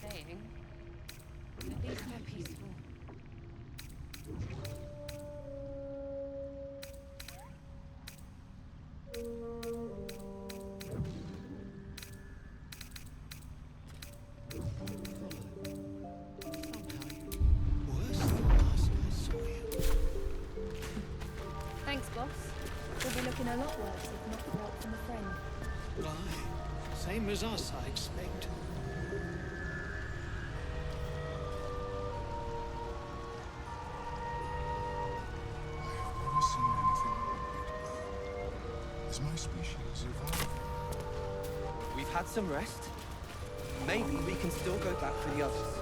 saying. At least they're peaceful. Thanks, boss. We'll be looking a lot worse if not for help from a friend. Aye, same as us, I expect. I've never seen anything like it. Is my species evolving? We've had some rest. Maybe we can still go back for the others.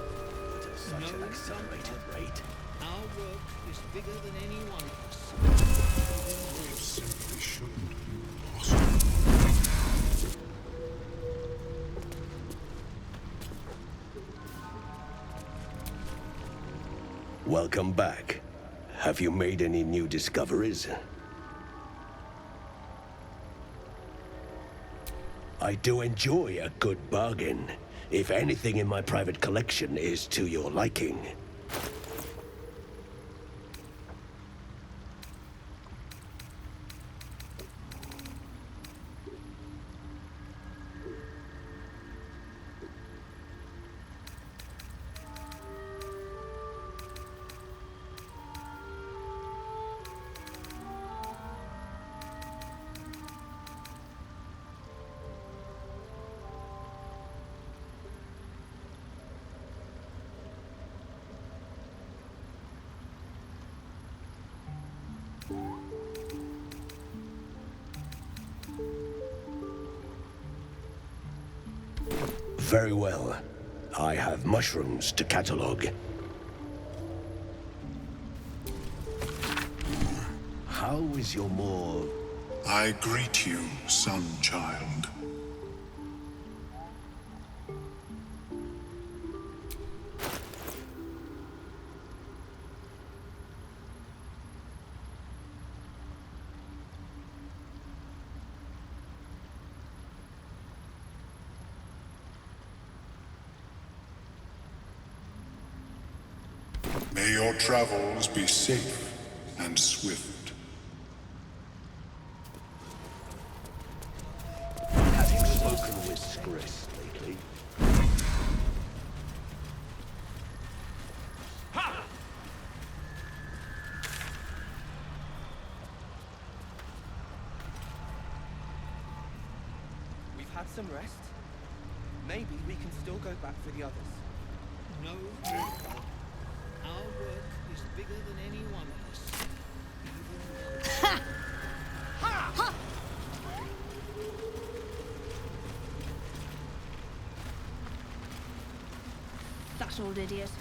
But at such an accelerated rate. Our work is bigger than any one of us. We simply shouldn't be lost. Welcome back. Have you made any new discoveries? I do enjoy a good bargain, if anything in my private collection is to your liking. Very well. I have mushrooms to catalog. How is your more... I greet you, son child. May your travels be safe and swift. Have you spoken with Skris lately? We've had some rest. Maybe we can still go back for the others. No, our work is bigger than any one of us. That old idiot.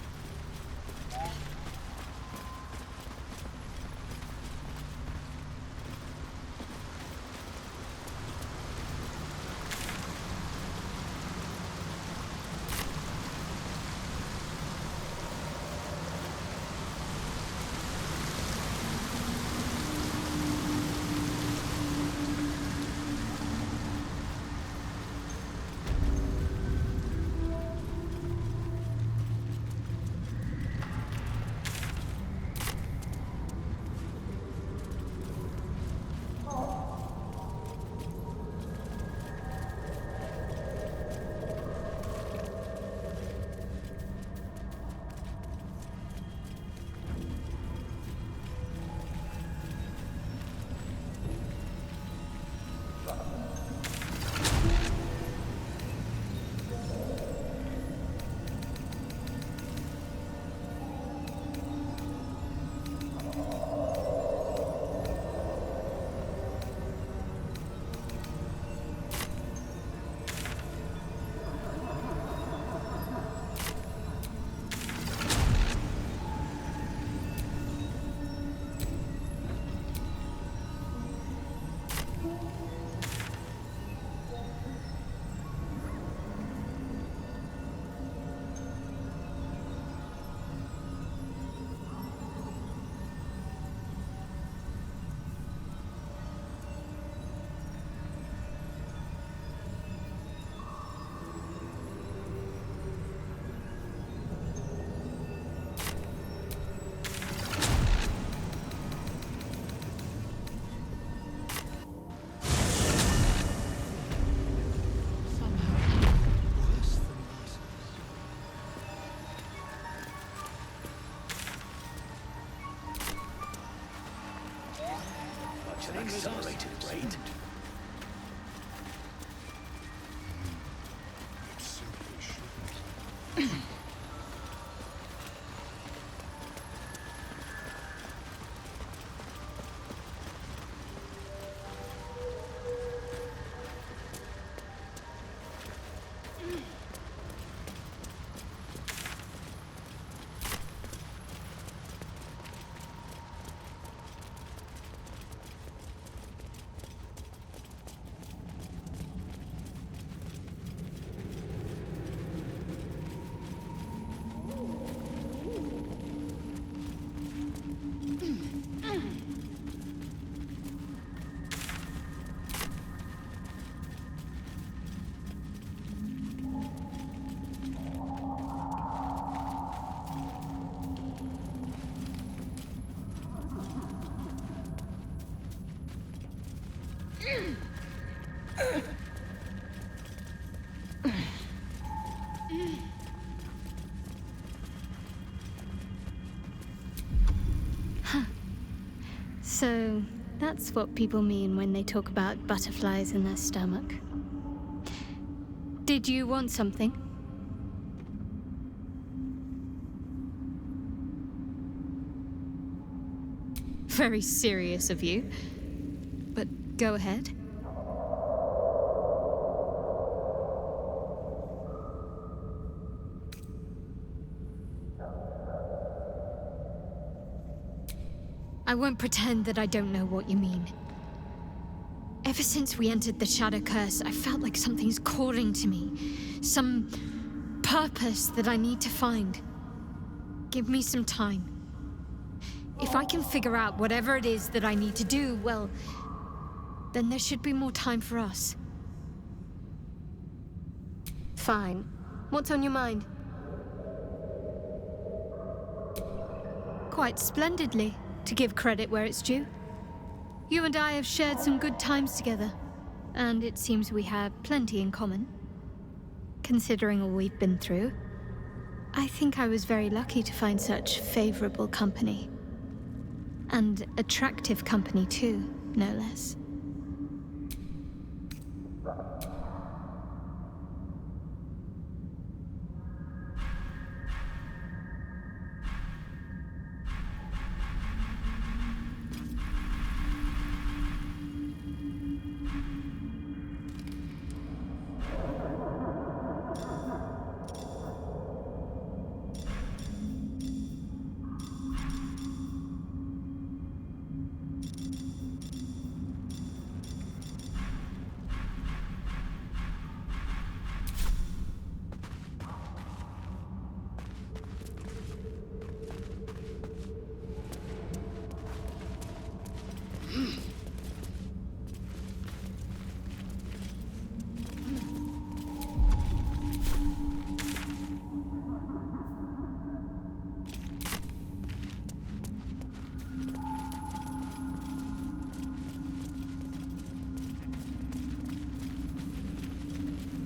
at an accelerated rate. It simply shouldn't. So, that's what people mean when they talk about butterflies in their stomach. Did you want something? Very serious of you. But go ahead. I won't pretend that I don't know what you mean. Ever since we entered the Shadow Curse, I felt like something's calling to me. Some purpose that I need to find. Give me some time. If I can figure out whatever it is that I need to do, well, then there should be more time for us. Fine. What's on your mind? Quite splendidly, to give credit where it's due. You and I have shared some good times together, and it seems we have plenty in common. Considering all we've been through, I think I was very lucky to find such favorable company. And attractive company too, no less.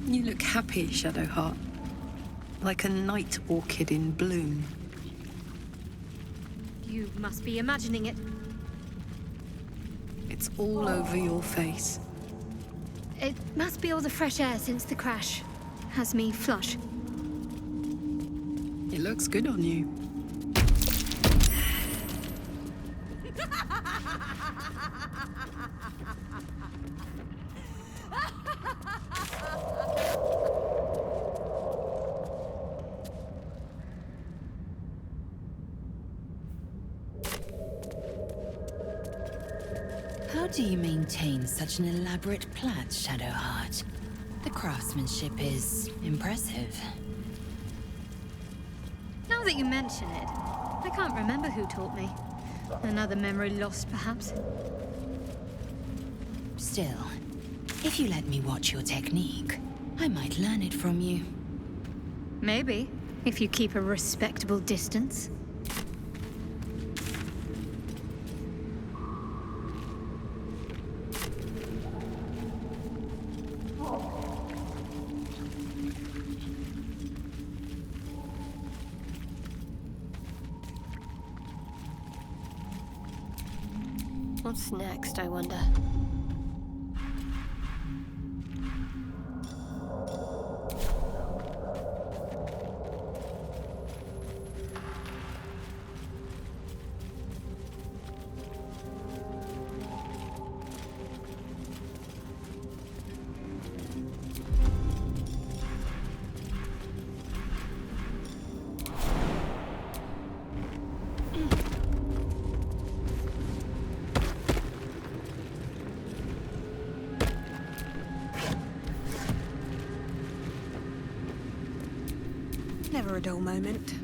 You look happy, Shadowheart. Like a night orchid in bloom. You must be imagining it. It's all over your face. It must be all the fresh air since the crash. Has me flush. It looks good on you. How do you maintain such an elaborate plait, Shadowheart? The craftsmanship is impressive. Now that you mention it, I can't remember who taught me. Another memory lost, perhaps. Still, if you let me watch your technique, I might learn it from you. Maybe, if you keep a respectable distance. What's next, I wonder? Never a dull moment.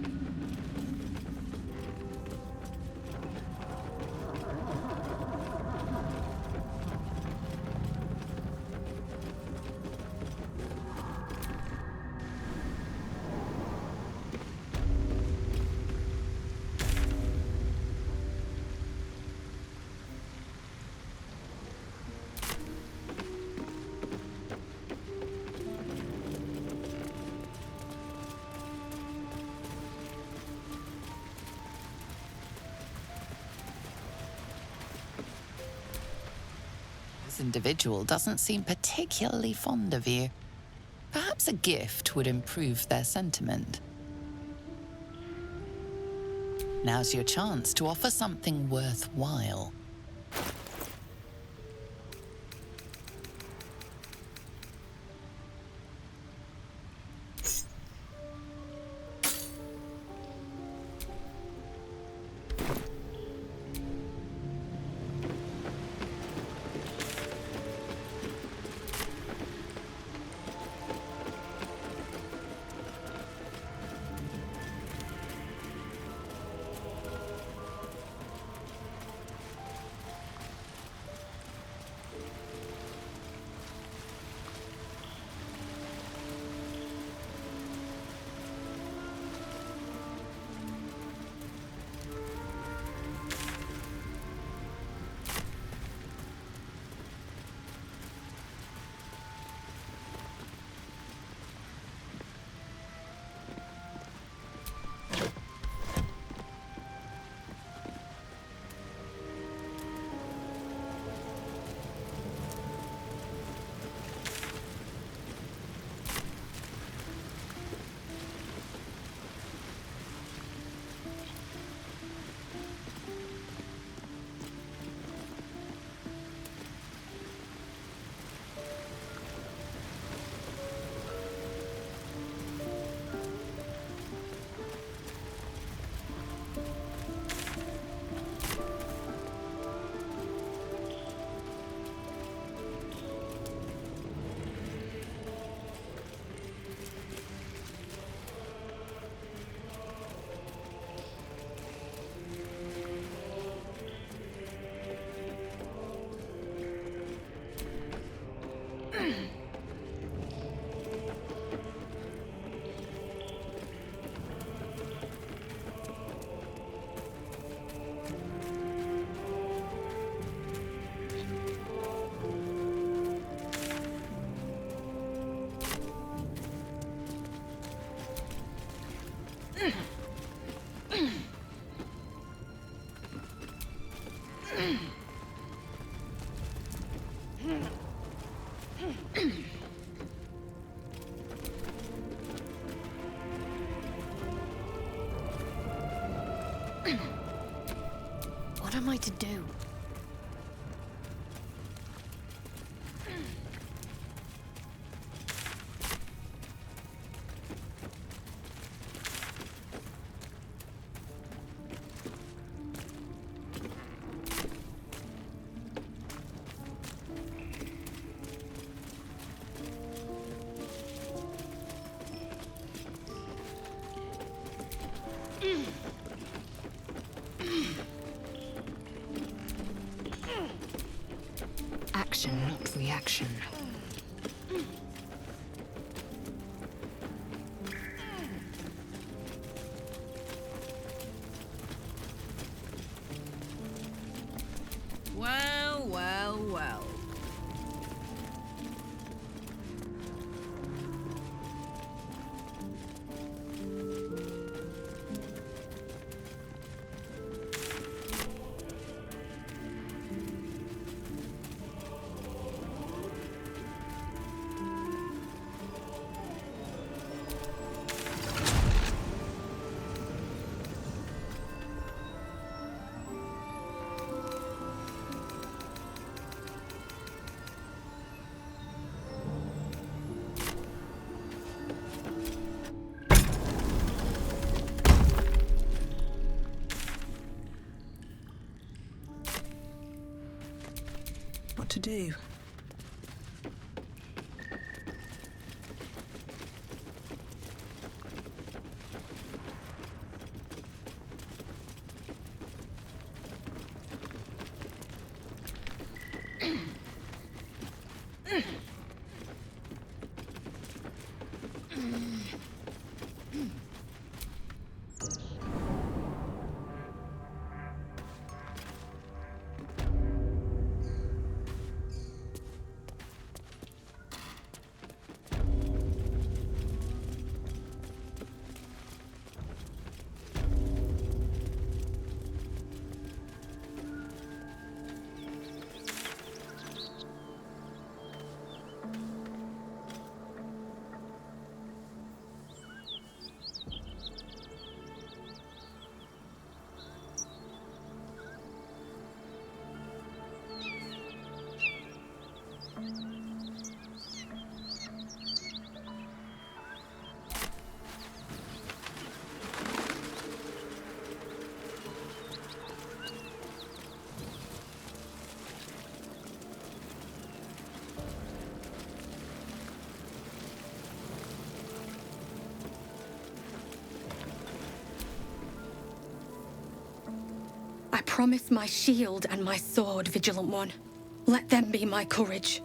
This individual doesn't seem particularly fond of you. Perhaps a gift would improve their sentiment. Now's your chance to offer something worthwhile. What am I to do? Action, not reaction. Well, well, well. What to do? I promise my shield and my sword, Vigilant One. Let them be my courage.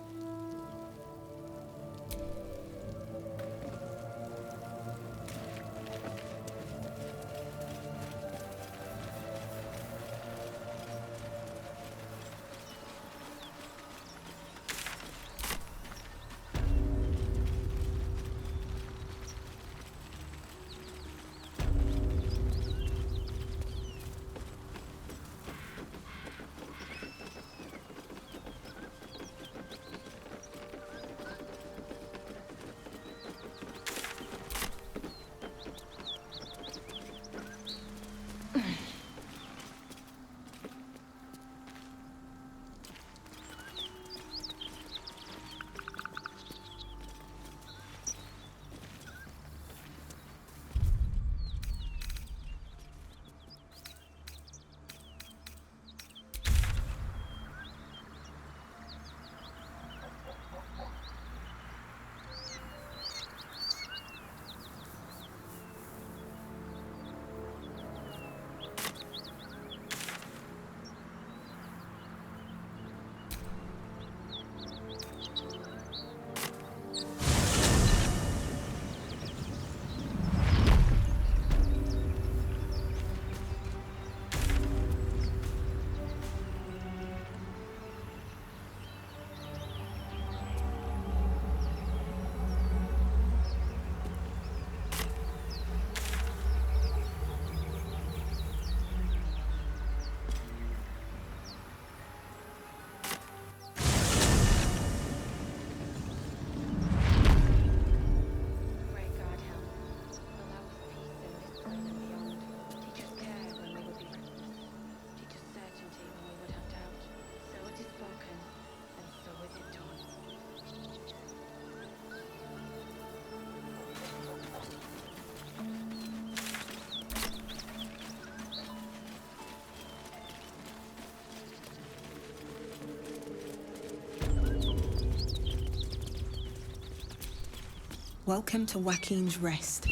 Welcome to Joaquin's Rest.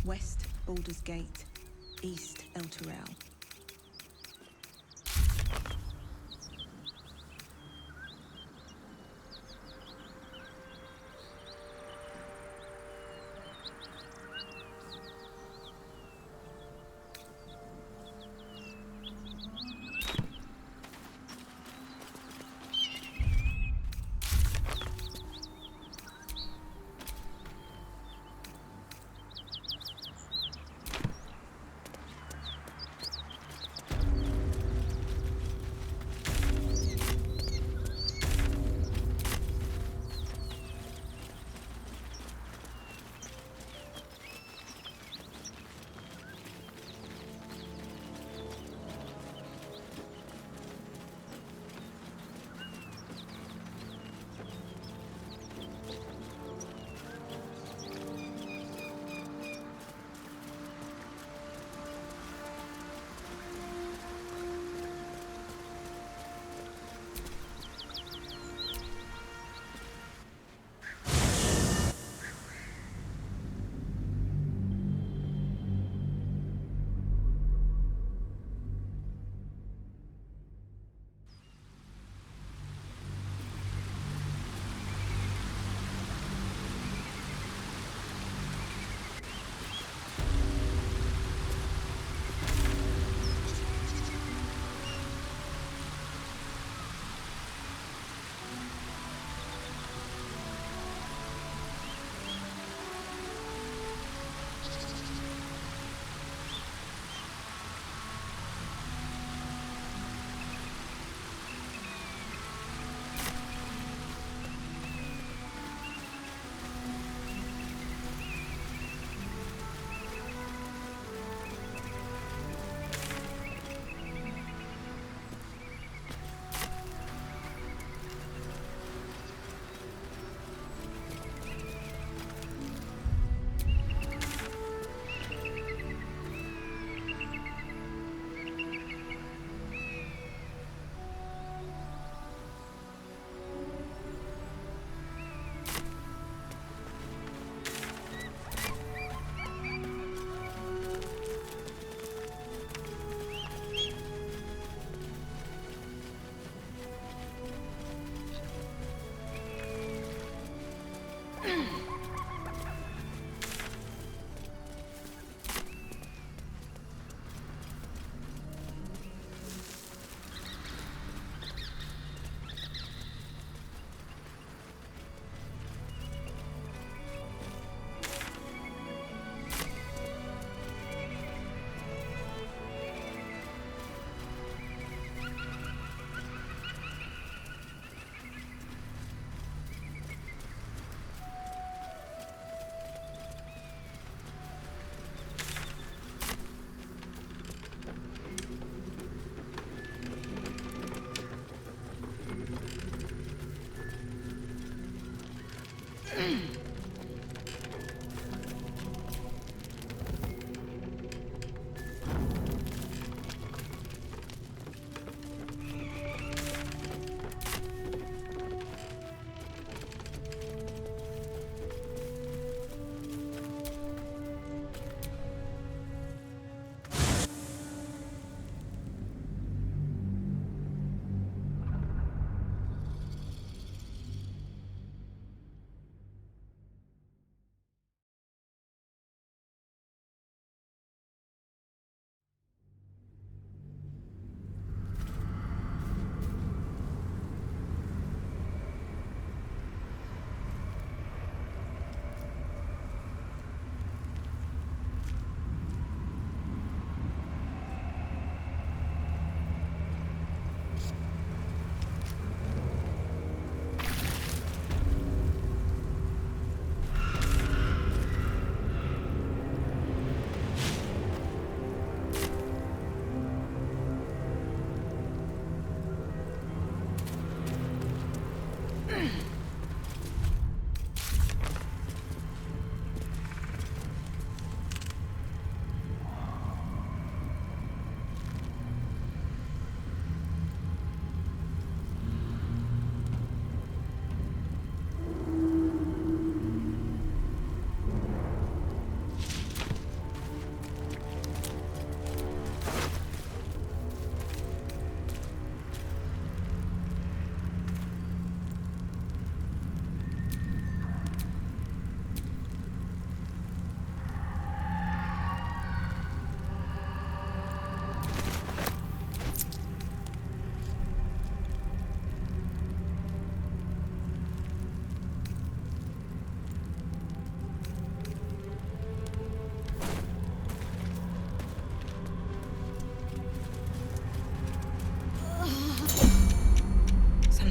West, Baldur's Gate. East, El Terrell.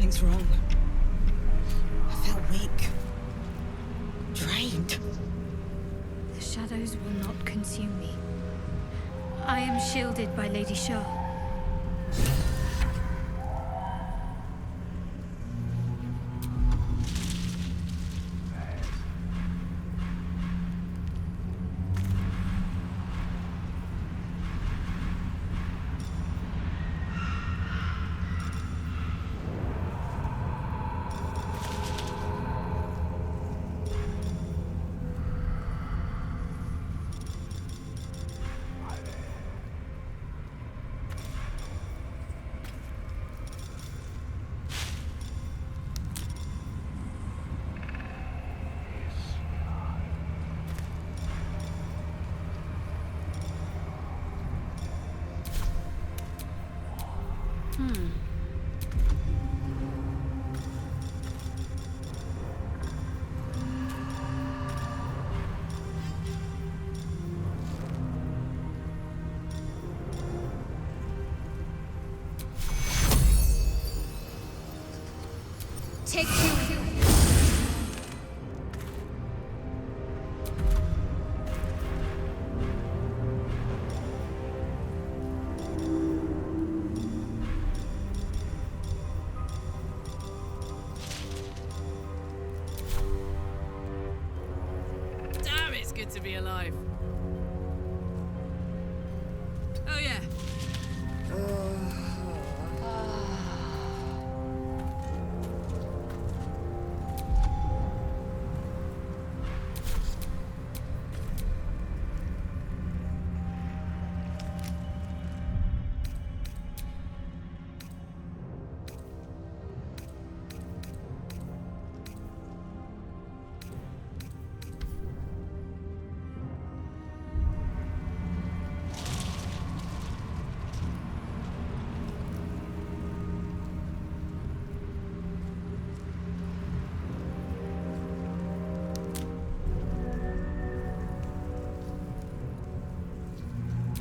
Something's wrong. I felt weak. Drained. The shadows will not consume me. I am shielded by Lady Shah. Take two. Damn, it's good to be alive. Oh yeah.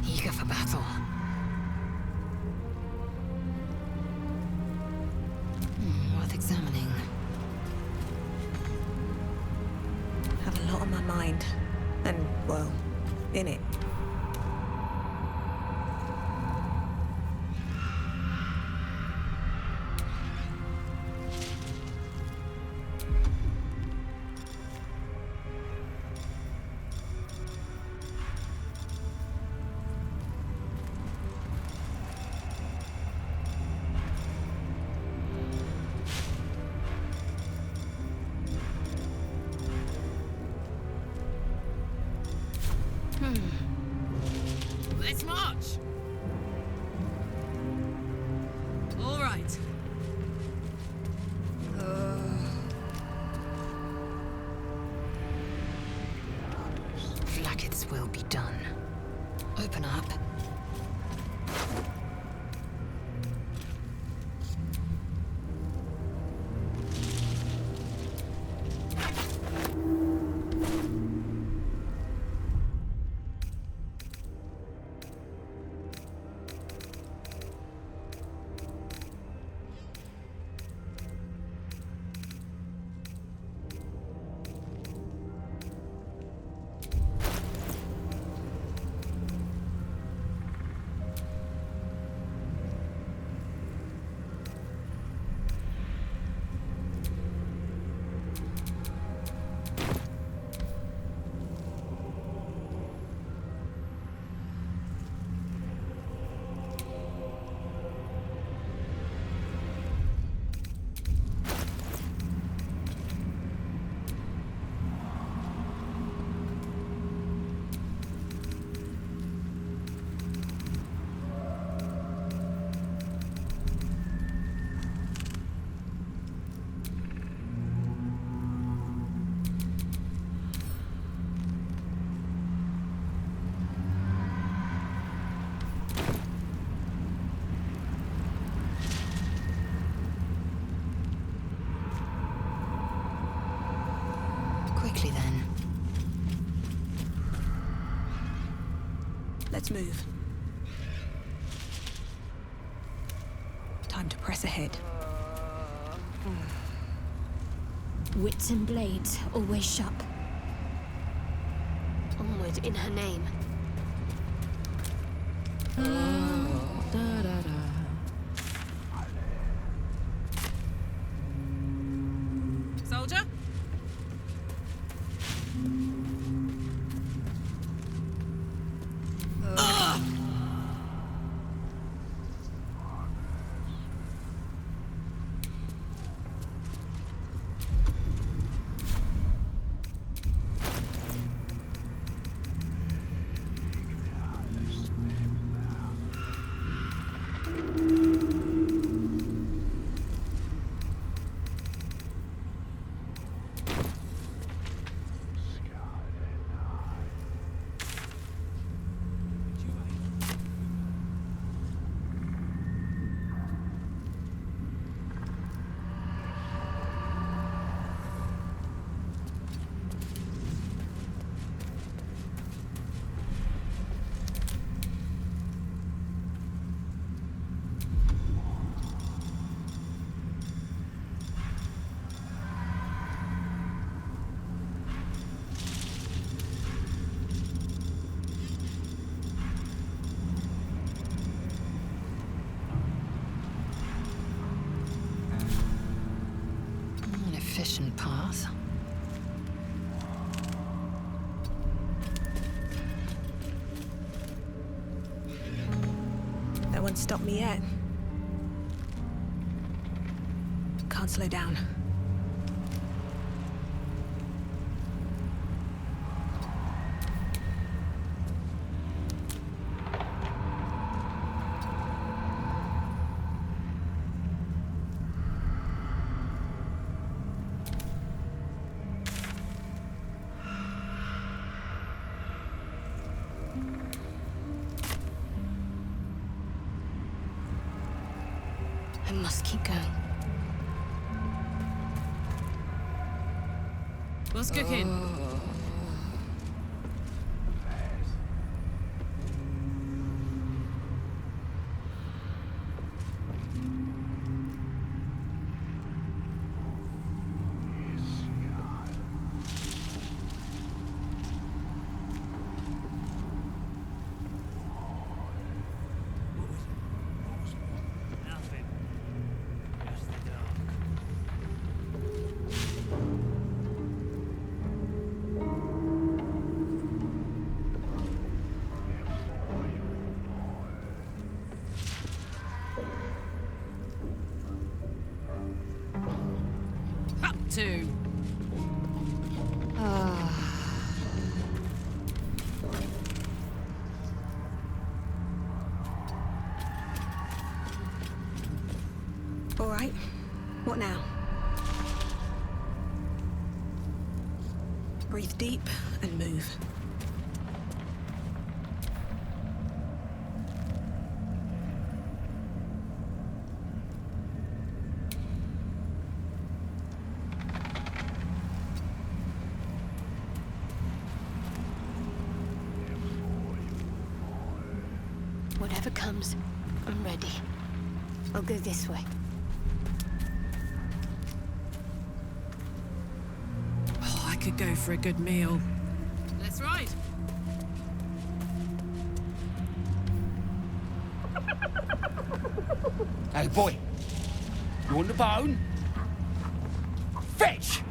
Eager for battle. Worth examining. Have a lot on my mind. And, well, in it. Let's march. All right. Flackets will be done. Open up. Quickly then. Let's move. Time to press ahead. Wits and blades, always sharp. Onward in her name. Soldier? An efficient path. No one's stopped me yet. Can't slow down. I must keep going. What's cooking? Nothing. Just the dark. Up to. All right. What now? Breathe deep and move. Whatever comes, I'm ready. I'll go this way. Oh, I could go for a good meal. Let's ride. Hey, boy. You want the bone? Fetch!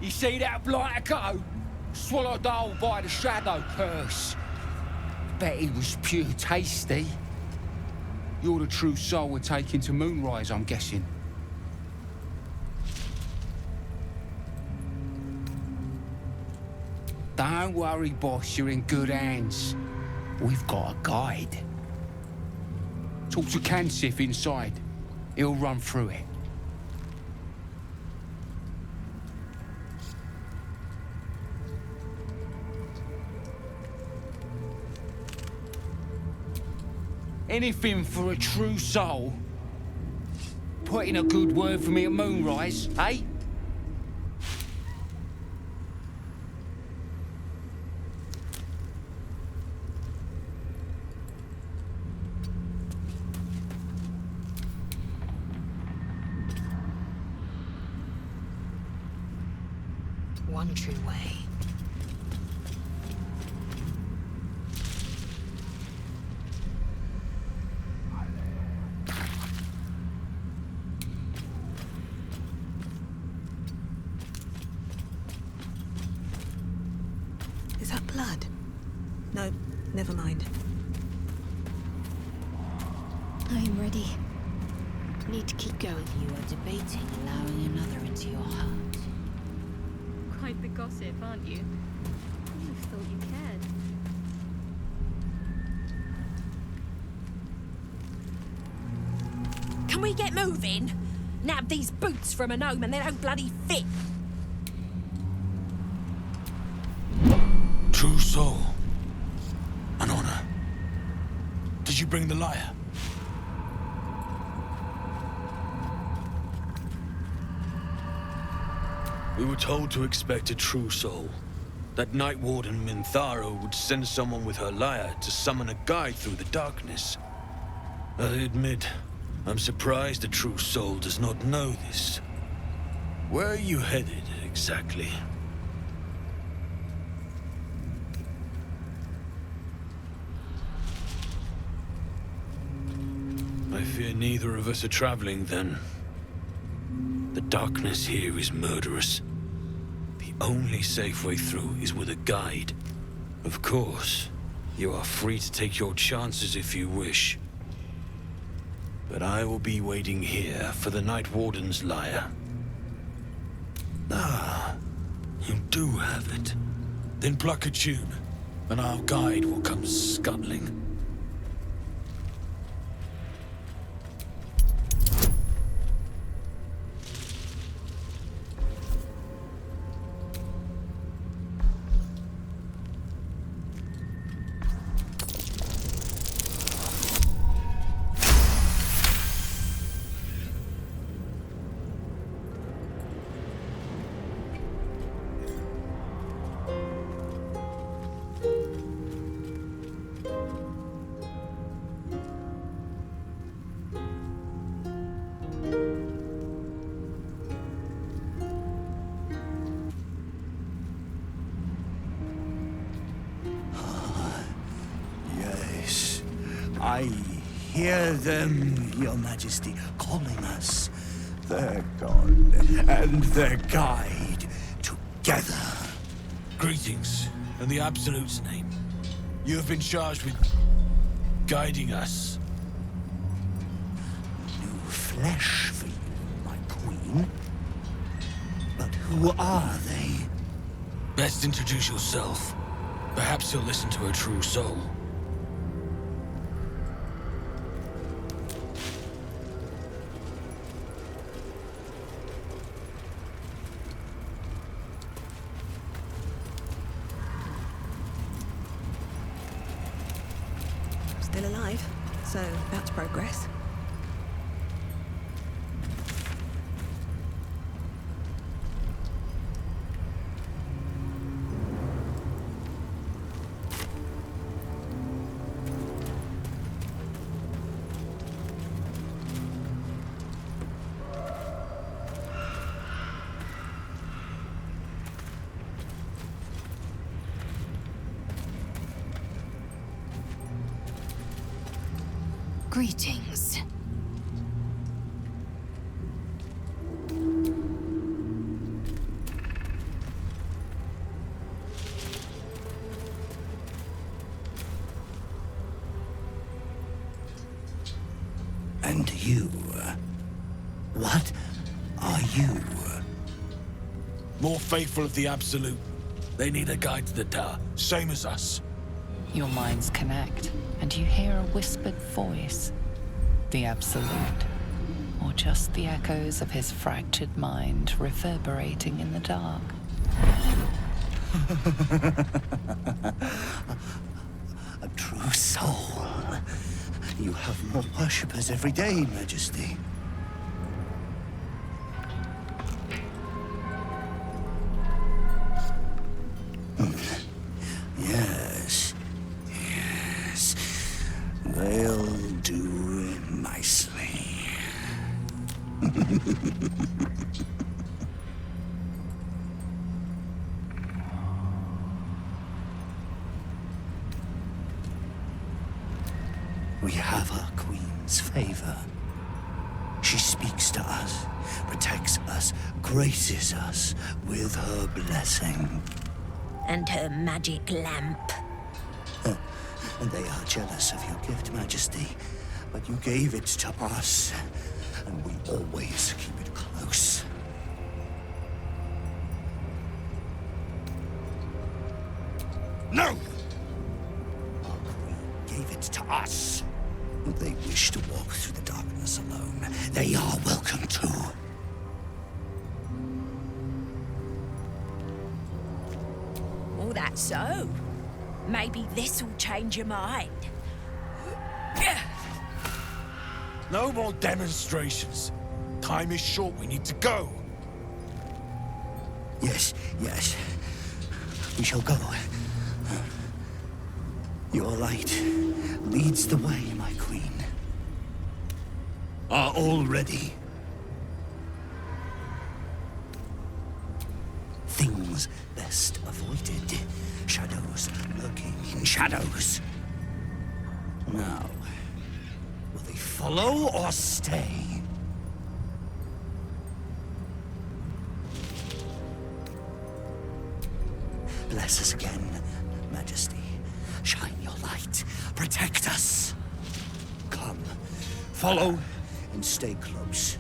You see that blighter go? Swallowed whole by the shadow curse. Bet he was pure tasty. You're the true soul we're taking to Moonrise, I'm guessing. Don't worry, boss, you're in good hands. We've got a guide. Talk to Kansif inside. He'll run through it. Anything for a true soul. Put in a good word for me at Moonrise, eh? one true way. Is that blood? No, never mind. I am ready. Need to keep going. You are debating allowing another into your heart. Quite the gossip, aren't you? I just thought you cared. Can we get moving? Nab these boots from a gnome and they don't bloody fit. True soul. An honor. Did you bring the lyre? We were told to expect a true soul. That Night Warden Minthara would send someone with her lyre to summon a guide through the darkness. I admit, I'm surprised a true soul does not know this. Where are you headed, exactly? I fear neither of us are traveling, then. The darkness here is murderous. The only safe way through is with a guide. Of course, you are free to take your chances if you wish. But I will be waiting here for the Night Warden's lyre. Ah, you do have it. Then pluck a tune, and our guide will come scuttling. I hear them, Your Majesty, calling us. Their god and their guide together. Greetings, in the Absolute's name. You have been charged with guiding us. New flesh for you, my queen. But who are they? Best introduce yourself. Perhaps you'll listen to a true soul. Still alive, so that's progress. Greetings. And you? What are you? More faithful of the Absolute. They need a guide to the tower, same as us. Your minds connect, and you hear a whispered voice. The Absolute, or just the echoes of his fractured mind reverberating in the dark. A true soul. You have more worshippers every day, Majesty. Yes. Yes. They'll do nicely. We have our queen's favor. She speaks to us, protects us, graces us with her blessing. And her magic lamp. And they are jealous of your gift, Majesty. But you gave it to us, and we always keep it close. No! Our queen gave it to us. If they wish to walk through the darkness alone, they are welcome to. Oh, that's so. Maybe this'll change your mind. No more demonstrations. Time is short, we need to go. Yes, yes. We shall go. Your light leads the way, my queen. Are all ready? Things best avoided. Shadows lurking in shadows. Now, will they follow or stay? Bless us again, Majesty. Shine your light. Protect us. Come, follow and stay close.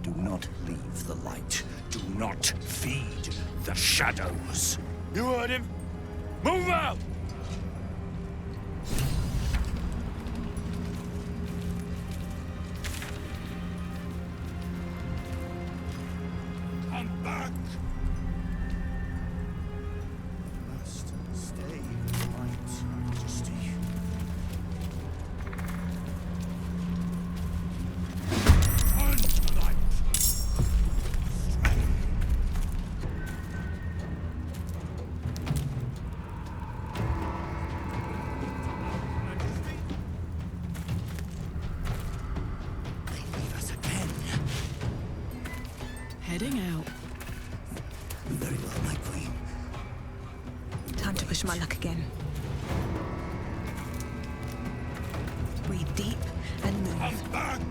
Do not leave the light. Do not feed the shadows. You heard him. Move out! Come back! Must stay right, Majesty. Turn to the light. Heading out. Very well, my queen. Time to push my luck again. Breathe deep and move. Come back!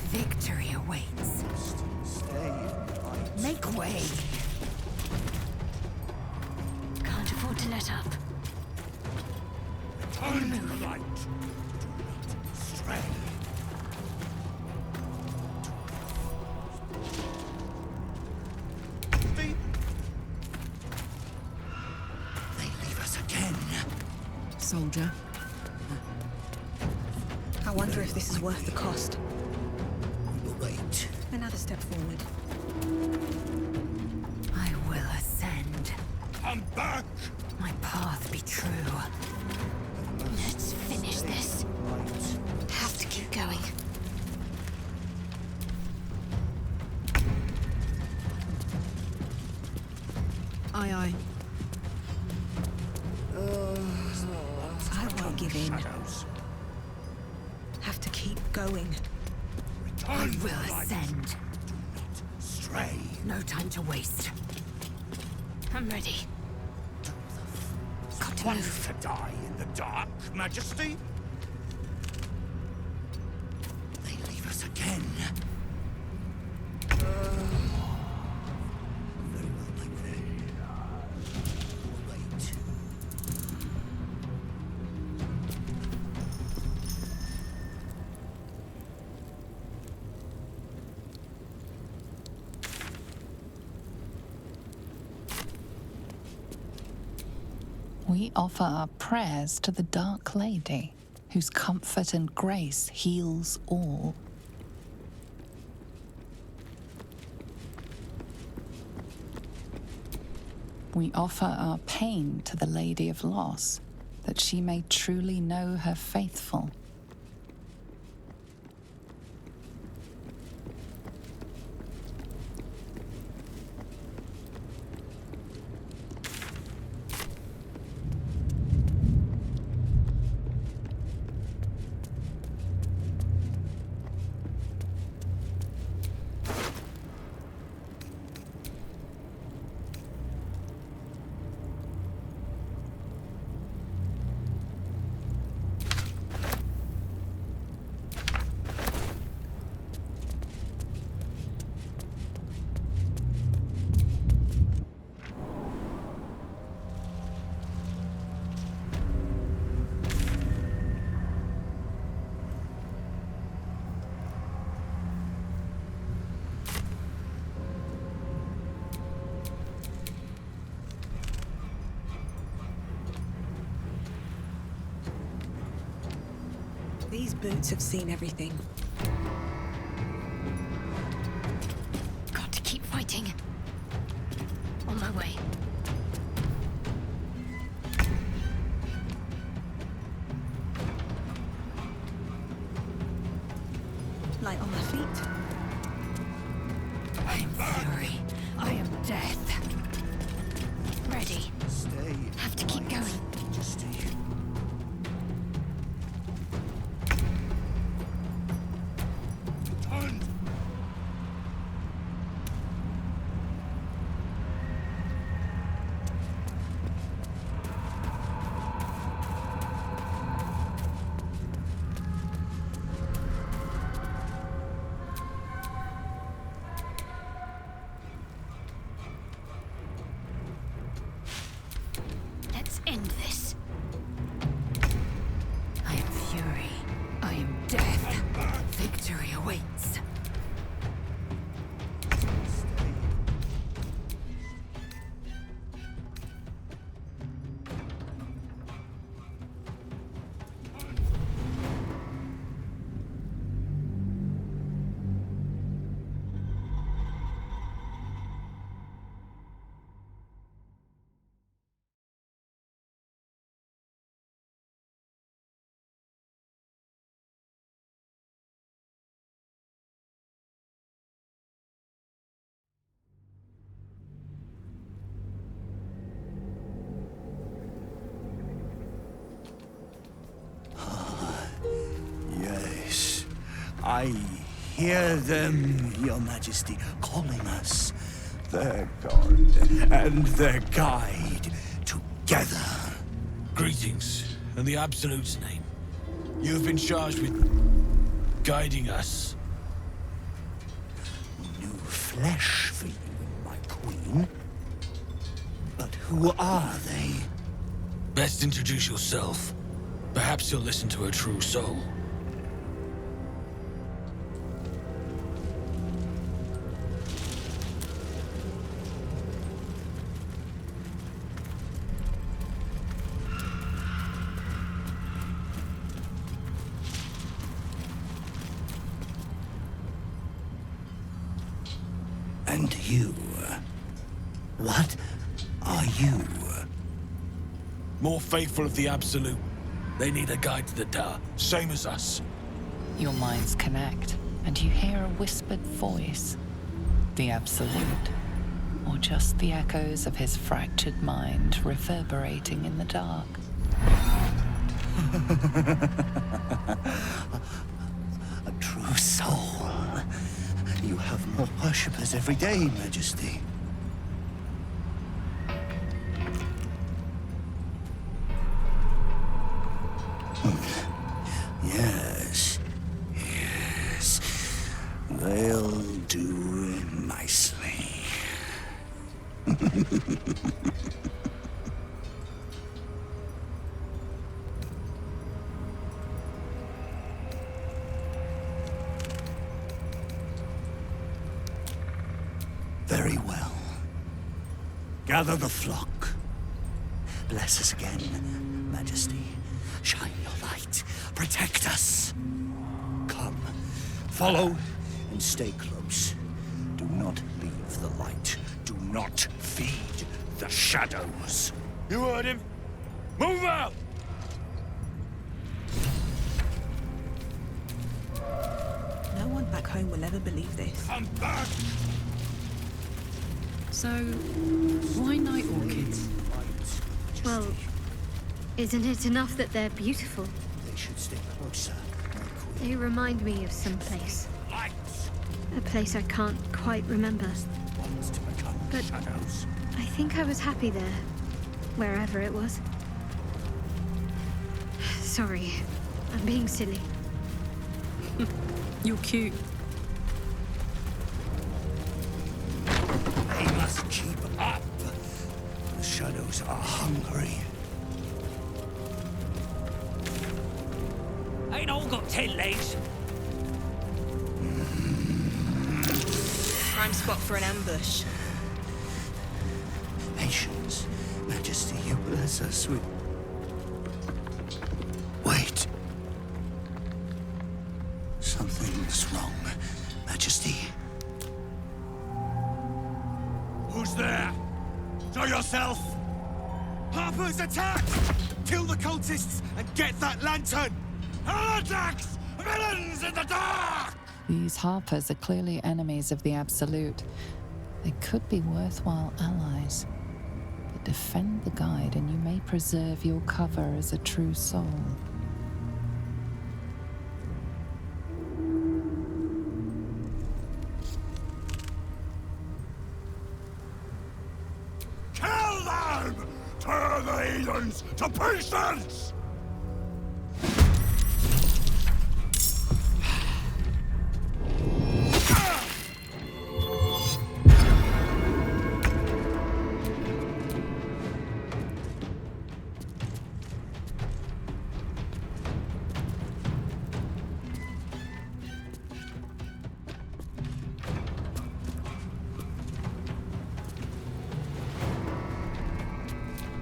Victory awaits. Stay right. Make way. Can't afford to let up. Turn to the light. Do not stray. They leave us again. Soldier. I wonder if this is worth the cost. We will wait. Another step forward. I will ascend. Come back! My path be true. Let's finish this. Right. Have to keep going. Aye, aye. I won't give in. Shadows. Have to keep going. I Return to will the light. ascend. Do not stray. No time to waste. I'm ready. Got to Want move. to die in the dark, Majesty? They leave us again. Very well, my queen. We'll wait. We offer our prayers to the Dark Lady, whose comfort and grace heals all. We offer our pain to the Lady of Loss, that she may truly know her faithful. boots have seen everything. Got to keep fighting. On my way. Light on my feet. I am fury. I am death. Ready. Stay. Have to keep going. Majesty. Turn! Let's end this. I am fury. I am death. Victory awaits. Yes, I hear them, Your Majesty, calling us their god and their guide together. Greetings, in the Absolute's name. You have been charged with guiding us. New flesh for you, my queen. But who are they? Best introduce yourself. Perhaps you'll listen to a true soul. And you? What are you? More faithful of the Absolute. They need a guide to the Tower, same as us. Your minds connect, and you hear a whispered voice. The Absolute, or just the echoes of his fractured mind reverberating in the dark. A true soul. You have more worshippers every day, Majesty. Yes. Yes. They'll do nicely. Very well. Gather the flock. Bless us again, Majesty. Shine your light. Protect us. Come. Follow and stay close. Do not leave the light. Do not feed the shadows. You heard him. Move out! No one back home will ever believe this. Come back! So, why night orchids? Well, isn't it enough that they're beautiful? They should stay closer, my queen. They remind me of some place. Lights. A place I can't quite remember. Ones to become But- shadows. I think I was happy there. Wherever it was. Sorry. I'm being silly. You're cute. They must keep up. The shadows are hungry. Ain't all got 10 legs. Prime spot for an ambush. Patience, Majesty, you bless us with... Wait. Who's there? Show yourself! Harper's attacked! Kill the cultists and get that lantern! Heretics! Villains in the dark! These Harpers are clearly enemies of the Absolute. They could be worthwhile allies. But defend the guide and you may preserve your cover as a true soul. Kill them! Turn the heathens to pieces!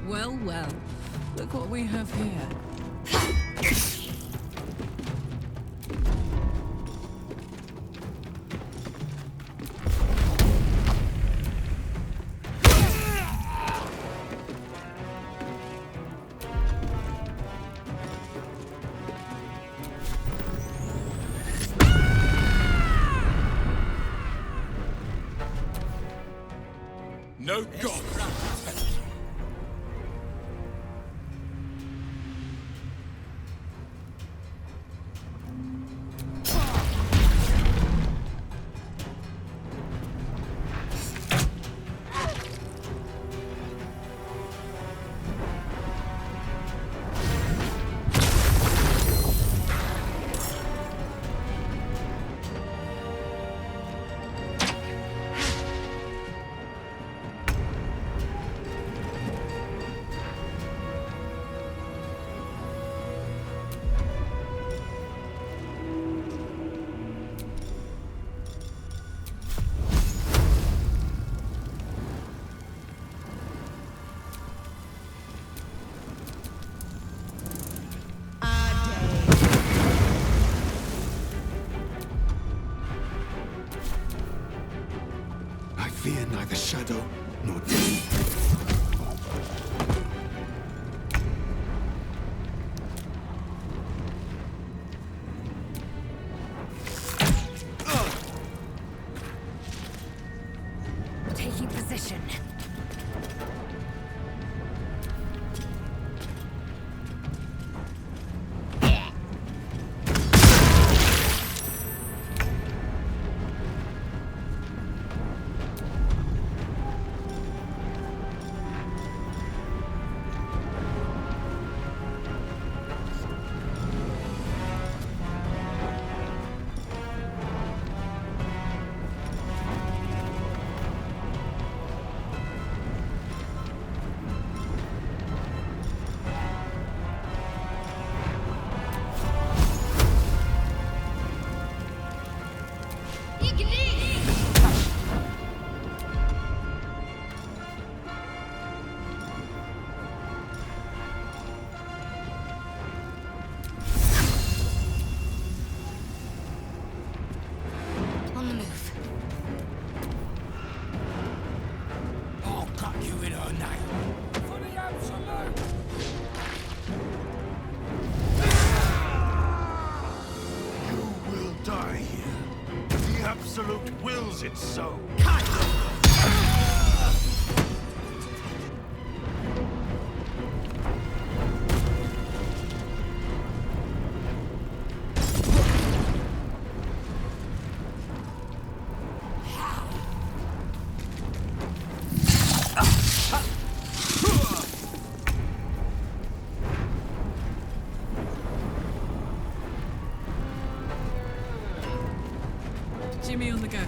Well, well. Look what we have here. No god! I fear neither shadow nor death. Taking position. Absolute wills it so. Jimmy on the go.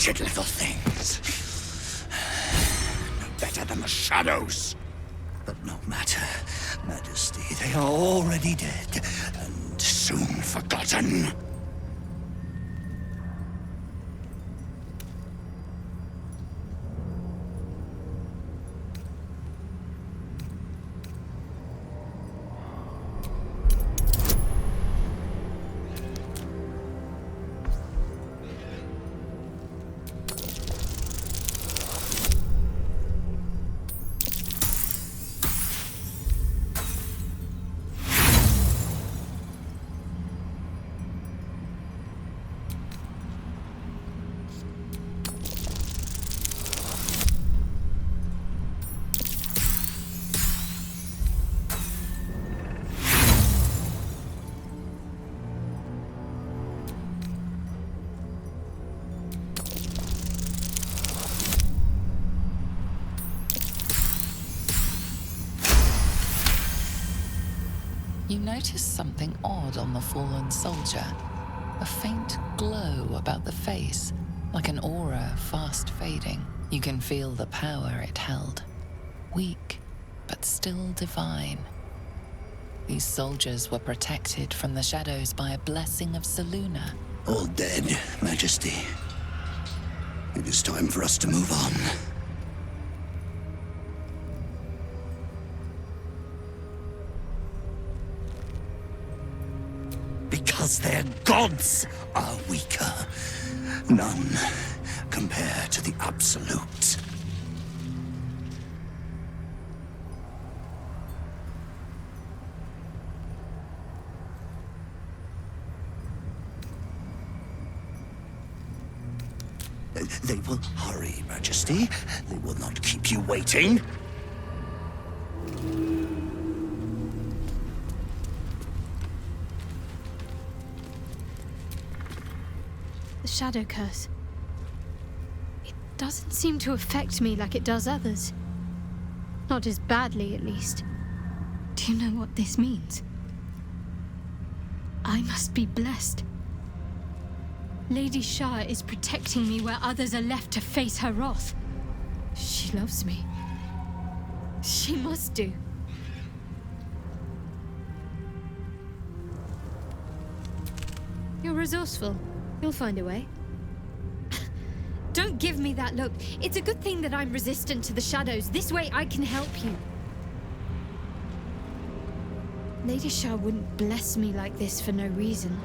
wretched little things. No better than the shadows. But no matter, Majesty, they are already dead, and soon forgotten. You notice something odd on the fallen soldier. A faint glow about the face, like an aura fast fading. You can feel the power it held. Weak, but still divine. These soldiers were protected from the shadows by a blessing of Selûne. All dead, Majesty. It is time for us to move on. Because their gods are weaker. None compare to the Absolute. They will hurry, Majesty. They will not keep you waiting. The shadow curse. It doesn't seem to affect me like it does others. Not as badly, at least. Do you know what this means? I must be blessed. Lady Shah is protecting me where others are left to face her wrath. She loves me. She must do. You're resourceful. You'll find a way. Don't give me that look. It's a good thing that I'm resistant to the shadows. This way I can help you. Lady Shah wouldn't bless me like this for no reason.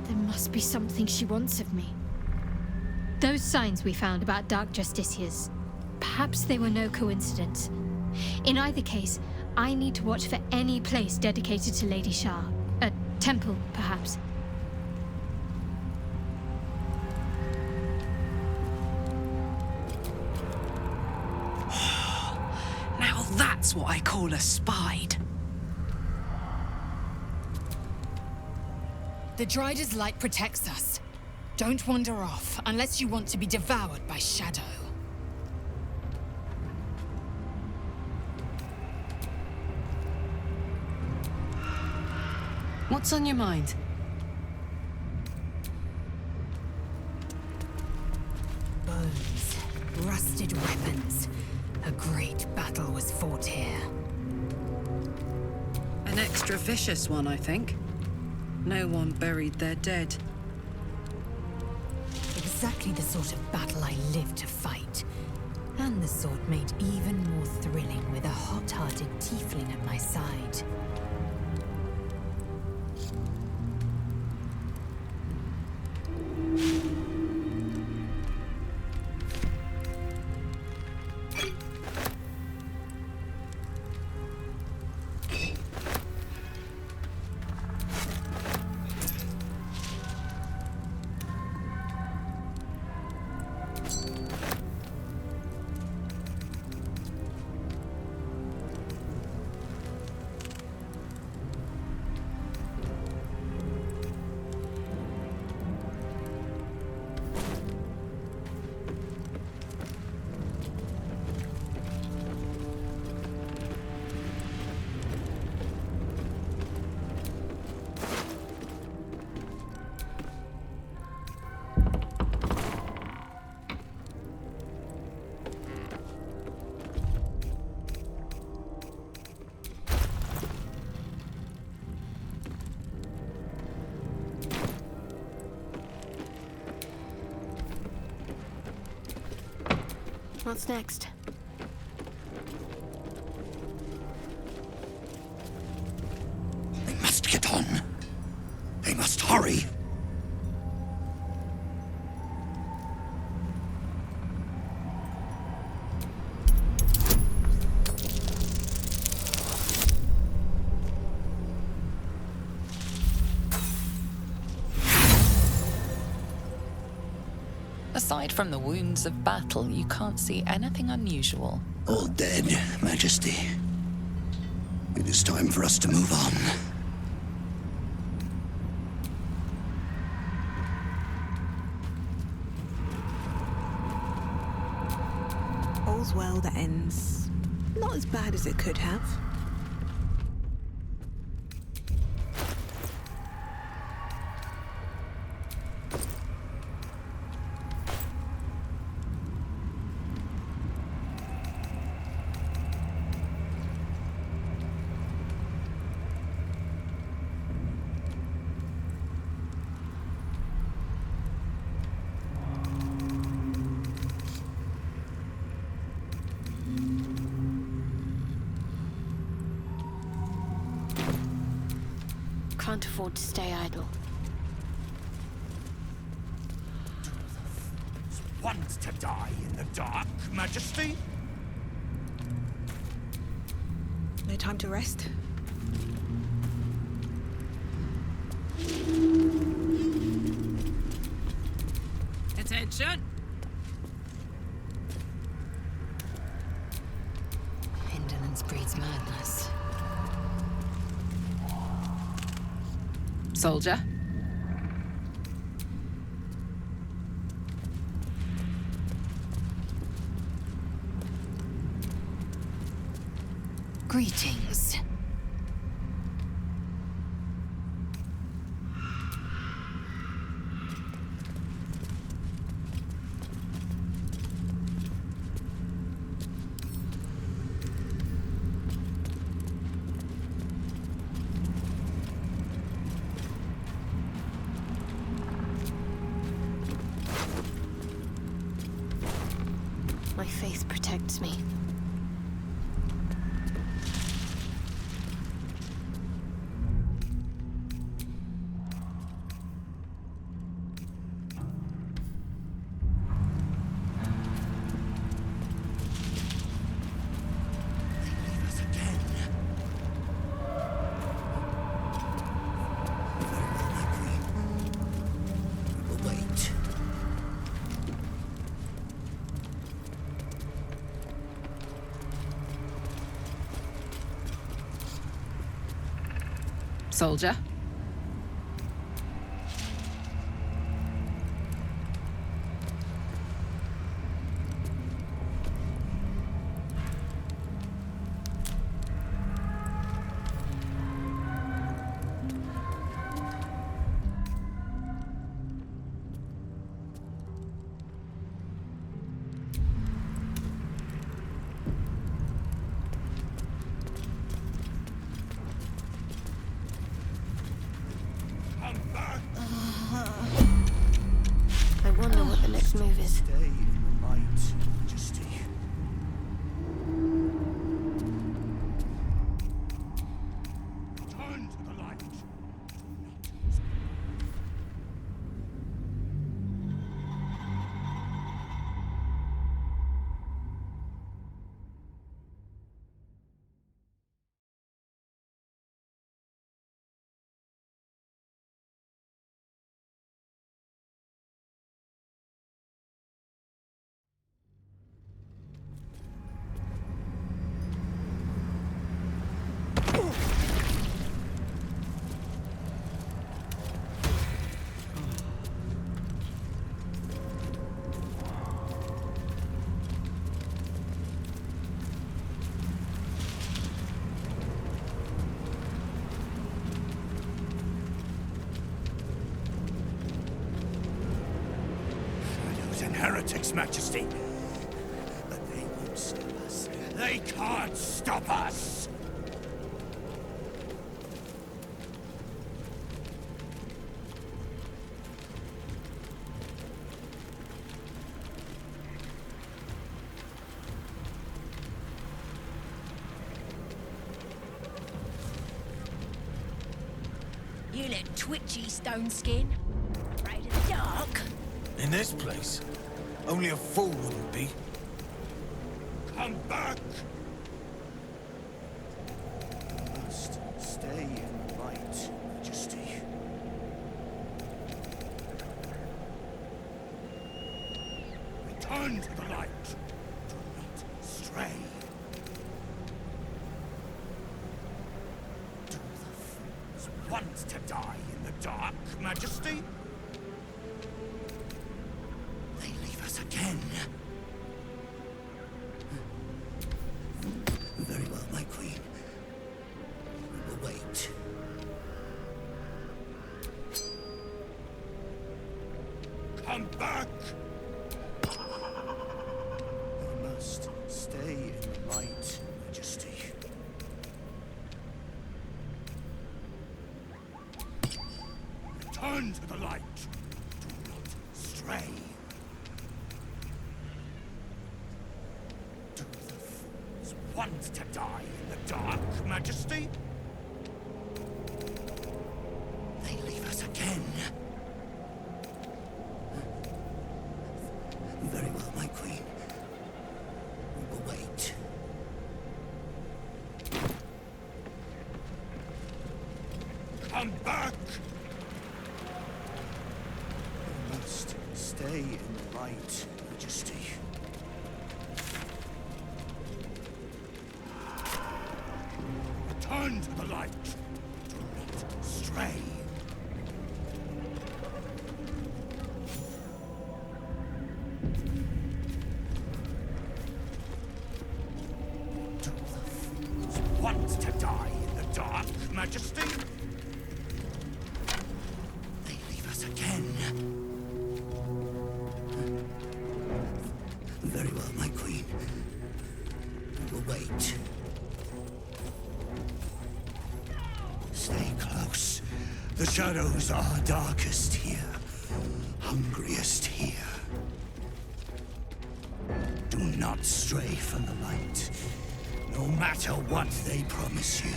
There must be something she wants of me. Those signs we found about Dark Justiciars, perhaps they were no coincidence. In either case, I need to watch for any place dedicated to Lady Shah. A temple, perhaps. Now that's what I call a spied. The Drider's light protects us. Don't wander off, unless you want to be devoured by shadow. What's on your mind? Bones, rusted weapons. A great battle was fought here. An extra vicious one, I think. No one buried their dead. Exactly the sort of battle I live to fight. And the sort made even more thrilling with a hot-hearted tiefling at my side. What's next? They must get on. They must hurry. Aside from the wounds of battle, you can't see anything unusual. All dead, Majesty. It is time for us to move on. All's well that ends not as bad as it could have. Can't afford to stay idle. Want to die in the dark, Majesty? No time to rest. Attention! Indolence breeds madness. Soldier. Greetings. My faith protects me. Soldier. I wonder what the next move is. Stay in the light, Majesty. Turn to the light. And heretics, Majesty. But they won't save us. They can't stop us! You look twitchy, Stone Skin. Afraid of the dark? In this place? Only a fool wouldn't be. Come back! You must stay in the light, Majesty. Return to the light. Do not stray. Do the fools want to die in the dark, Majesty? They leave us again. Very well, my queen. We will wait. Come back! You must stay in the light, Majesty. Return to the light. Do not stray. Do the fools want to die in the dark, Majesty? They leave us again. Very well, my queen. We will wait. Come back! You must stay in the light, Majesty. Return to the light. Do not stray. Do the fools want to die in the dark, Majesty? They leave us again. Very well, my queen. We will wait. Stay close. The shadows are darkest here, hungriest here. Do not stray from the light, no matter what they promise you.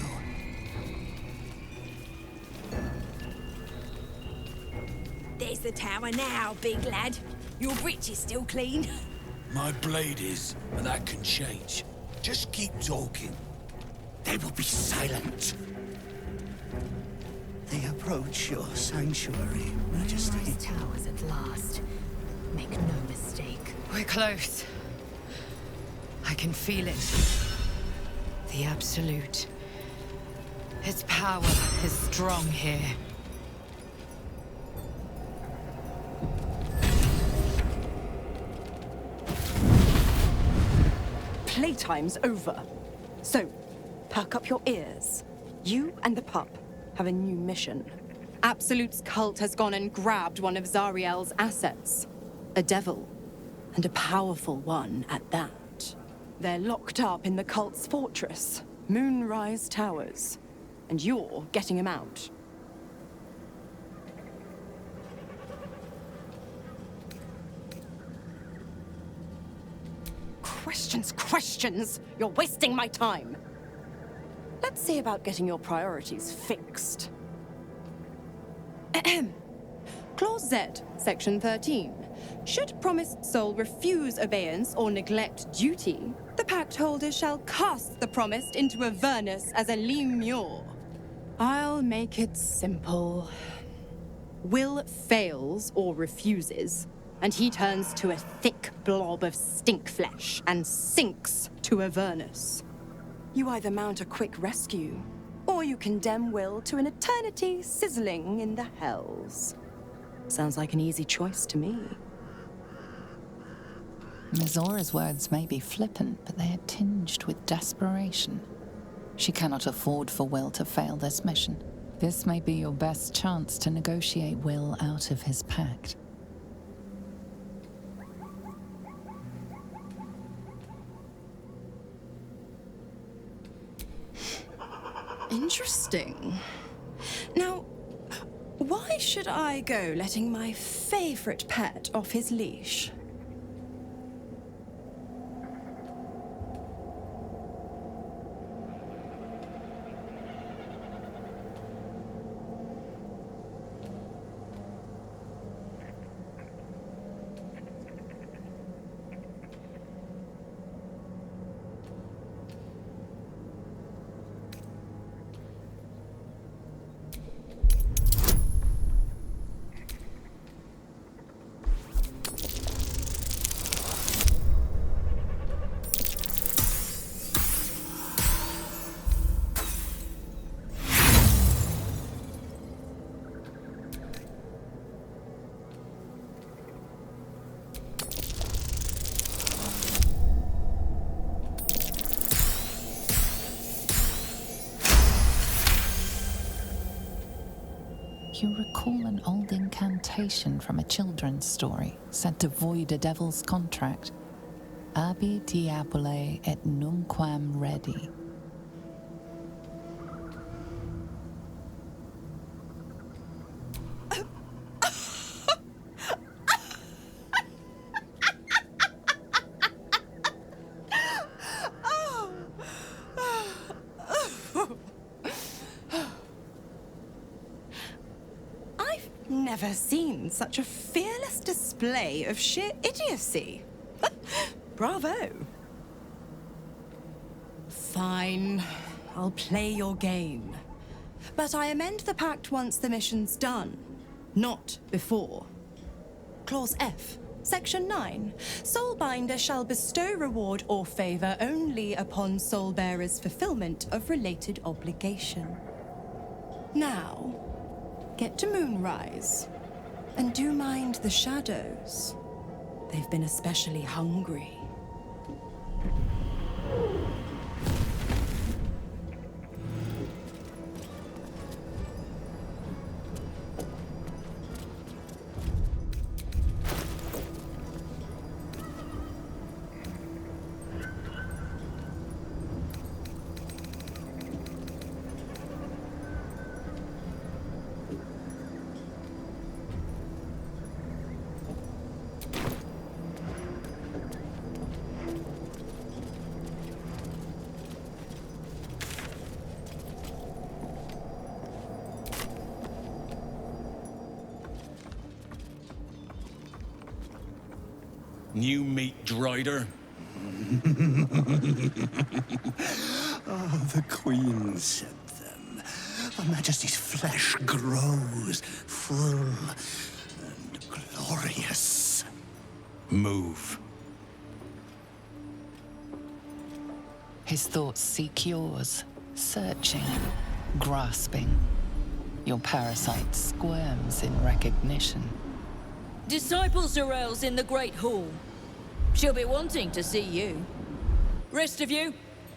There's the tower now, big lad. Your breech is still clean. My blade is, but that can change. Just keep talking. They will be silent. They approach your sanctuary, Majesty. Moonrise towers at last. Make no mistake. We're close. I can feel it. The Absolute. Its power is strong here. Playtime's over. So, perk up your ears. You and the pup have a new mission. Absolute's cult has gone and grabbed one of Zariel's assets. A devil. And a powerful one at that. They're locked up in the cult's fortress, Moonrise Towers. And you're getting him out. Questions, questions! You're wasting my time! Let's see about getting your priorities fixed. Clause Z, Section 13. Should promised soul refuse obeyance or neglect duty, the pact holder shall cast the promised into Avernus as a lemure. I'll make it simple. Will fails or refuses, and he turns to a thick blob of stink flesh and sinks to Avernus. You either mount a quick rescue, or you condemn Will to an eternity sizzling in the hells. Sounds like an easy choice to me. Zora's words may be flippant, but they are tinged with desperation. She cannot afford for Will to fail this mission. This may be your best chance to negotiate Will out of his pact. Interesting. Now, why should I go letting my favorite pet off his leash? you recall an old incantation from a children's story said to void a devil's contract. Abi diabole et nunquam redi. Never seen such a fearless display of sheer idiocy. Bravo. Fine, I'll play your game. But I amend the pact once the mission's done, not before. Clause F, Section 9. Soulbinder shall bestow reward or favor only upon soul-bearer's fulfillment of related obligation. Now, get to Moonrise, and do mind the shadows. They've been especially hungry. New meat, Drider. Oh, the Queen sent them. Her Majesty's flesh grows full and glorious. Move. His thoughts seek yours, searching, grasping. Your parasite squirms in recognition. Disciple Zarel's in the Great Hall. She'll be wanting to see you. Rest of you,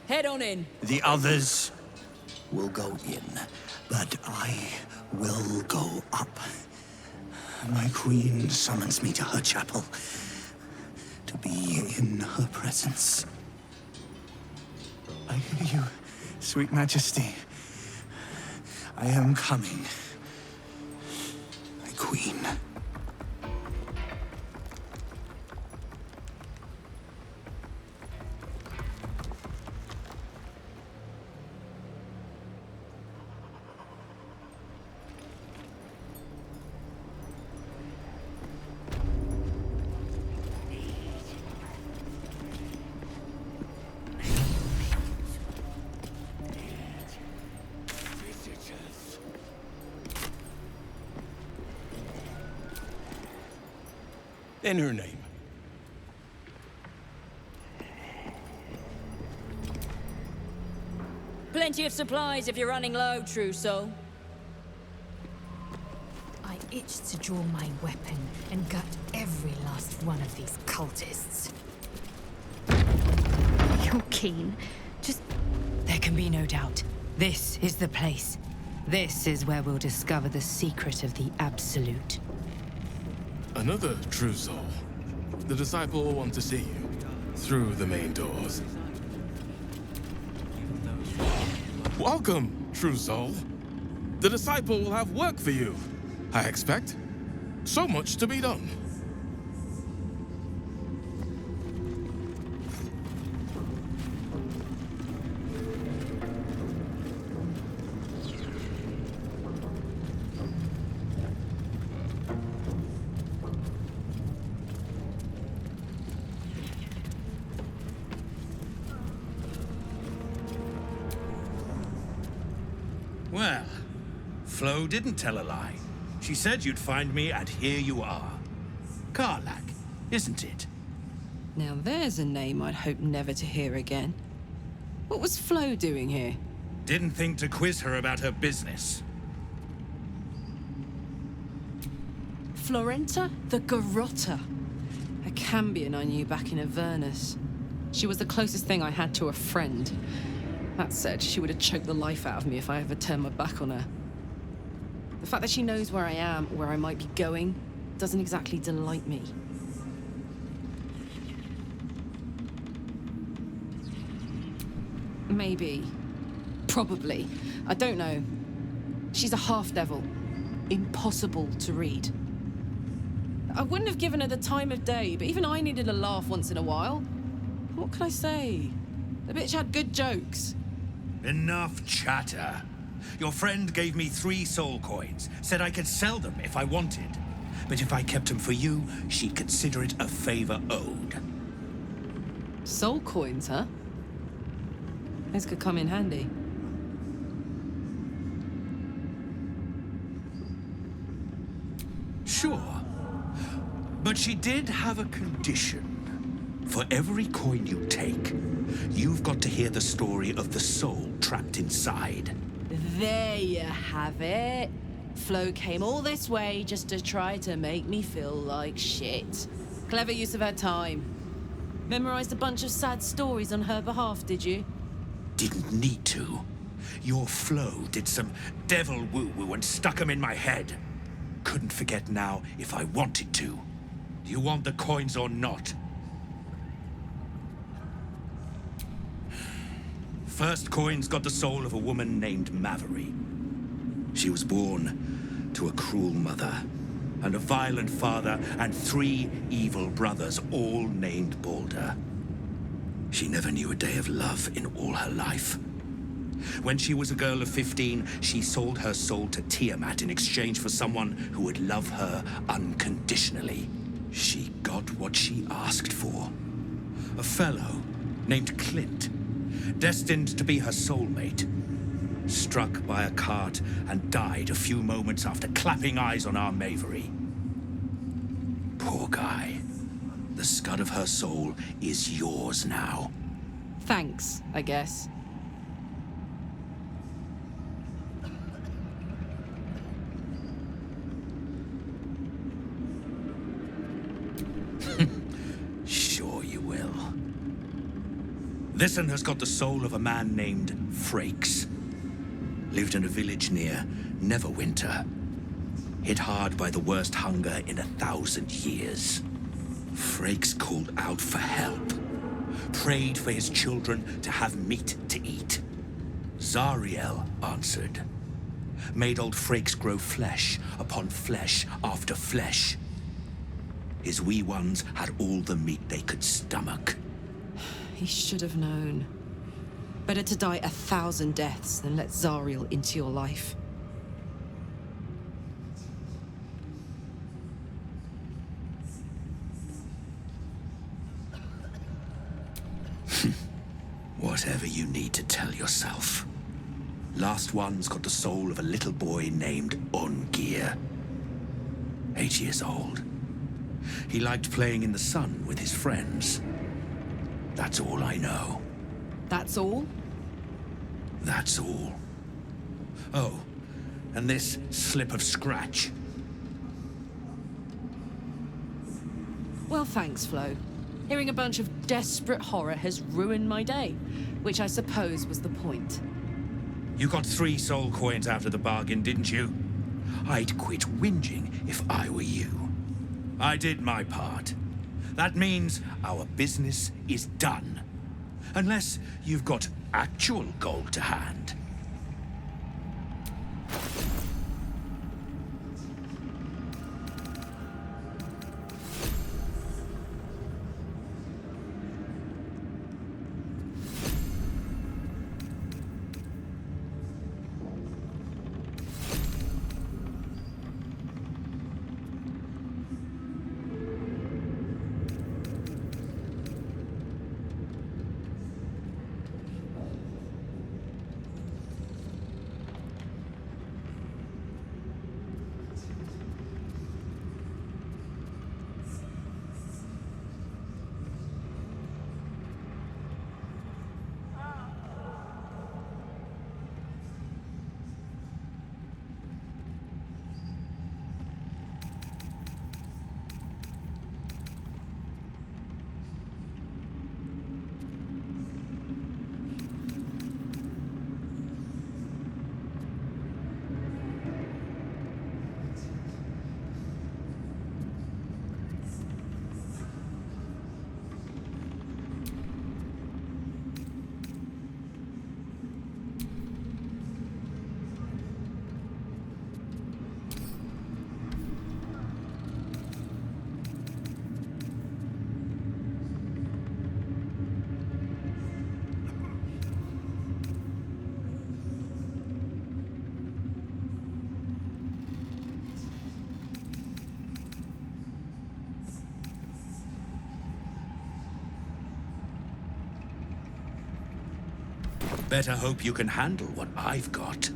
head on in. The others will go in, but I will go up. My Queen summons me to her chapel to be in her presence. I hear you, sweet Majesty. I am coming, my Queen. In her name. Plenty of supplies if you're running low, true soul. I itch to draw my weapon and gut every last one of these cultists. You're keen. Just... There can be no doubt. This is the place. This is where we'll discover the secret of the Absolute. Another true soul. The disciple will want to see you through the main doors. Welcome, true soul. The disciple will have work for you, I expect. So much to be done. Well, Flo didn't tell a lie. She said you'd find me, and here you are. Karlach, isn't it? Now there's a name I'd hope never to hear again. What was Flo doing here? Didn't think to quiz her about her business. Florenta the Garotta. A Cambion I knew back in Avernus. She was the closest thing I had to a friend. That said, she would have choked the life out of me if I ever turned my back on her. The fact that she knows where I am, or where I might be going, doesn't exactly delight me. Maybe. Probably. I don't know. She's a half-devil. Impossible to read. I wouldn't have given her the time of day, but even I needed a laugh once in a while. What can I say? The bitch had good jokes. Enough chatter. Your friend gave me 3 soul coins, said I could sell them if I wanted. But if I kept them for you, she'd consider it a favor owed. Soul coins, huh? Those could come in handy. Sure. But she did have a condition. For every coin you take, you've got to hear the story of the soul trapped inside. There you have it. Flo came all this way just to try to make me feel like shit. Clever use of her time. Memorized a bunch of sad stories on her behalf, did you? Didn't need to. Your Flo did some devil woo-woo and stuck 'em in my head. Couldn't forget now if I wanted to. Do you want the coins or not? First coin's got the soul of a woman named Maveri. She was born to a cruel mother, and a violent father, and 3 evil brothers, all named Baldur. She never knew a day of love in all her life. When she was a girl of 15, she sold her soul to Tiamat in exchange for someone who would love her unconditionally. She got what she asked for. A fellow named Clint, destined to be her soulmate, struck by a cart and died a few moments after clapping eyes on our Maveri. Poor guy. The scud of her soul is yours now. Thanks, I guess. Sure you will. This one has got the soul of a man named Frakes. Lived in a village near Neverwinter. Hit hard by the worst hunger in 1,000 years. Frakes called out for help. Prayed for his children to have meat to eat. Zariel answered. Made old Frakes grow flesh upon flesh after flesh. His wee ones had all the meat they could stomach. He should have known. Better to die 1,000 deaths than let Zariel into your life. Whatever you need to tell yourself. Last one's got the soul of a little boy named Ongir. 8 years old. He liked playing in the sun with his friends. That's all I know. That's all? That's all. Oh, and this slip of scratch. Well, thanks, Flo. Hearing a bunch of desperate horror has ruined my day, which I suppose was the point. You got 3 soul coins out of the bargain, didn't you? I'd quit whinging if I were you. I did my part. That means our business is done. Unless you've got actual gold to hand. better hope you can handle what I've got.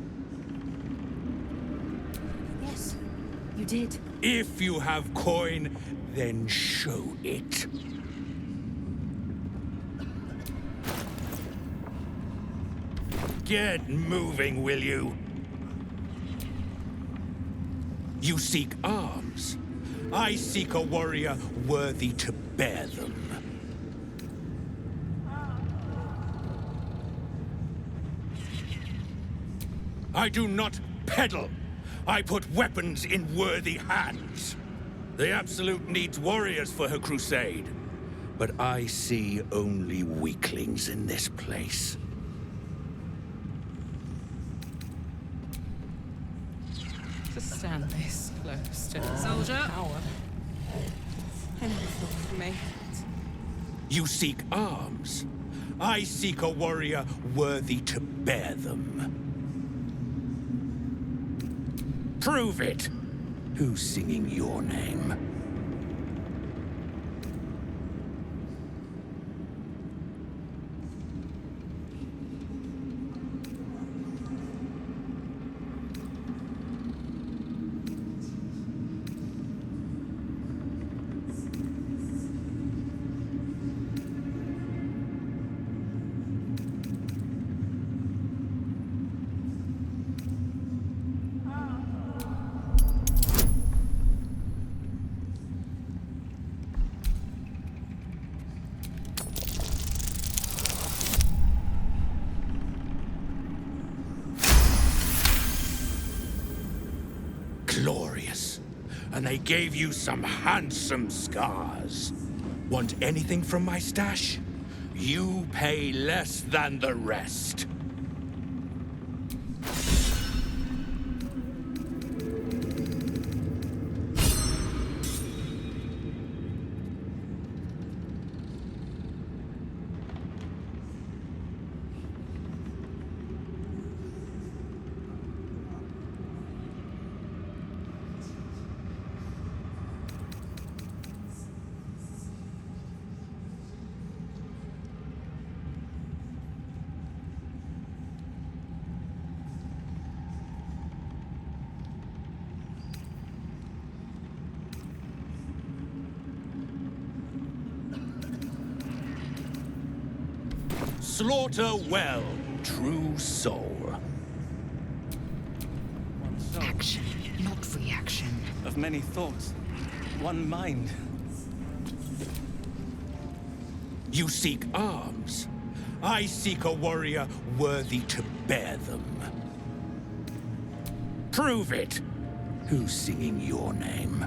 Yes, you did. If you have coin, then show it. Get moving, will you? You seek arms. I seek a warrior worthy to bear them. I do not peddle. I put weapons in worthy hands. The Absolute needs warriors for her crusade. But I see only weaklings in this place. To stand this close to Soldier. power. Anything for me. You seek arms. I seek a warrior worthy to bear them. Prove it! Who's singing your name? Glorious. And they gave you some handsome scars. Want anything from my stash? You pay less than the rest. Slaughter well, true soul. Action, not reaction. Of many thoughts, one mind. You seek arms. I seek a warrior worthy to bear them. Prove it. Who's singing your name?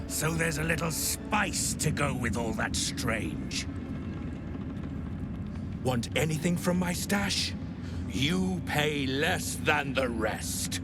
So there's a little spice to go with all that strange. Want anything from my stash? You pay less than the rest.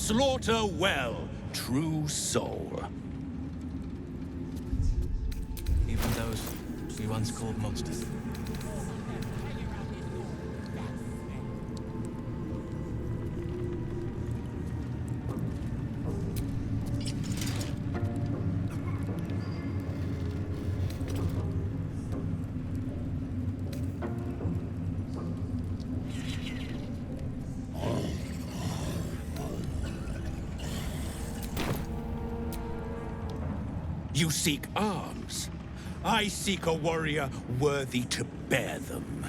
Slaughter well, true soul. Even those we once called monsters. You seek arms. I seek a warrior worthy to bear them.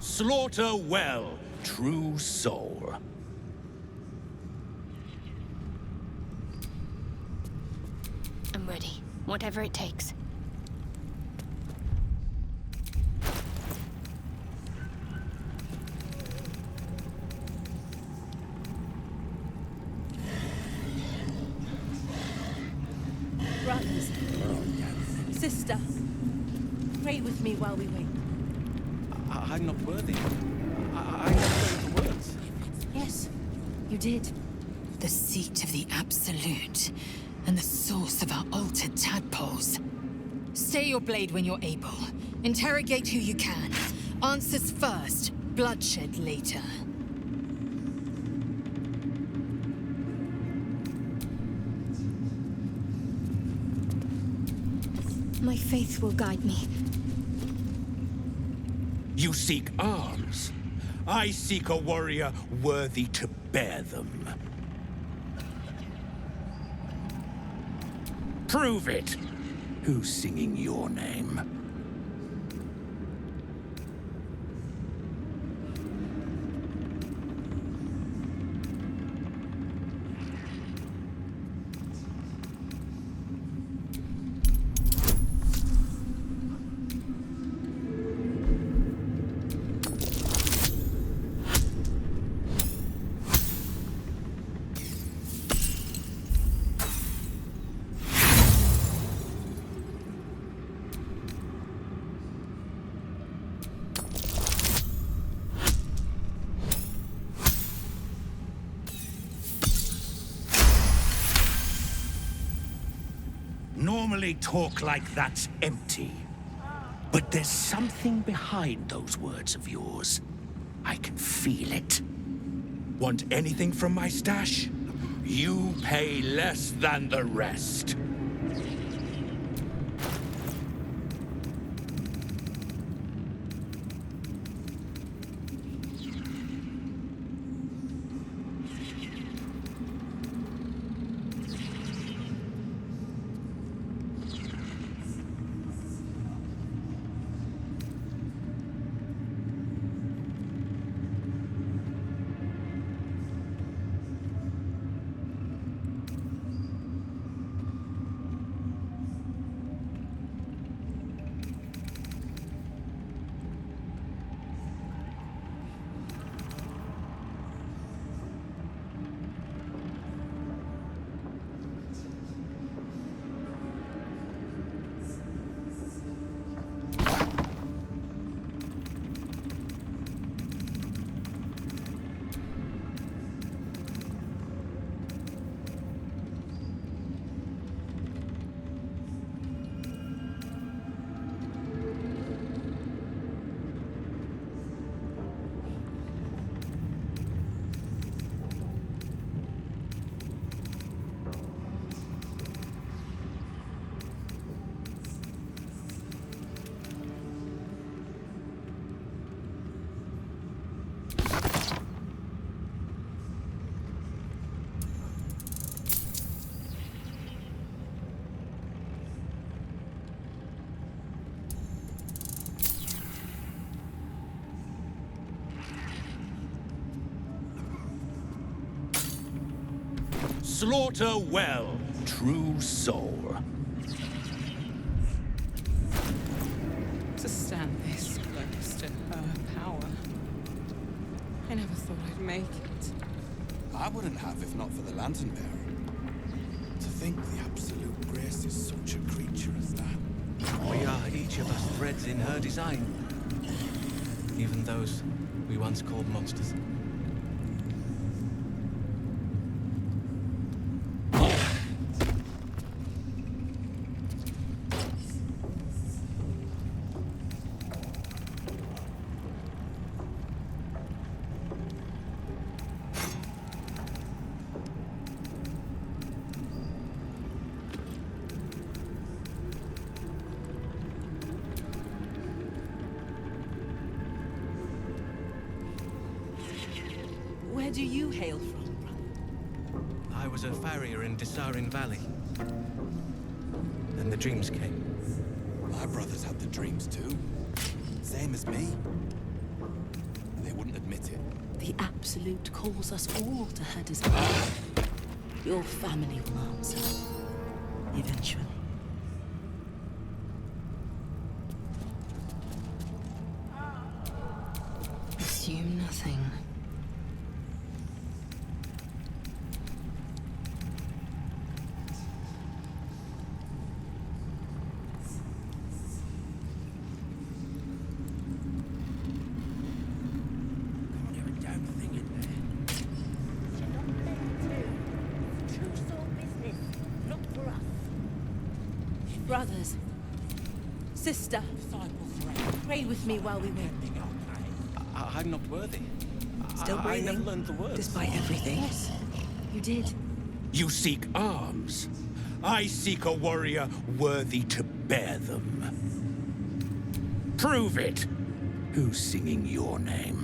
Slaughter well, true soul. I'm ready. Whatever it takes. Brothers, sister, pray with me while we wait. I'm not worthy. I never know the words. Yes, you did. The seat of the Absolute, and the source of our altered tadpoles. Stay your blade when you're able. Interrogate who you can. Answers first, bloodshed later. My faith will guide me. You seek arms. I seek a warrior worthy to bear them. Prove it. Who's singing your name? Normally talk like that's empty. But there's something behind those words of yours. I can feel it. Want anything from my stash? You pay less than the rest. Slaughter well, true soul. To stand this close to her power. I never thought I'd make it. I wouldn't have if not for the lantern bearer. To think the absolute grace is such a creature as that. We are each of us threads in her design. Even those we once called monsters. Where do you hail from, brother? I was a farrier in Desarin Valley. Then the dreams came. My brothers had the dreams too. Same as me. They wouldn't admit it. The Absolute calls us all to her design. Your family will answer. Eventually. Assume nothing. Brothers, sister, pray with me while we wait. I'm not worthy. Still I breathing, never learned the words. despite everything. Yes, you did. You seek arms. I seek a warrior worthy to bear them. Prove it. Who's singing your name?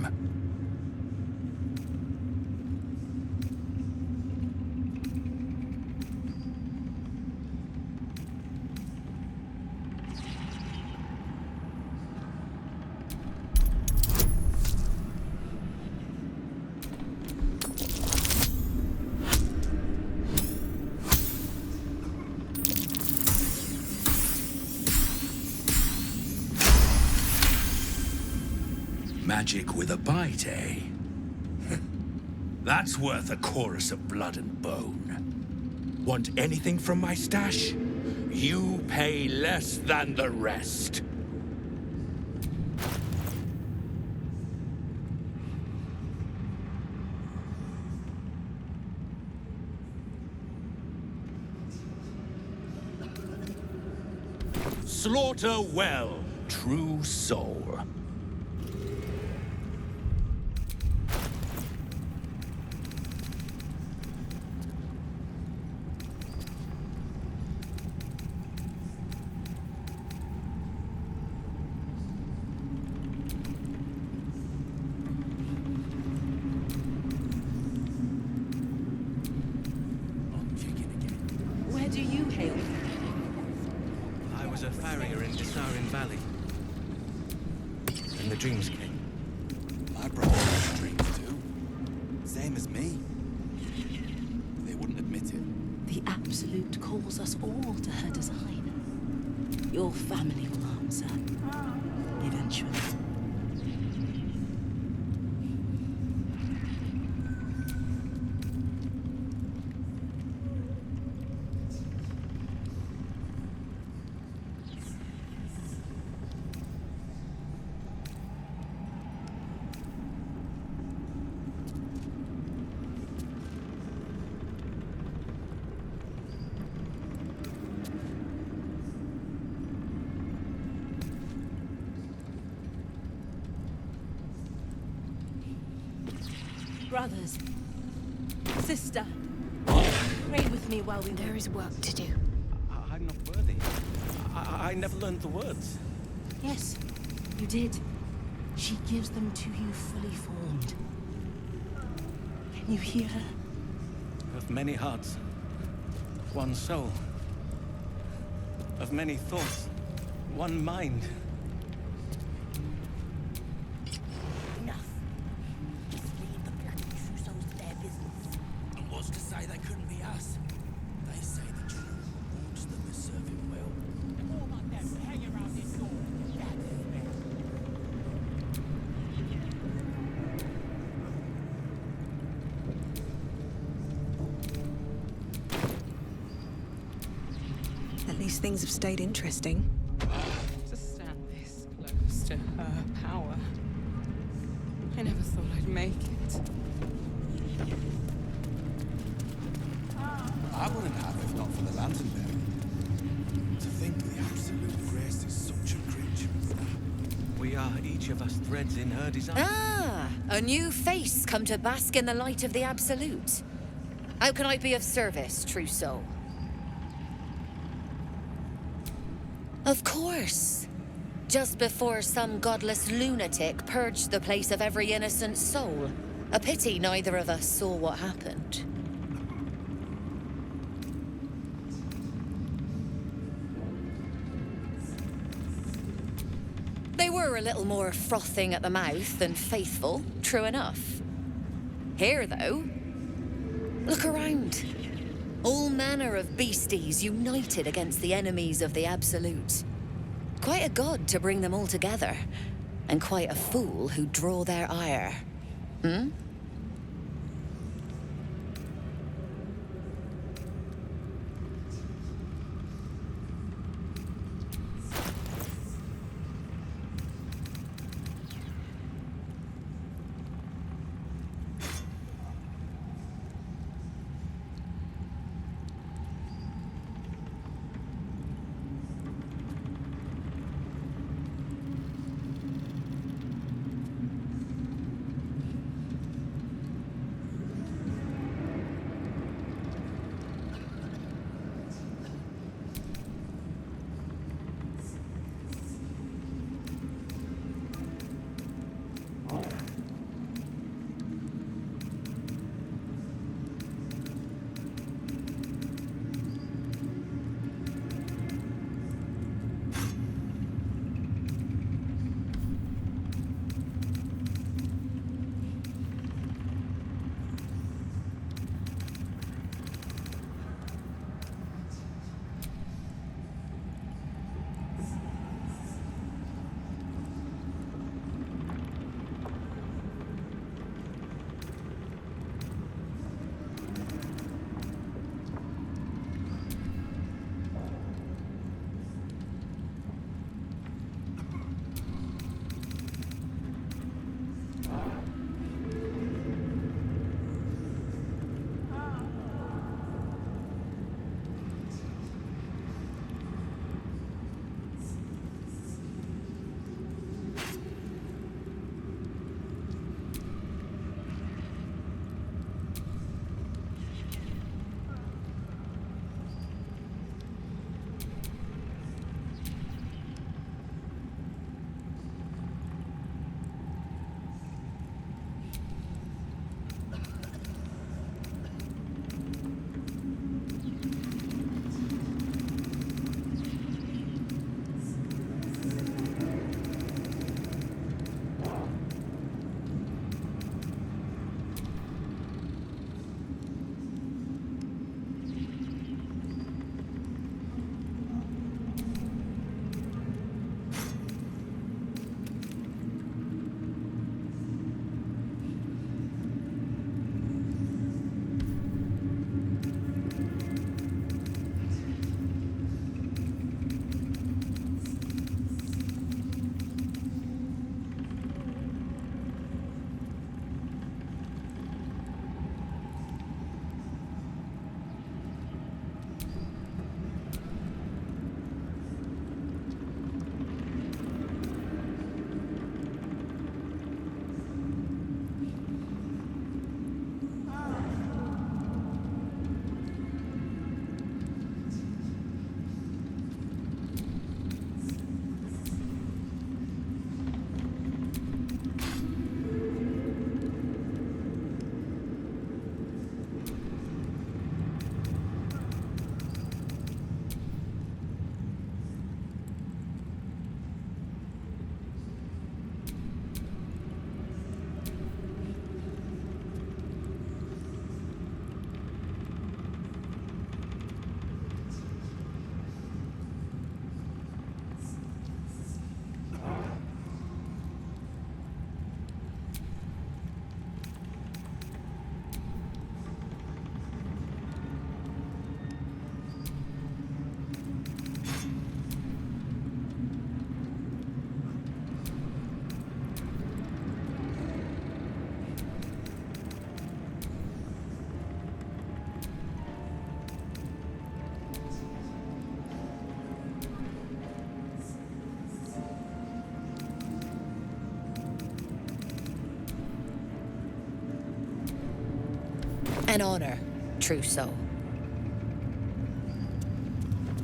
Magic with a bite, eh? That's worth a chorus of blood and bone. Want anything from my stash? You pay less than the rest. Slaughter well, true soul. Where do you hail from? I was a farrier in Desarin Valley. And the dreams came. My brothers had dreams too. Same as me. They wouldn't admit it. The Absolute calls us all to her design. Your family will answer. Eventually. Brothers, sister, pray with me while we wait. There is work to do. I'm not worthy. I never learned the words. Yes, you did. She gives them to you fully formed. Can you hear her? Of many hearts, one soul. Of many thoughts, one mind. Enough. Just leave the black true souls to their business. And what's to say they couldn't be us? least things have stayed interesting. To stand this close to her power. I never thought I'd make it. I wouldn't have if not for the lantern bearer. To think the absolute graced such a creature as that. We are each of us threads in her design. Ah, a new face come to bask in the light of the absolute. How can I be of service, true soul? Of course. Just before some godless lunatic purged the place of every innocent soul. A pity neither of us saw what happened. They were a little more frothing at the mouth than faithful, true enough. Here, though, look around. All manner of beasties united against the enemies of the Absolute. Quite a god to bring them all together, and quite a fool who'd draw their ire. Hmm? An honor, true soul.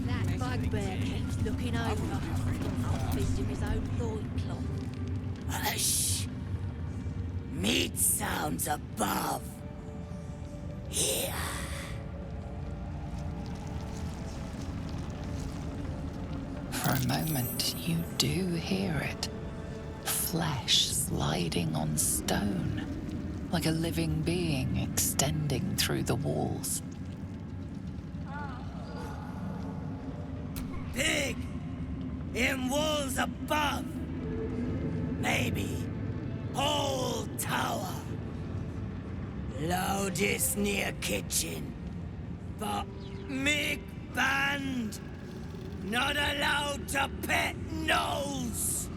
That bugbear keeps looking over. I'll feed him his own loincloth. Hush! Meat sounds above. Here. For a moment, you do hear it. Flesh sliding on stone, like a living being extending through the walls. Pig! In walls above! Maybe whole tower. Loudest near kitchen. But Mig banned. Not allowed to pet gnolls.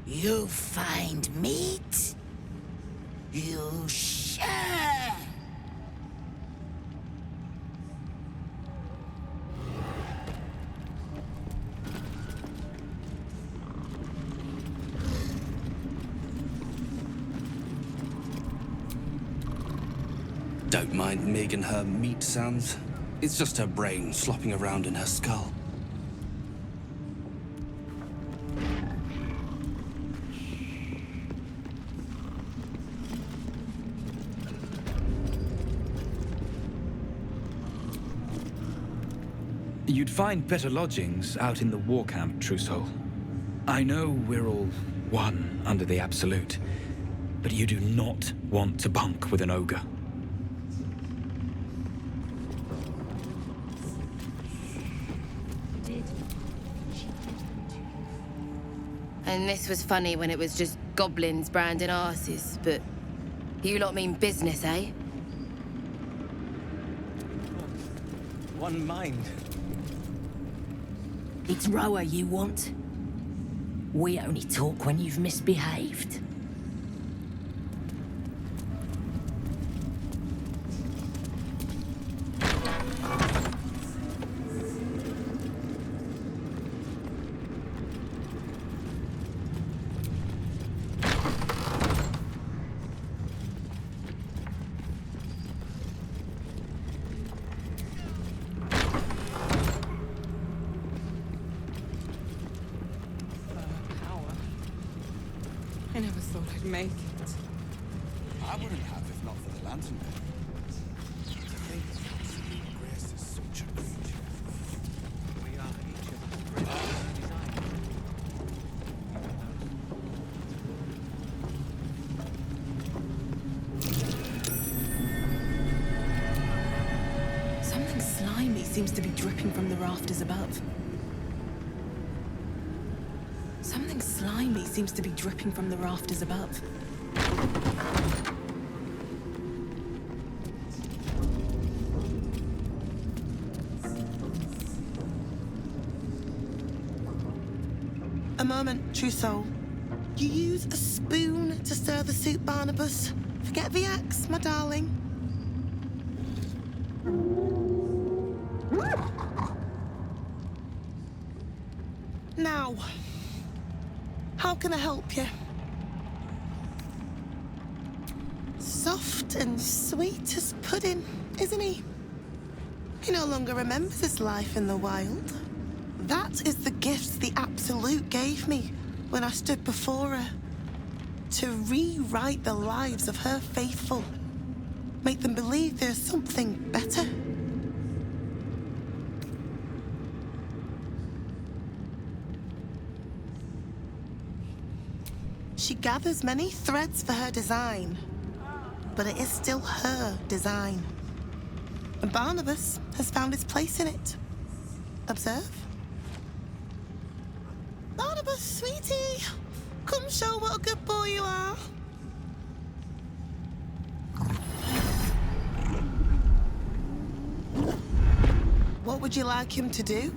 You find meat? You share. Don't mind Mig and her meat sounds. It's just her brain slopping around in her skull. You'd find better lodgings out in the war camp, true soul. I know we're all one under the Absolute, but you do not want to bunk with an ogre. And this was funny when it was just goblins branding arses, but you lot mean business, eh? One mind. It's Roa you want. We only talk when you've misbehaved. I never thought I'd make it. I wouldn't have if not for the lantern. To think that Grace is such a creature. We are each of us brilliant in our design. Something slimy seems to be dripping from the rafters above. Something slimy seems to be dripping from the rafters above. A moment, true soul. You use a spoon to stir the soup, Barnabas. Forget the axe, my darling. Now, how can I help you? Soft and sweet as pudding, isn't he? He no longer remembers his life in the wild. That is the gift the Absolute gave me when I stood before her. To rewrite the lives of her faithful. Make them believe there's something better. She gathers many threads for her design, but it is still her design. And Barnabas has found his place in it. Observe. Barnabas, sweetie, come show what a good boy you are. What would you like him to do?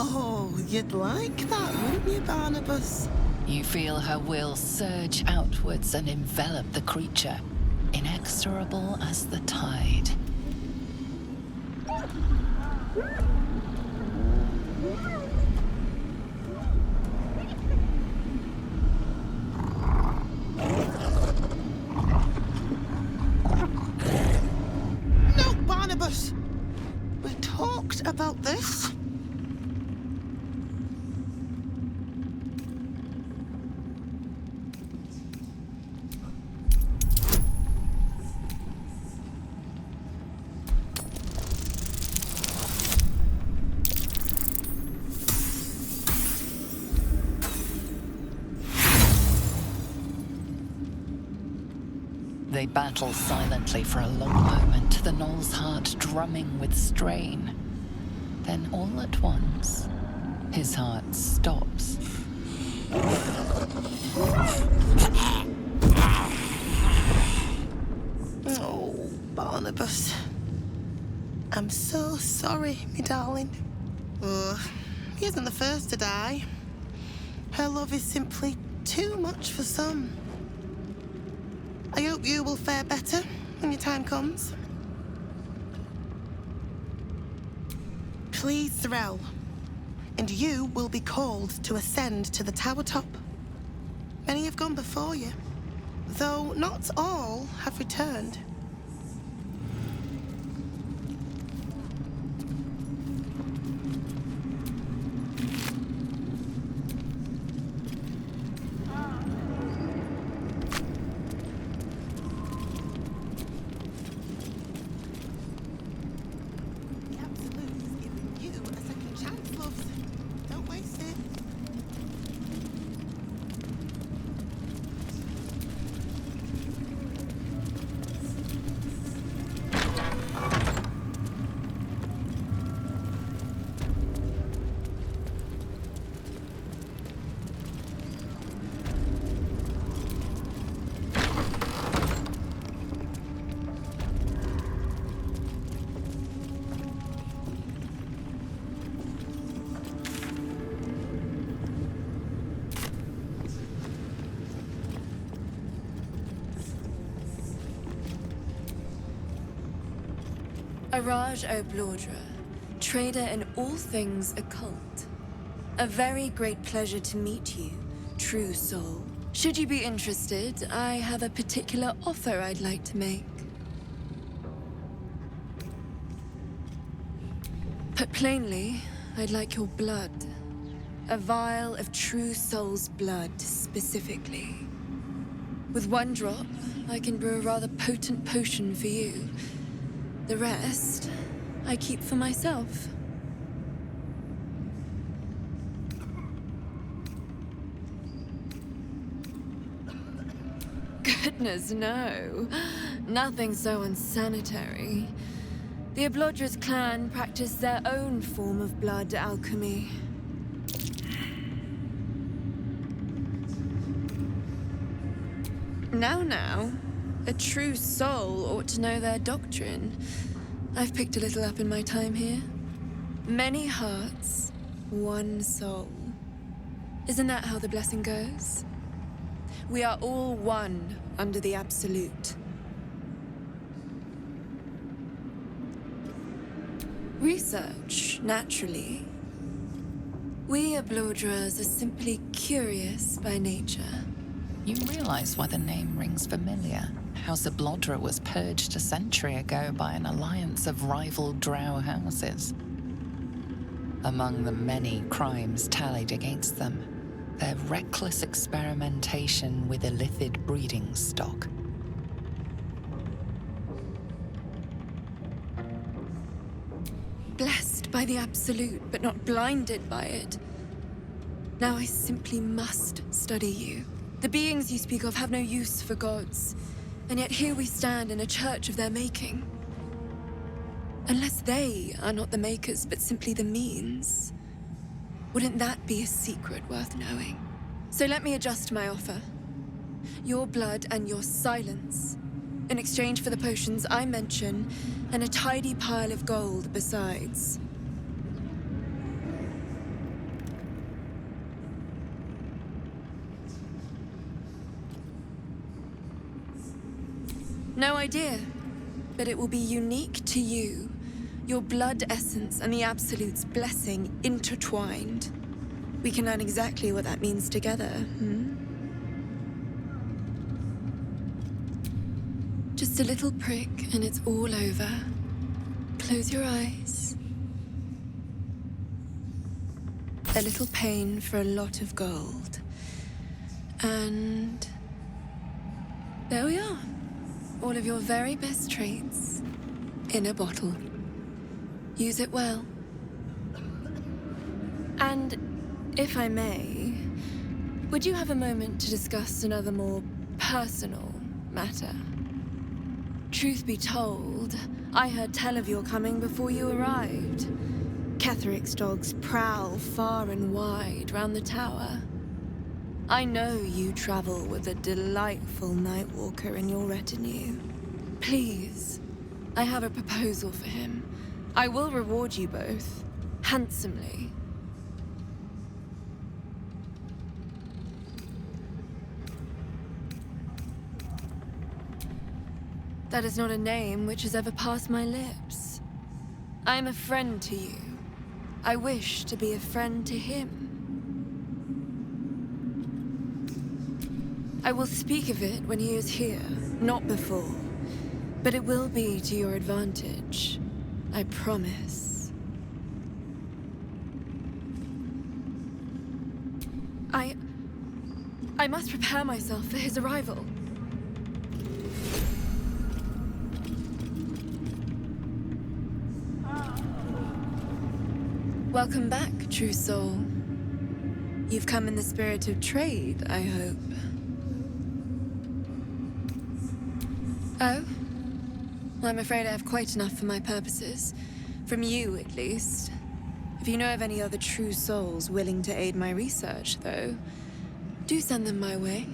Oh, you'd like that, wouldn't you, Barnabas? You feel her will surge outwards and envelop the creature, inexorable as the tide. They battle silently for a long moment, the Gnoll's heart drumming with strain. Then all at once, his heart stops. Oh, Barnabas. I'm so sorry, me darling. Oh, he isn't the first to die. Her love is simply too much for some. I hope you will fare better when your time comes. Please, Thorell, and you will be called to ascend to the tower top. Many have gone before you, though not all have returned. Araj O'Blaudra, trader in all things occult. A very great pleasure to meet you, true soul. Should you be interested, I have a particular offer I'd like to make. Put plainly, I'd like your blood. A vial of true soul's blood, specifically. With one drop, I can brew a rather potent potion for you. The rest, I keep for myself. Goodness, no. Nothing so unsanitary. The O'Blaudras clan practice their own form of blood alchemy. Now. A true soul ought to know their doctrine. I've picked a little up in my time here. Many hearts, one soul. Isn't that how the blessing goes? We are all one under the Absolute. Research, naturally. We O'Blaudras are simply curious by nature. You realize why the name rings familiar? House O'Blaudra was purged a century ago by an alliance of rival drow houses. Among the many crimes tallied against them, their reckless experimentation with illithid breeding stock. Blessed by the Absolute, but not blinded by it. Now I simply must study you. The beings you speak of have no use for gods. And yet here we stand in a church of their making. Unless they are not the makers, but simply the means, wouldn't that be a secret worth knowing? So let me adjust my offer. Your blood and your silence, in exchange for the potions I mention, and a tidy pile of gold besides. No idea, but it will be unique to you. Your blood essence and the Absolute's blessing intertwined. We can learn exactly what that means together, Just a little prick and it's all over. Close your eyes. A little pain for a lot of gold. And there we are. All of your very best traits in a bottle. Use it well. And if I may, would you have a moment to discuss another more personal matter? Truth be told, I heard tell of your coming before you arrived. Ketheric's dogs prowl far and wide round the tower. I know you travel with a delightful Nightwalker in your retinue. Please, I have a proposal for him. I will reward you both, handsomely. That is not a name which has ever passed my lips. I am a friend to you. I wish to be a friend to him. I will speak of it when he is here, not before. But it will be to your advantage. I promise. I must prepare myself for his arrival. Welcome back, true soul. You've come in the spirit of trade, I hope. Oh? Well, I'm afraid I have quite enough for my purposes. From you, at least. If you know of any other true souls willing to aid my research, though, do send them my way.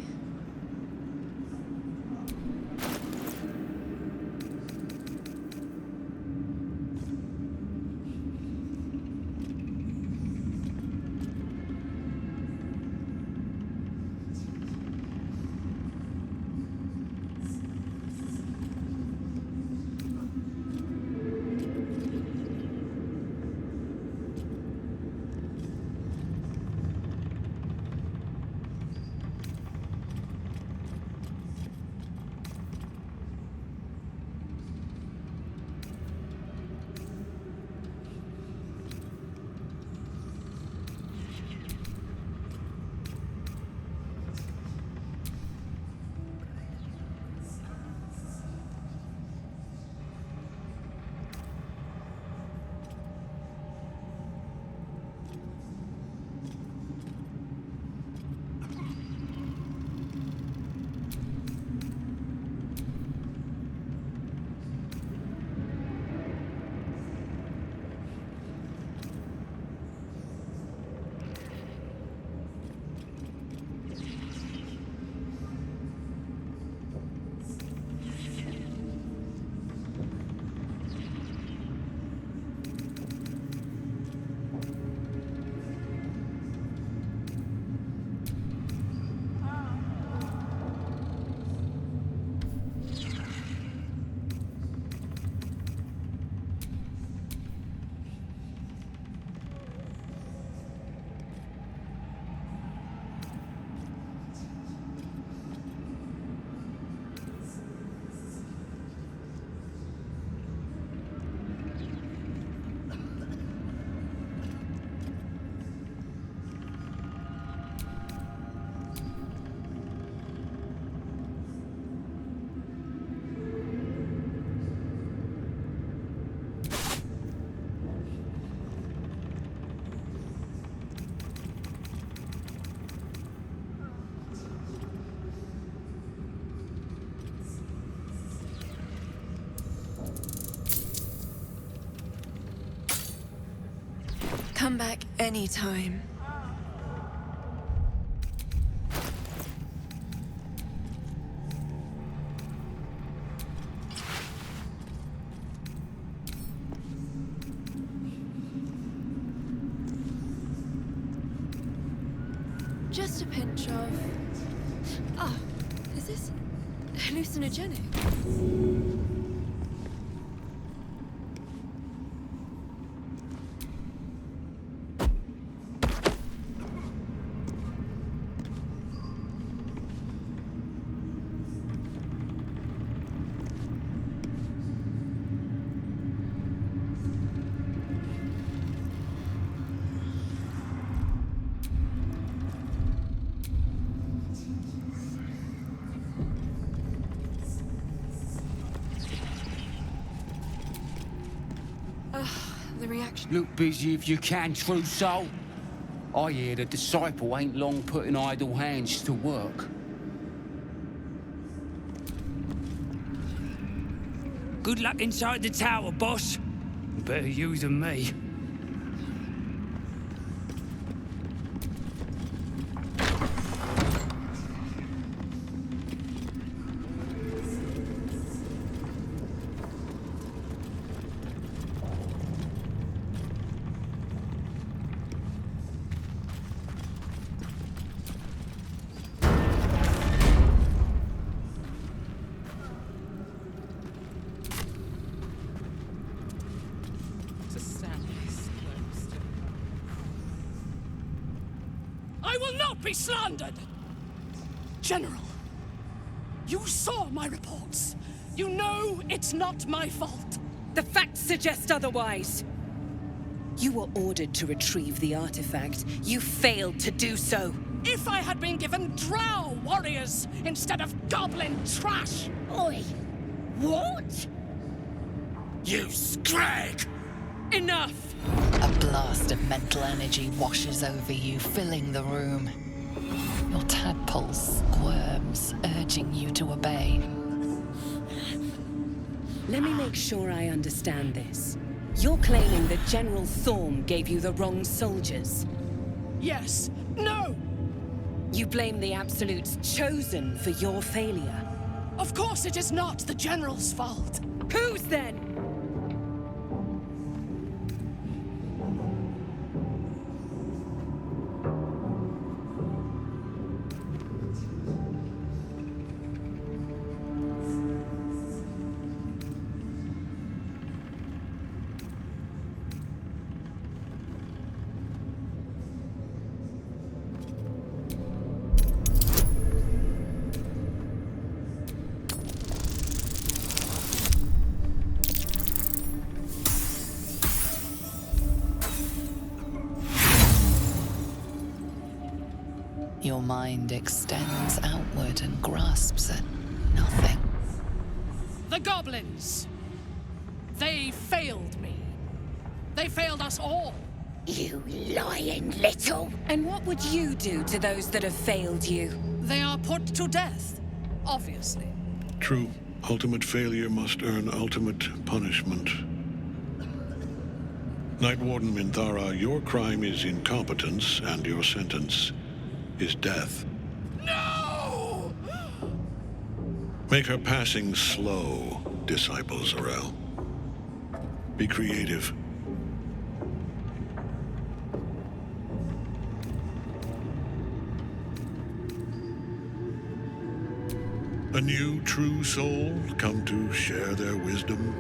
Come back anytime. Just a pinch of... Ah, is this hallucinogenic? The reaction. Look busy if you can, true soul. I hear the disciple ain't long putting idle hands to work. Good luck inside the tower, boss. Better you than me. I will not be slandered! General, you saw my reports. You know it's not my fault. The facts suggest otherwise. You were ordered to retrieve the artifact. You failed to do so. If I had been given drow warriors instead of goblin trash! Oi! What? You scrag! Enough! A blast of mental energy washes over you, filling the room. Your tadpole squirms, urging you to obey. Let me make sure I understand this. You're claiming that General Thorm gave you the wrong soldiers? Yes. No! You blame the Absolute's Chosen for your failure? Of course it is not the General's fault. Whose then? Your mind extends outward and grasps at nothing. The goblins! They failed me. They failed us all. You lying little... And what would you do to those that have failed you? They are put to death, obviously. True. Ultimate failure must earn ultimate punishment. Night Warden Minthara, your crime is incompetence, and your sentence is death. No! Make her passing slow, Disciple Zarel. Be creative. A new true soul come to share their wisdom?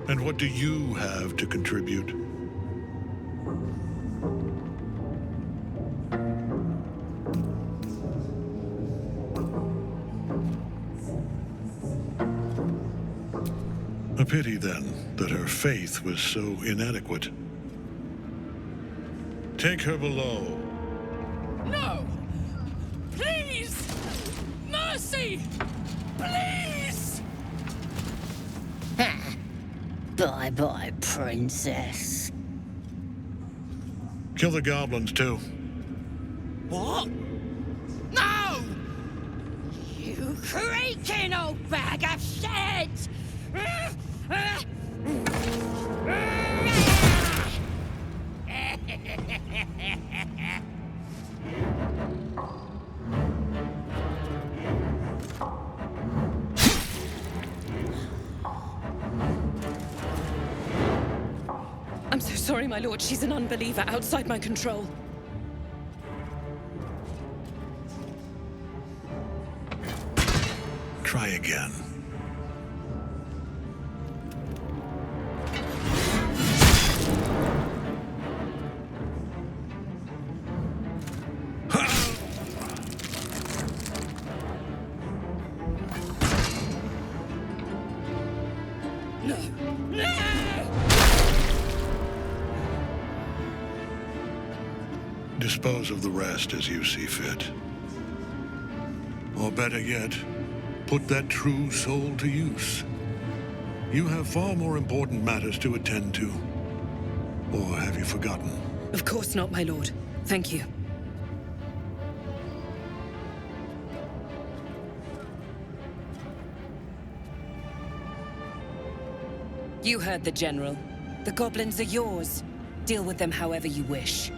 And what do you have to contribute? A pity, then, that her faith was so inadequate. Take her below. No! Please! Mercy! Please! Bye-bye, princess. Kill the goblins, too. What? No! You creaking old bag of shit! I'm so sorry, my lord. She's an unbeliever outside my control. Try again. Dispose of the rest as you see fit. Or better yet, put that true soul to use. You have far more important matters to attend to. Or have you forgotten? Of course not, my lord. Thank you. You heard the General. The goblins are yours. Deal with them however you wish.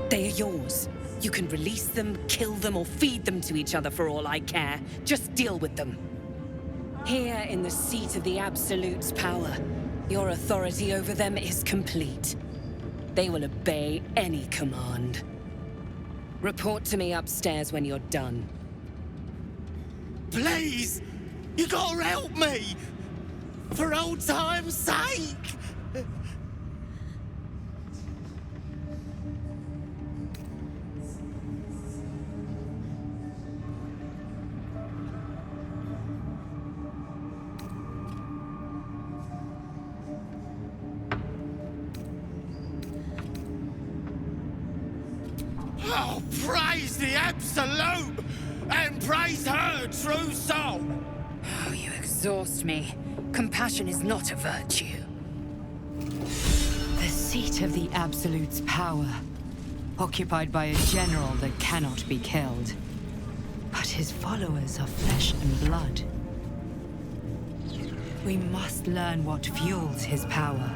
They are yours. You can release them, kill them, or feed them to each other for all I care. Just deal with them. Here in the seat of the Absolute's power, your authority over them is complete. They will obey any command. Report to me upstairs when you're done. Please! You gotta help me! For old time's sake! Oh, praise the Absolute! And praise her true soul! Oh, you exhaust me. Compassion is not a virtue. The seat of the Absolute's power, occupied by a general that cannot be killed. But his followers are flesh and blood. We must learn what fuels his power.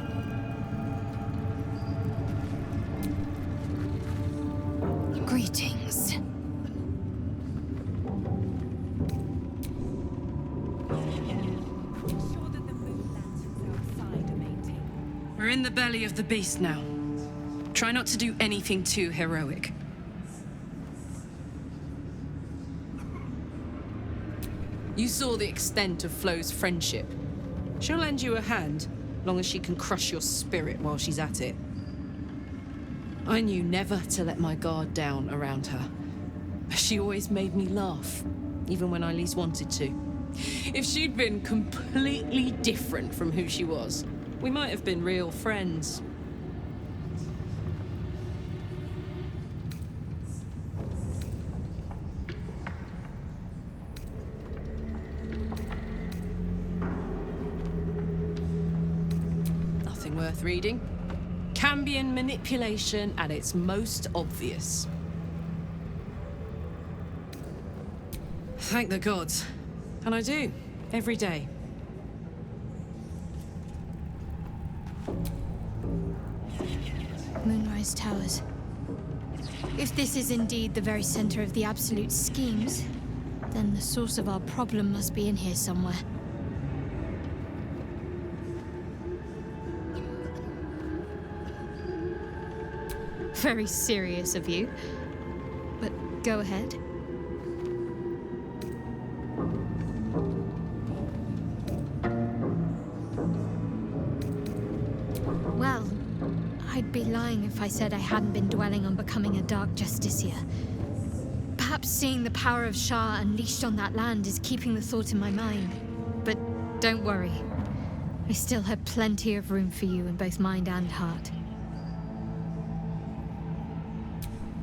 Greetings. We're in the belly of the beast now. Try not to do anything too heroic. You saw the extent of Flo's friendship. She'll lend you a hand, long as she can crush your spirit while she's at it. I knew never to let my guard down around her. She always made me laugh, even when I least wanted to. If she'd been completely different from who she was, we might have been real friends. Nothing worth reading. Cambion manipulation at its most obvious. Thank the gods. And I do, every day. Moonrise Towers. If this is indeed the very center of the Absolute schemes, then the source of our problem must be in here somewhere. Very serious of you, but go ahead. Well, I'd be lying if I said I hadn't been dwelling on becoming a Dark Justiciar. Perhaps seeing the power of Shah unleashed on that land is keeping the thought in my mind. But don't worry. I still have plenty of room for you in both mind and heart.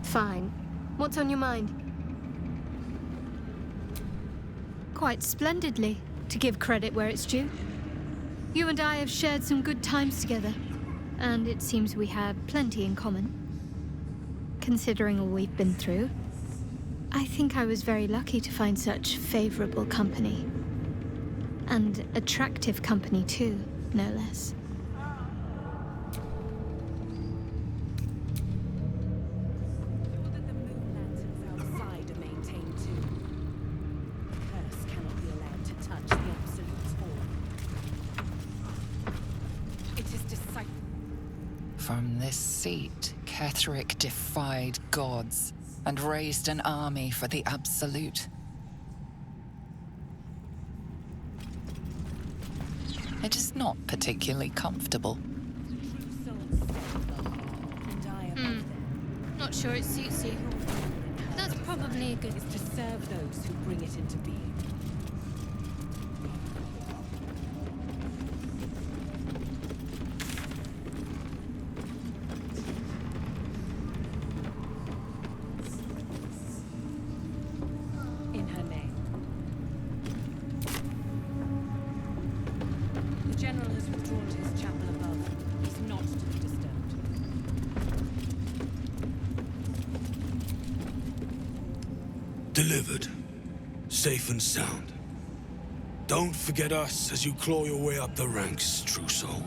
Fine. What's on your mind? Quite splendidly, to give credit where it's due. You and I have shared some good times together, and it seems we have plenty in common. Considering all we've been through, I think I was very lucky to find such favorable company. And attractive company too, no less. From this seat, Ketheric defied gods and raised an army for the Absolute. It is not particularly comfortable. Not sure it suits you. That's probably a good thing. To serve those who bring it into being. Delivered. Safe and sound. Don't forget us as you claw your way up the ranks, true soul.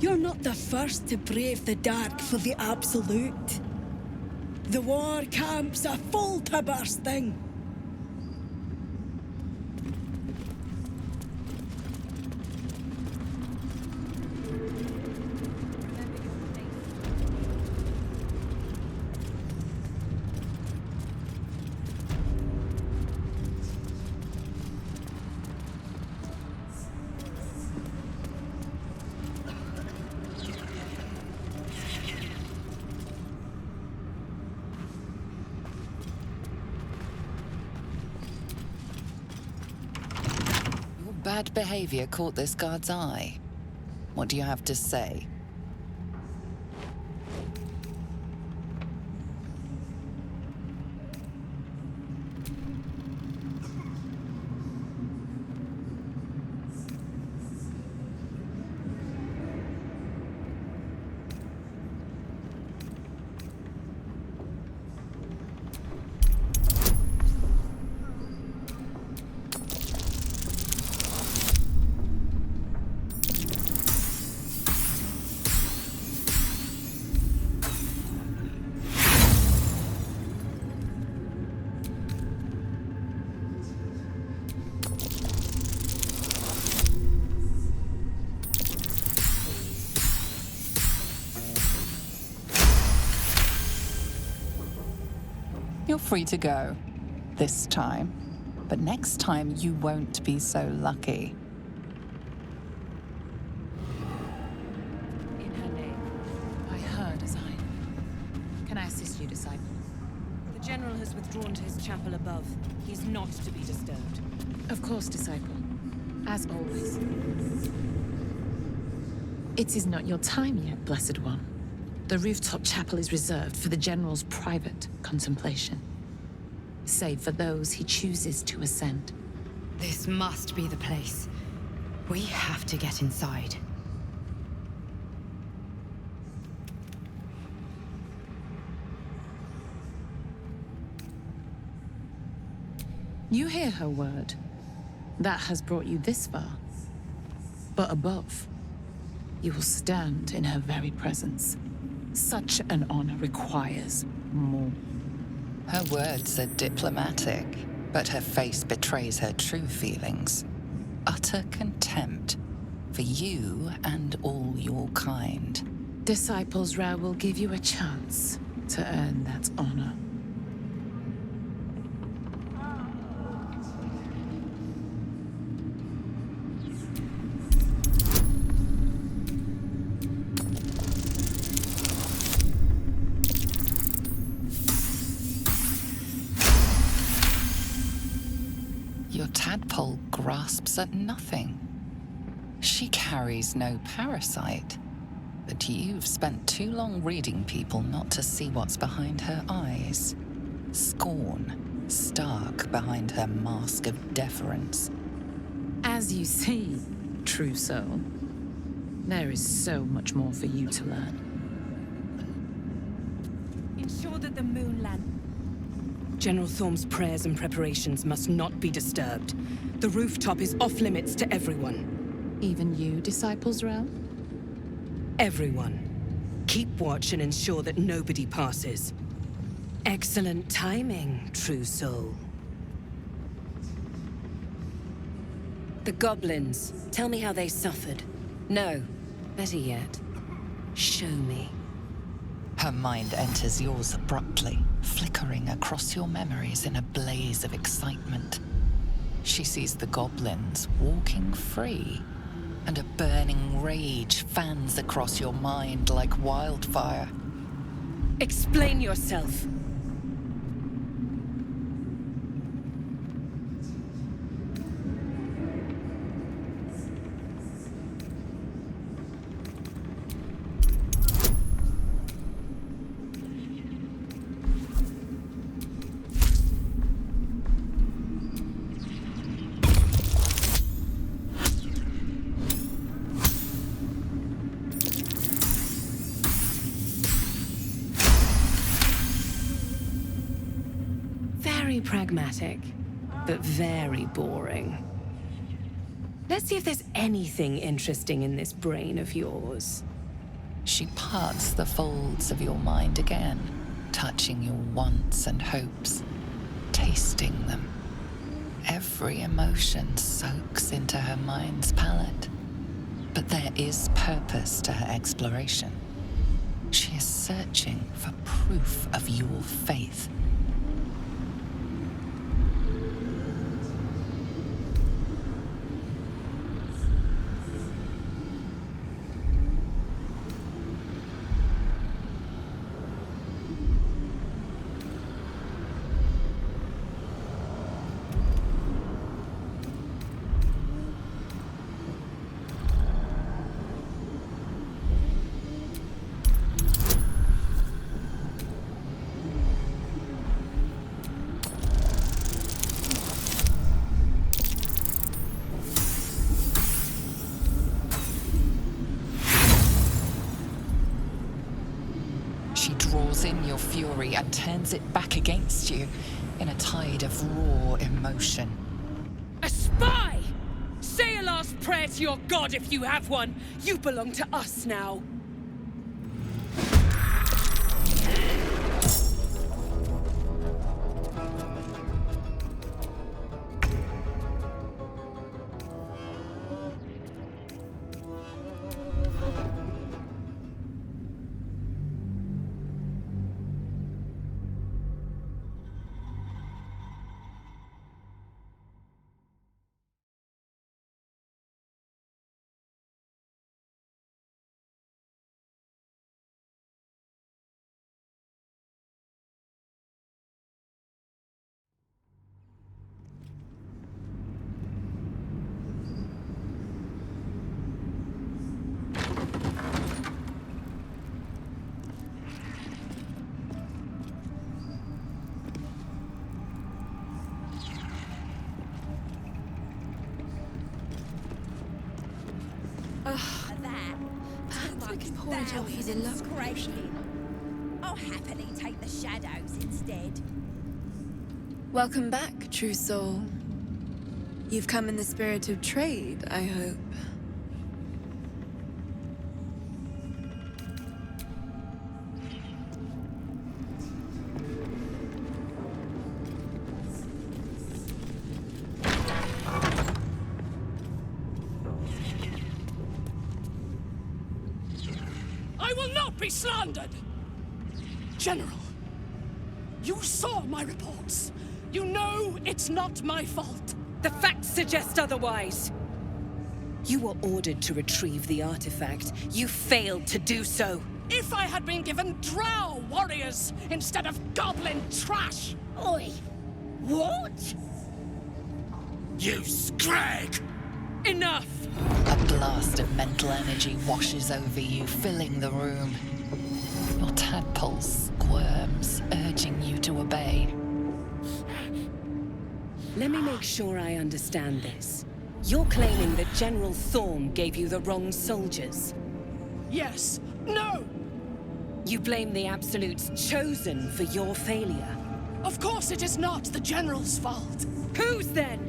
You're not the first to brave the dark for the Absolute. The war camps are full to bursting. Bad behavior caught this guard's eye. What do you have to say? You're free to go. This time. But next time you won't be so lucky. In her name. By her design. Can I assist you, disciple? The General has withdrawn to his chapel above. He's not to be disturbed. Of course, disciple. As always. It is not your time yet, Blessed One. The rooftop chapel is reserved for the General's private contemplation, save for those he chooses to ascend. This must be the place. We have to get inside. You hear her word. That has brought you this far. But above, you will stand in her very presence. Such an honor requires more. Her words are diplomatic, but her face betrays her true feelings. Utter contempt for you and all your kind. Disciples Ra will give you a chance to earn that honor. Your tadpole grasps at nothing. She carries no parasite, but you've spent too long reading people not to see what's behind her eyes. Scorn, stark behind her mask of deference. As you see, true soul, there is so much more for you to learn. Ensure that the moonland... General Thorm's prayers and preparations must not be disturbed. The rooftop is off-limits to everyone. Even you, Disciples Ra? Everyone. Keep watch and ensure that nobody passes. Excellent timing, true soul. The goblins. Tell me how they suffered. No, better yet, show me. Her mind enters yours abruptly, flickering across your memories in a blaze of excitement. She sees the goblins walking free, and a burning rage fans across your mind like wildfire. Explain yourself. Very pragmatic, but very boring. Let's see if there's anything interesting in this brain of yours. She parts the folds of your mind again, touching your wants and hopes, tasting them. Every emotion soaks into her mind's palette. But there is purpose to her exploration. She is searching for proof of your faith. Draws in your fury and turns it back against you in a tide of raw emotion. A spy! Say a last prayer to your god if you have one. You belong to us now. I'll happily take the shadows instead. Welcome back, true soul. You've come in the spirit of trade, I hope. I will not be slandered! General, you saw my reports. You know it's not my fault. The facts suggest otherwise. You were ordered to retrieve the artifact. You failed to do so. If I had been given drow warriors instead of goblin trash! Oi! What? You scrag! Enough! A blast of mental energy washes over you, filling the room. Your tadpole squirms, urging you to obey. Let me make sure I understand this. You're claiming that General Thorm gave you the wrong soldiers? Yes. No! You blame the Absolute's Chosen for your failure? Of course it is not the General's fault. Whose then?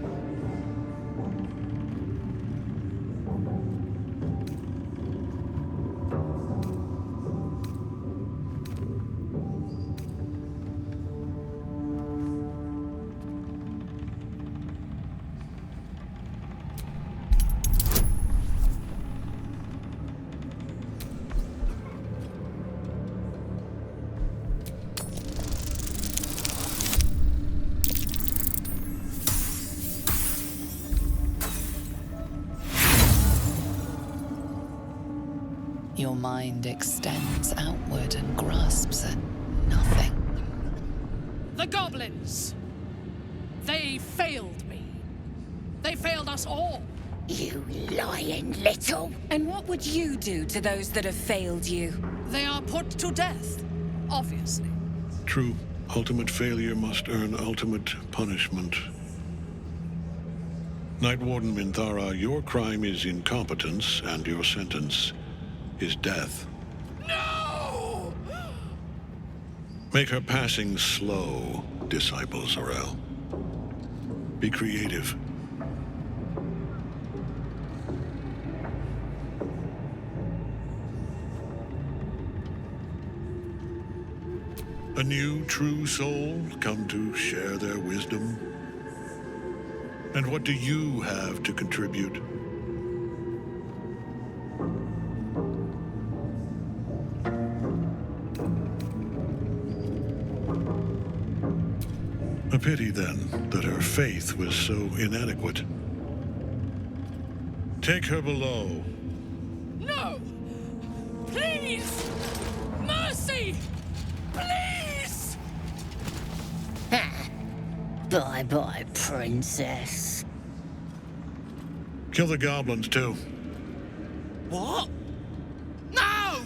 Your mind extends outward and grasps at nothing. The goblins! They failed me. They failed us all. You lying little... And what would you do to those that have failed you? They are put to death, obviously. True. Ultimate failure must earn ultimate punishment. Night Warden Minthara, your crime is incompetence, and your sentence is death. No! Make her passing slow, disciple Zarel. Be creative. A new, true soul come to share their wisdom? And what do you have to contribute? A pity, then, that her faith was so inadequate. Take her below. No! Please! Mercy! Please! Bye-bye, princess. Kill the goblins, too. What? No!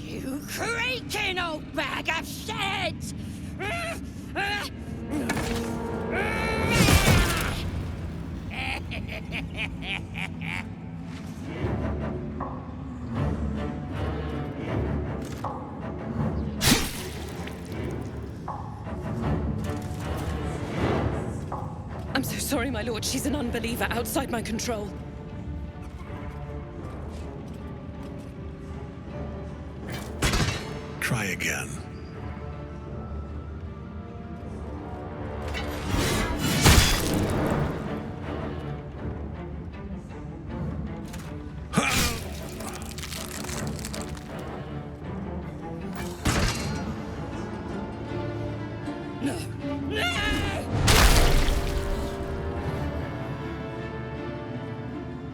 You creaking old bag of shit! I'm so sorry, my lord. She's an unbeliever outside my control. Try again.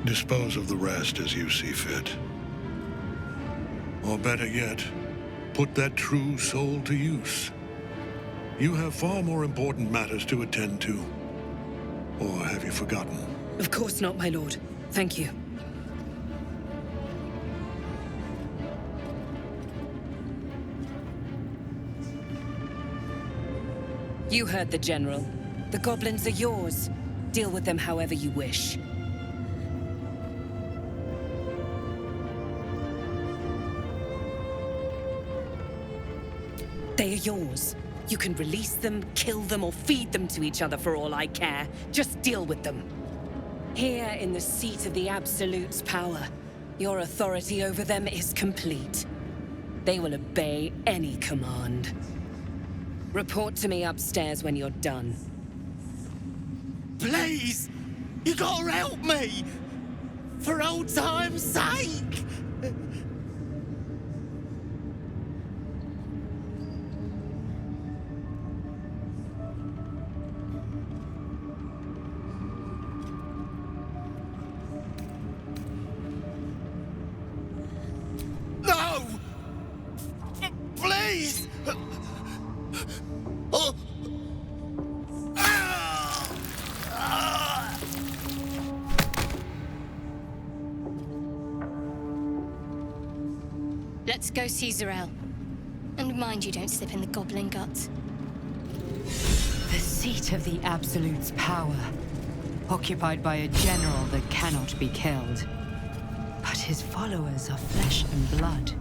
Dispose of the rest as you see fit. Or better yet, put that true soul to use. You have far more important matters to attend to. Or have you forgotten? Of course not, my lord. Thank you. You heard the General. The goblins are yours. Deal with them however you wish. They are yours. You can release them, kill them, or feed them to each other for all I care. Just deal with them. Here in the seat of the Absolute's power, your authority over them is complete. They will obey any command. Report to me upstairs when you're done. Please! You gotta help me! For old time's sake! No! Please! Oh. Let's go see Zarel. And mind you don't slip in the goblin guts. The seat of the Absolute's power, occupied by a general that cannot be killed. But his followers are flesh and blood.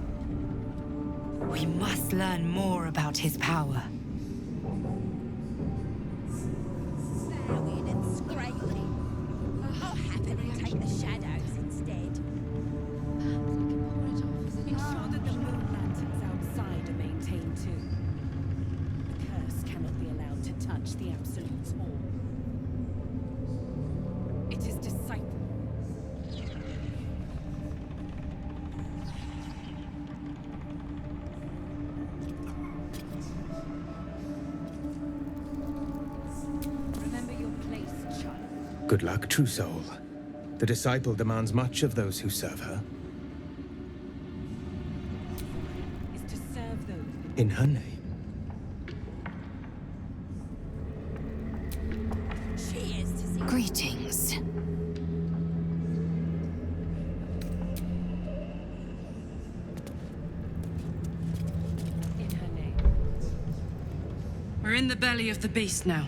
We must learn more about his power. I'll happily take the shadows instead. Ensure that the moon lanterns outside are maintained too. The curse cannot be allowed to touch the Absolute's orb. It is disciple. Remember your place, child. Good luck, true soul. The disciple demands much of those who serve her. Is to serve those. In her name. Cheers to see. Greetings. In her name. We're in the belly of the beast now.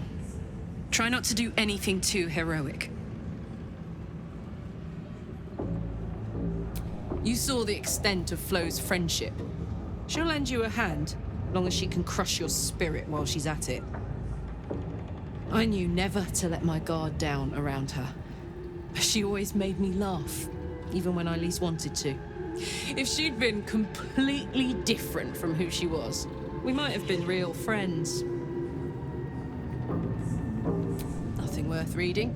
Try not to do anything too heroic. You saw the extent of Flo's friendship. She'll lend you a hand, long as she can crush your spirit while she's at it. I knew never to let my guard down around her. She always made me laugh, even when I least wanted to. If she'd been completely different from who she was, we might have been real friends. Nothing worth reading.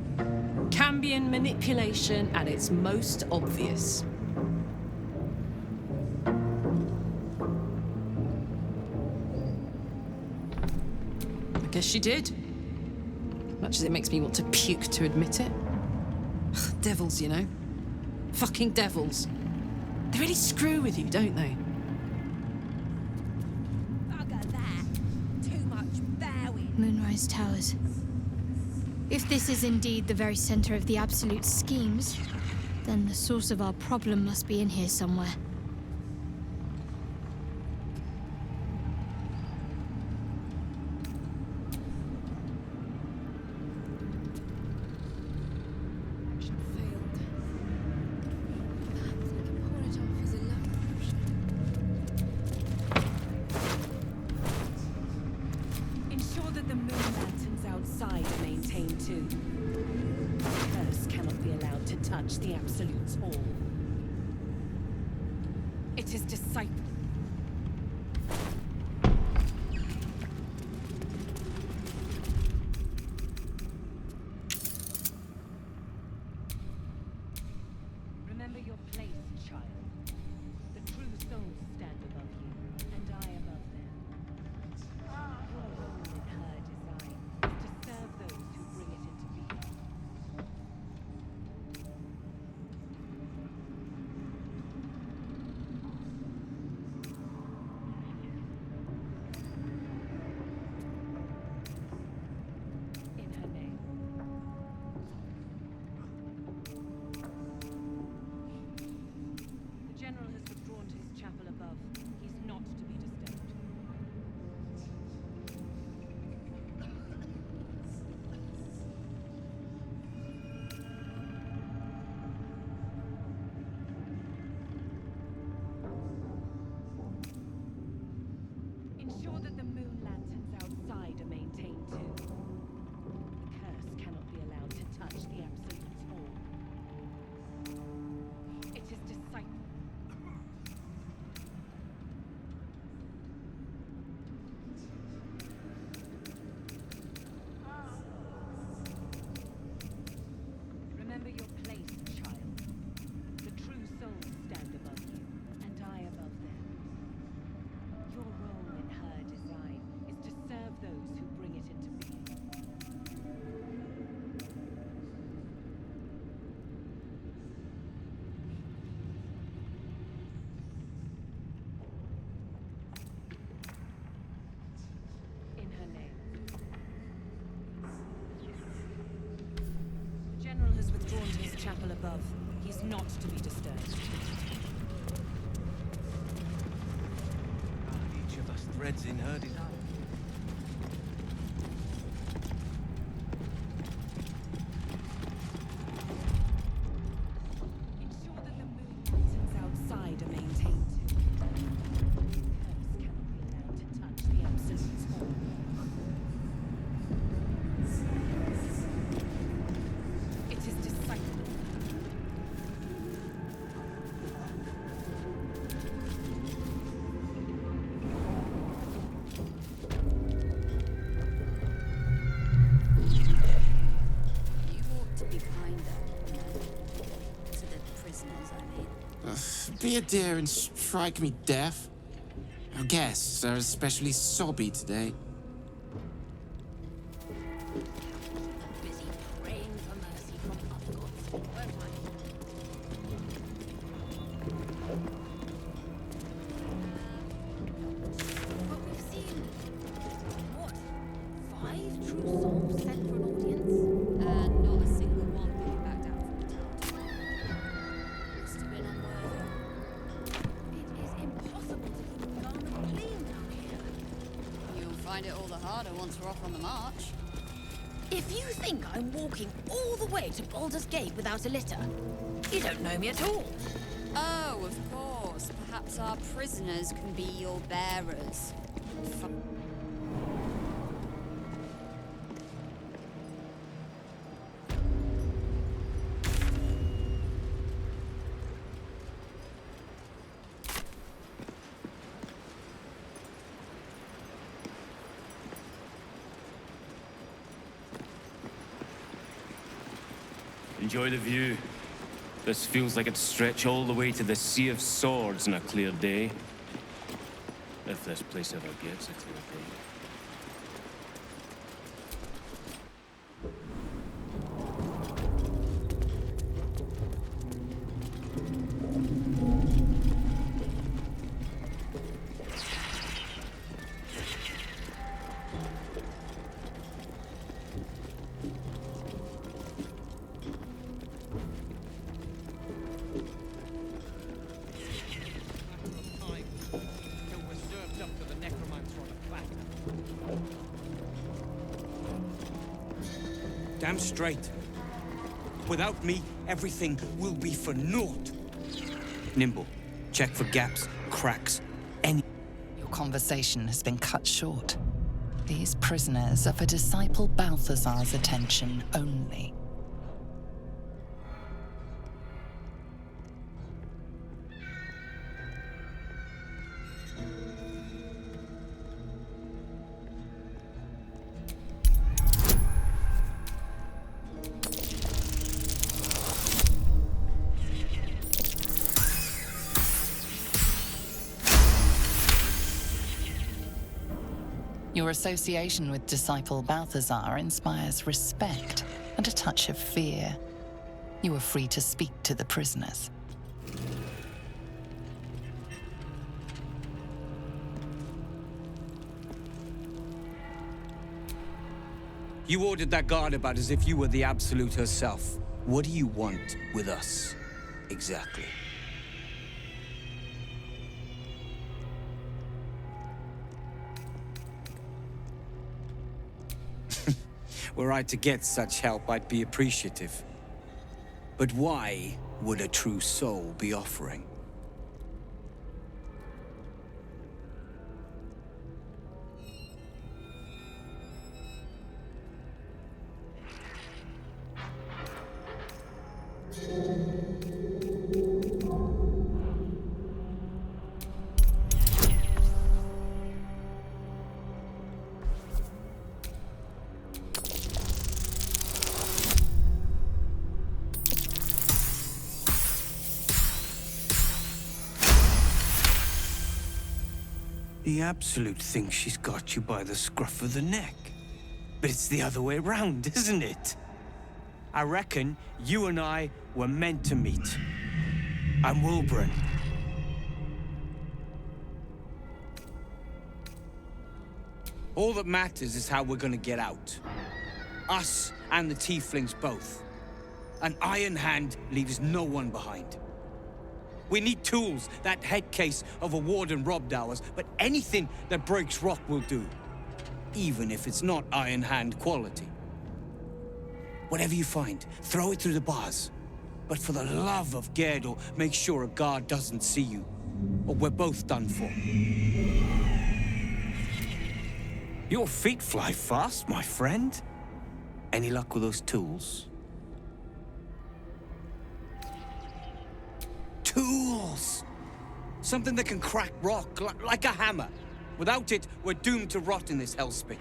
Cambion manipulation at its most obvious. I guess she did. Much as it makes me want to puke to admit it. Devils, you know. Fucking devils. They really screw with you, don't they? Bugger that. Too much bowing. Moonrise Towers. If this is indeed the very center of the Absolute schemes, then the source of our problem must be in here somewhere. Ensure that the moon lanterns outside are maintained too. The curse cannot be allowed to touch the Absolute's hall. It is disciple. Remember your place, child. The true souls stand above you, and I above them. Your role in her design is to serve those who bring it into being. In her name. The General has withdrawn to his chapel above. He's not to be disturbed. Ensure that the moon lanterns outside are maintained too. The curse cannot be allowed to touch the Absolute's hall. It is disciple. Remember your place, child. The true souls stand above you, and I above them. Your role in her design is to serve those who bring it into being. In her name. The General has withdrawn to his chapel above. He is not to be disturbed. Each of us threads in her design. Ensure that the moon lanterns outside are maintained too. The curse cannot be allowed to touch the Absolute's hall. It is disciple. You ought to be kinder to the prisoners, I mean. Be a dear and strike me deaf. Our guests are especially sobby today. Busy praying for mercy from other gods, won't I? But we've seen, what, 5 true souls sent for an audience? And not a single one coming back down from the tower. Must have been unworthy. It is impossible to keep the garment clean down here. You'll find it all the harder once we're off on the march. If you think I'm walking all the way to Baldur's Gate without a litter, you don't know me at all. Oh, of course. Perhaps our prisoners can be your bearers. Enjoy the view. This feels like it'd stretch all the way to the Sea of Swords on a clear day. If this place ever gets a clear day. Damn straight. Without me, everything will be for naught. Nimble. Check for gaps, cracks, any... Your conversation has been cut short. These prisoners are for disciple Balthazar's attention only. Your association with disciple Balthazar inspires respect and a touch of fear. You are free to speak to the prisoners. You ordered that guard about as if you were the Absolute herself. What do you want with us, exactly? Were I to get such help, I'd be appreciative. But why would a true soul be offering? The Absolute thinks she's got you by the scruff of the neck. But it's the other way around, isn't it? I reckon you and I were meant to meet. I'm Wilburn. All that matters is how we're gonna get out. Us and the tieflings both. An iron hand leaves no one behind. We need tools. That head case of a warden robbed ours, but anything that breaks rock will do. Even if it's not iron hand quality. Whatever you find, throw it through the bars. But for the love of Gerdor, make sure a guard doesn't see you, or we're both done for. Your feet fly fast, my friend. Any luck with those tools? Tools! Something that can crack rock, like a hammer. Without it, we're doomed to rot in this hellspit.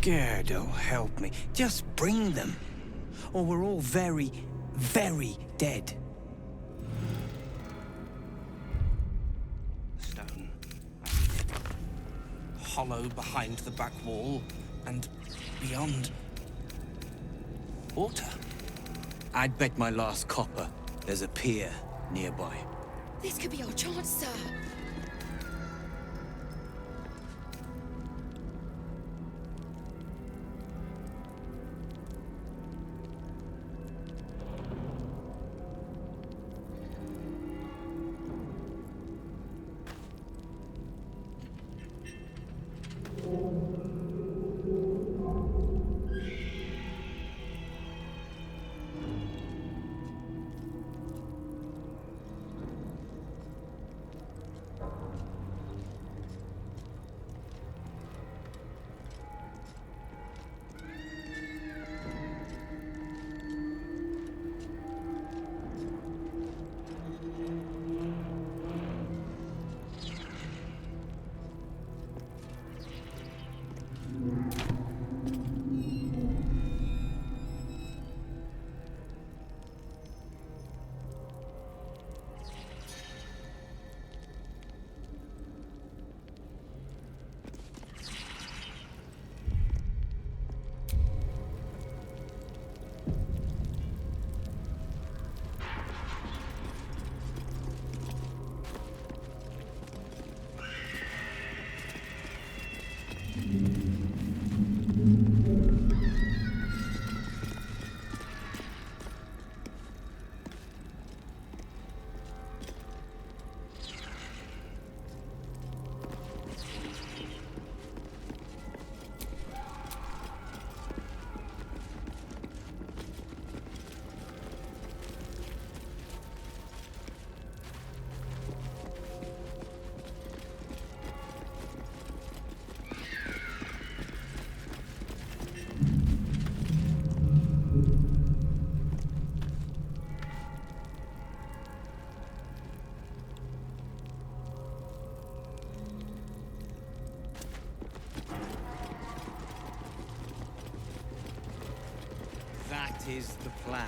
Gerdo, help me. Just bring them. Or we're all very, very dead. Stone. Hollow behind the back wall, and beyond... water. I'd bet my last copper there's a pier nearby. This could be our chance, sir. is the plan,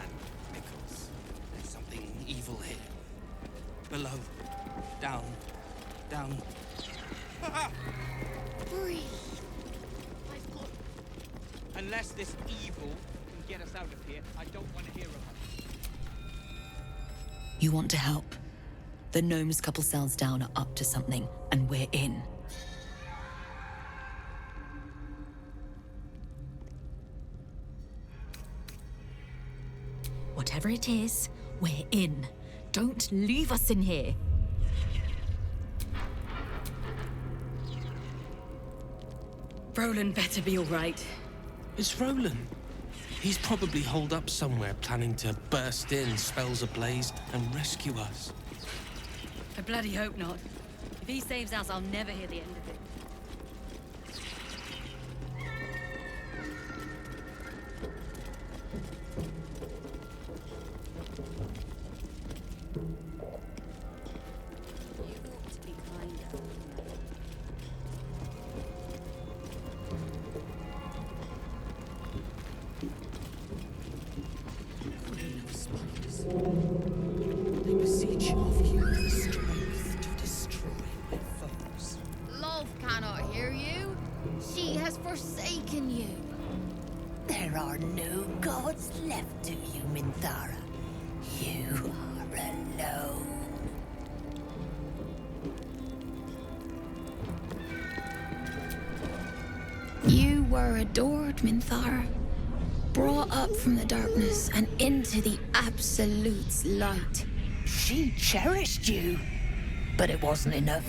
Nicholas, there's something evil here. Below. Down. Down. Breathe. Unless this evil can get us out of here, I don't want to hear about it. You want to help? The gnomes couple cells down are up to something, and we're in. Whatever it is, we're in. Don't leave us in here. Roland better be all right. It's Roland. He's probably holed up somewhere, planning to burst in, spells ablaze, and rescue us. I bloody hope not. If he saves us, I'll never hear the end of it. They beseech of you the strength to destroy my foes. Love cannot hear you. She has forsaken you. There are no gods left to you, Minthara. You are alone. You were adored, Minthara. Brought up from the darkness and into the Absolute's light. She cherished you, but it wasn't enough.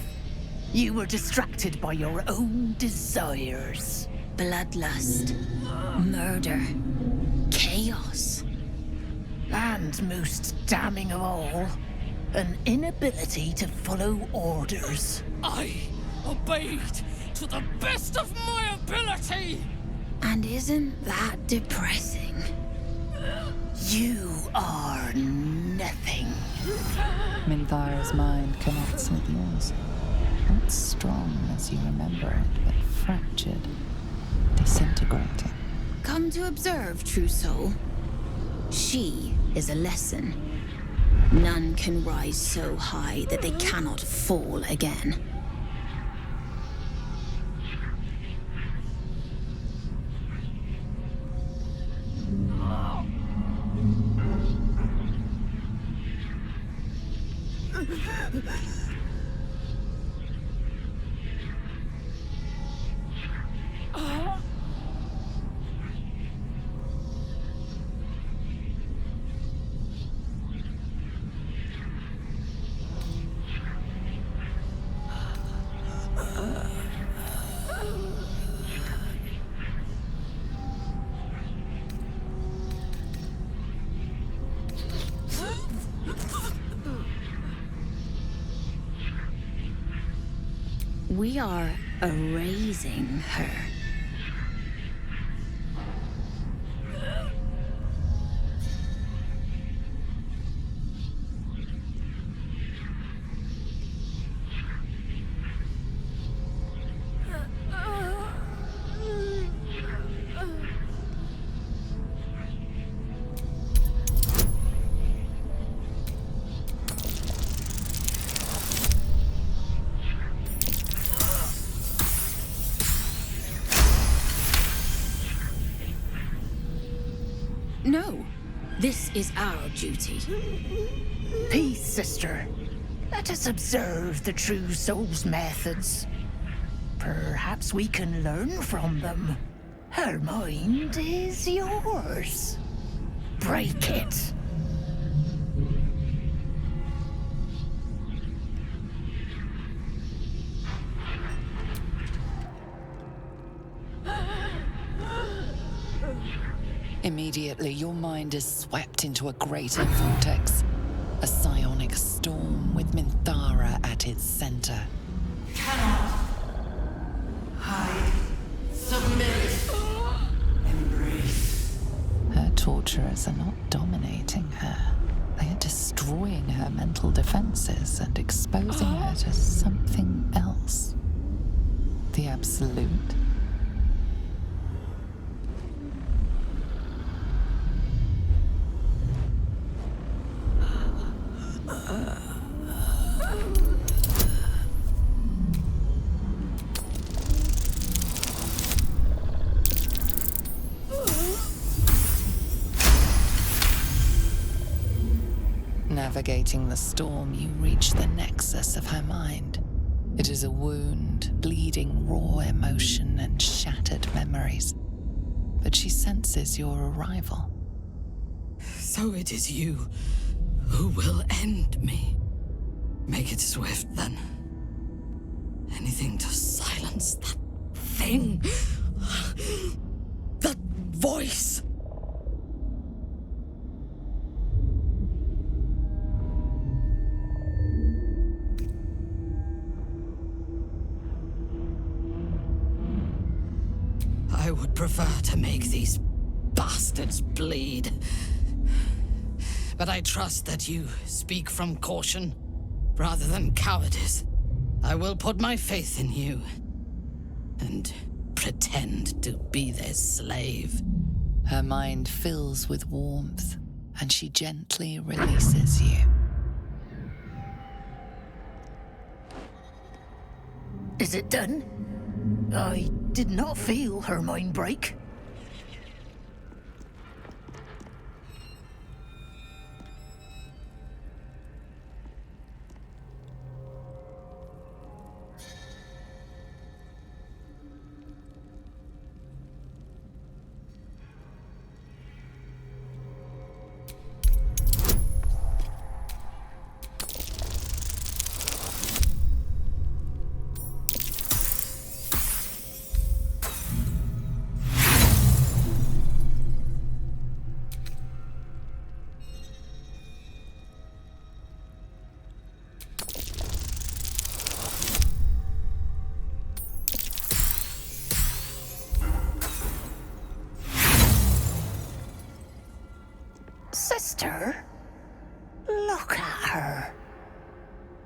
You were distracted by your own desires. Bloodlust, murder, chaos. And most damning of all, an inability to follow orders. I obeyed to the best of my ability! And isn't that depressing? You are nothing. Minthara's mind connects with yours. Not strong as you remember it, but fractured, disintegrating. Come to observe, true soul. She is a lesson. None can rise so high that they cannot fall again. We are erasing her. No, this is our duty. Peace, sister. Let us observe the true soul's methods. Perhaps we can learn from them. Her mind is yours. Break it. Immediately, your mind is swept into a greater vortex. A psionic storm with Minthara at its center. Cannot hide. Submit. Embrace. Her torturers are not dominating her. They are destroying her mental defenses and exposing her to something else. The Absolute. Navigating the storm, you reach the nexus of her mind. It is a wound, bleeding raw emotion and shattered memories. But she senses your arrival. So it is you who will end me. Make it swift, then. Anything to silence that thing. That voice. I would prefer to make these bastards bleed. But I trust that you speak from caution rather than cowardice. I will put my faith in you and pretend to be their slave. Her mind fills with warmth, and she gently releases you. Is it done? I did not feel her mind break. Sister, look at her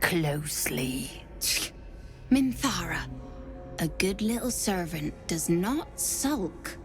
closely. Minthara, a good little servant does not sulk.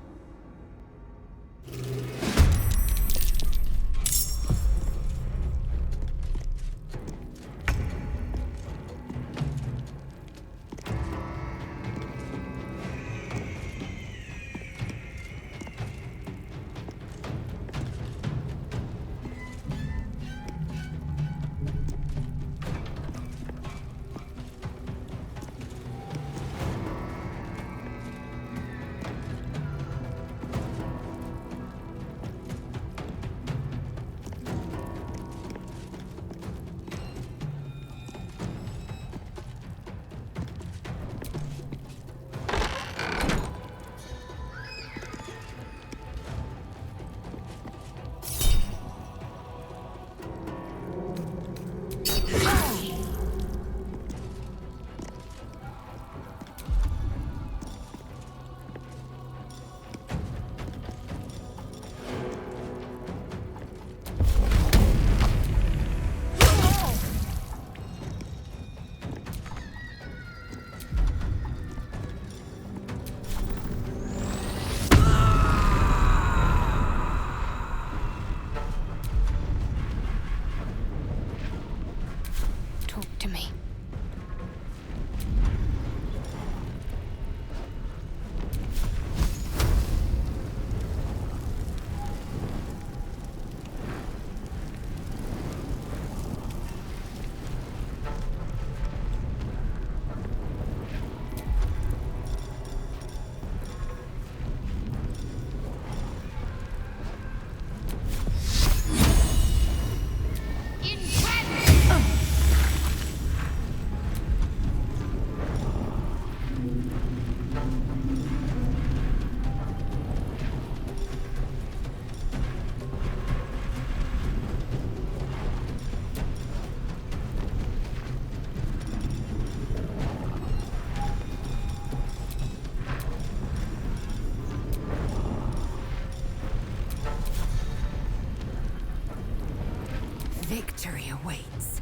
Victory awaits.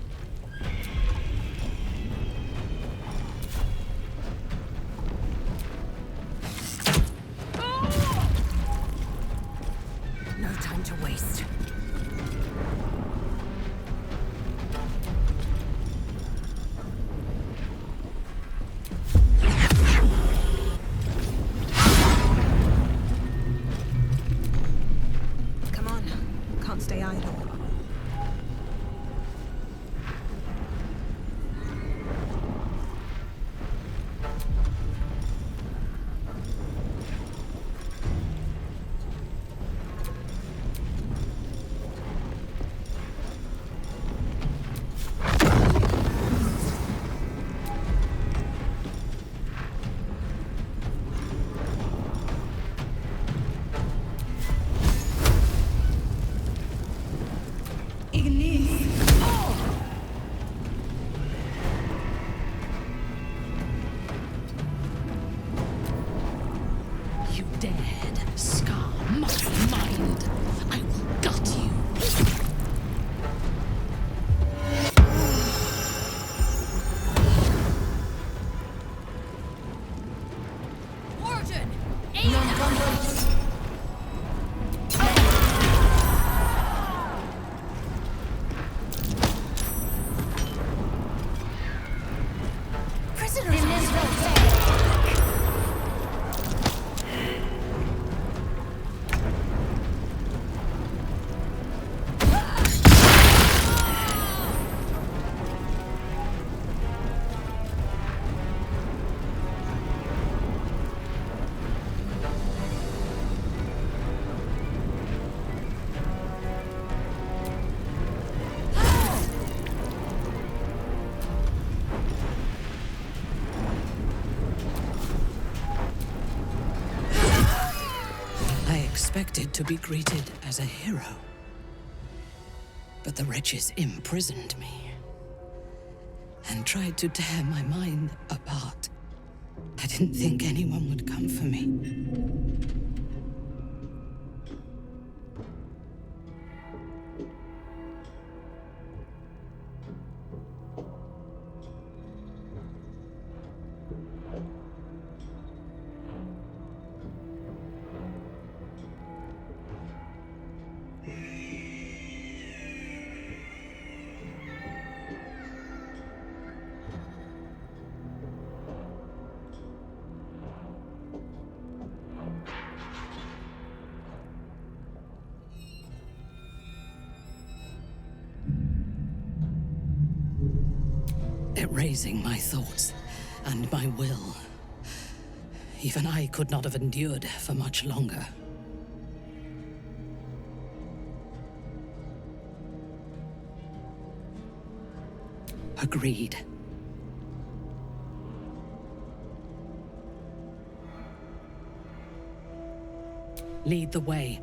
No time to waste. Come on, can't stay idle. word scar my mind, I will gut you. Warden! Aid! Expected to be greeted as a hero. But the wretches imprisoned me and tried to tear my mind apart. I didn't think anyone would come for me. Erasing my thoughts and my will. Even I could not have endured for much longer. Agreed. Lead the way.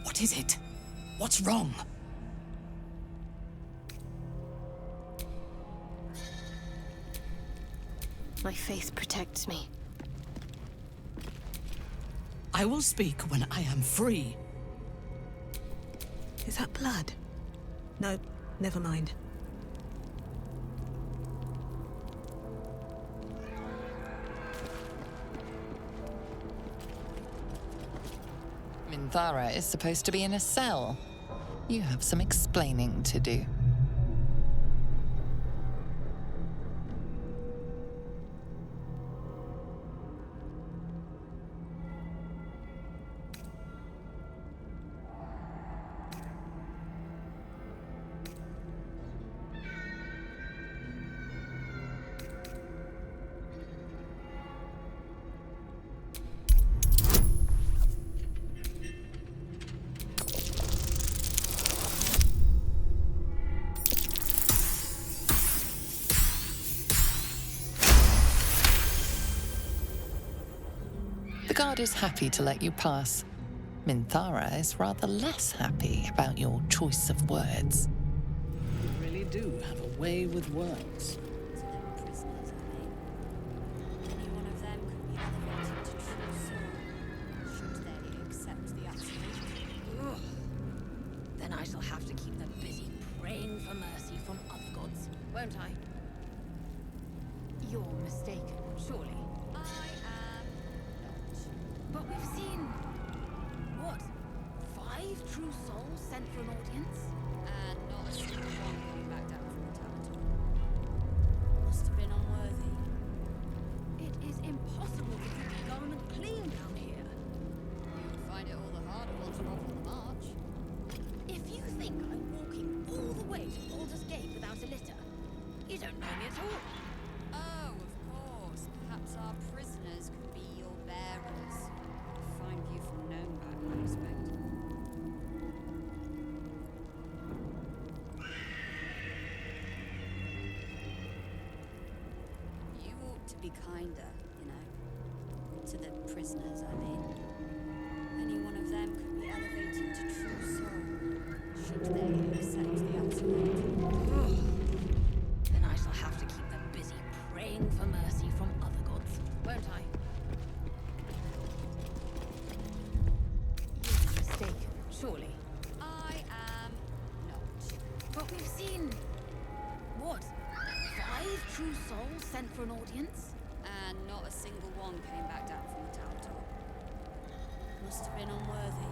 What is it? What's wrong? My faith protects me. I will speak when I am free. Is that blood? No, never mind. Minthara is supposed to be in a cell. You have some explaining to do. The guard is happy to let you pass. Minthara is rather less happy about your choice of words. You really do have a way with words. Any one of them could be elevated to true soul, should they accept the absolute. Ugh. Then I shall have to keep them busy praying for mercy from other gods, won't I? You're mistaken, surely. I am not. But we've seen... what? 5 true souls sent for an audience? And not a single one coming back down from the tower top. Must have been unworthy. It is impossible to keep the garment clean down here. You would find it all the harder once you're off on the march. If you think I'm walking all the way to Baldur's Gate without a litter, you don't know me at all. Oh, of course. Perhaps our prisoners could be your bearers. Fine view from Gnome back, I expect. You ought to be kinder, you know. To the prisoners, I mean. Any one of them could be elevated to true soul, should they accept the absolute. Then I shall have to keep them busy praying for mercy from other gods, won't I? You're mistaken, surely. I am not. But we've seen... what? 5 true souls sent for an audience? And not a single one came back down from the tower top. Must have been unworthy.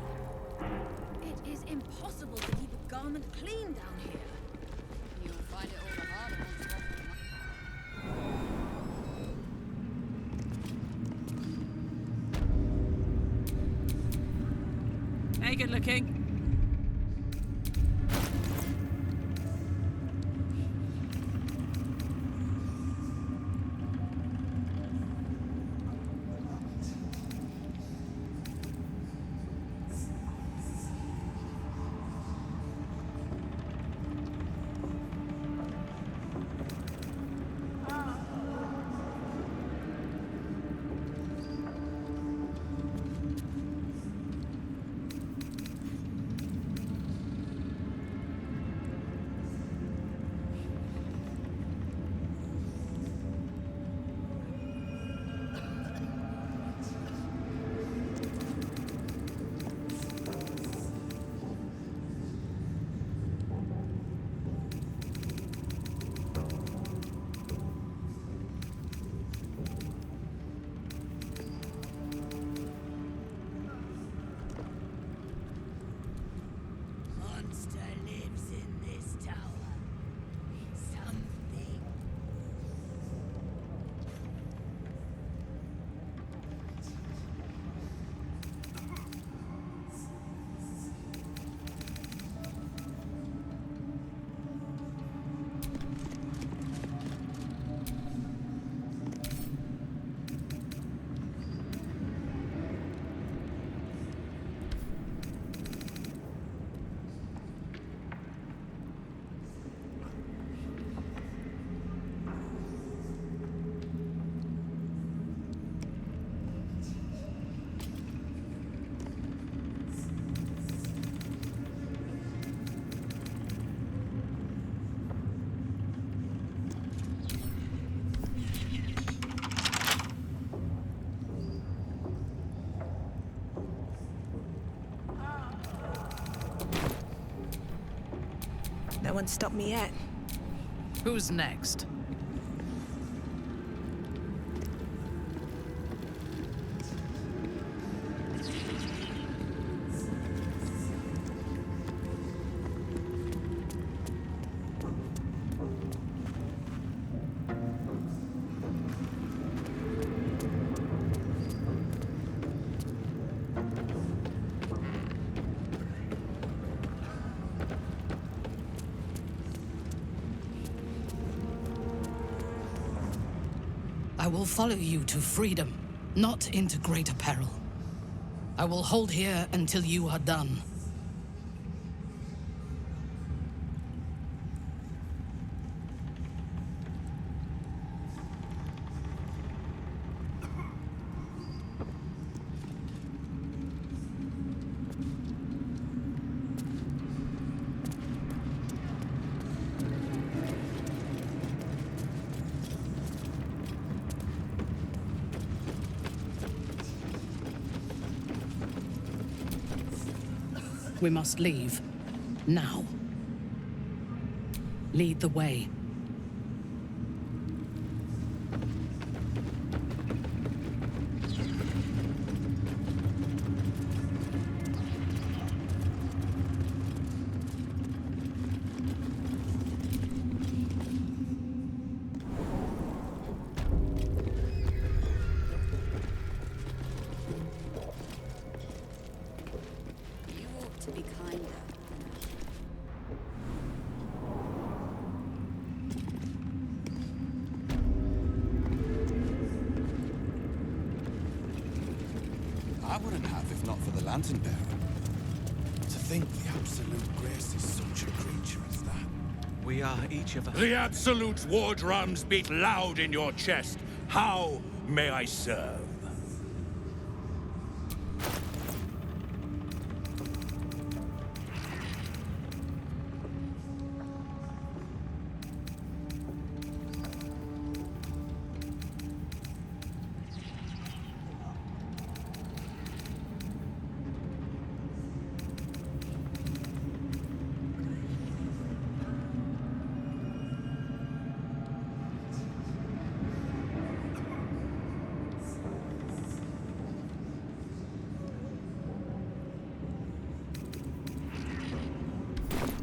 It is impossible to keep a garment clean down here. You'll find it all the harder once you're off on the march. Hey, good looking. No one stopped me yet. Who's next? I will follow you to freedom, not into greater peril. I will hold here until you are done. We must leave. Now. Lead the way. wouldn't have if not for the lantern bearer. To think the Absolute graces such a creature as that. We are each of us. The Absolute's war drums beat loud in your chest. How may I serve?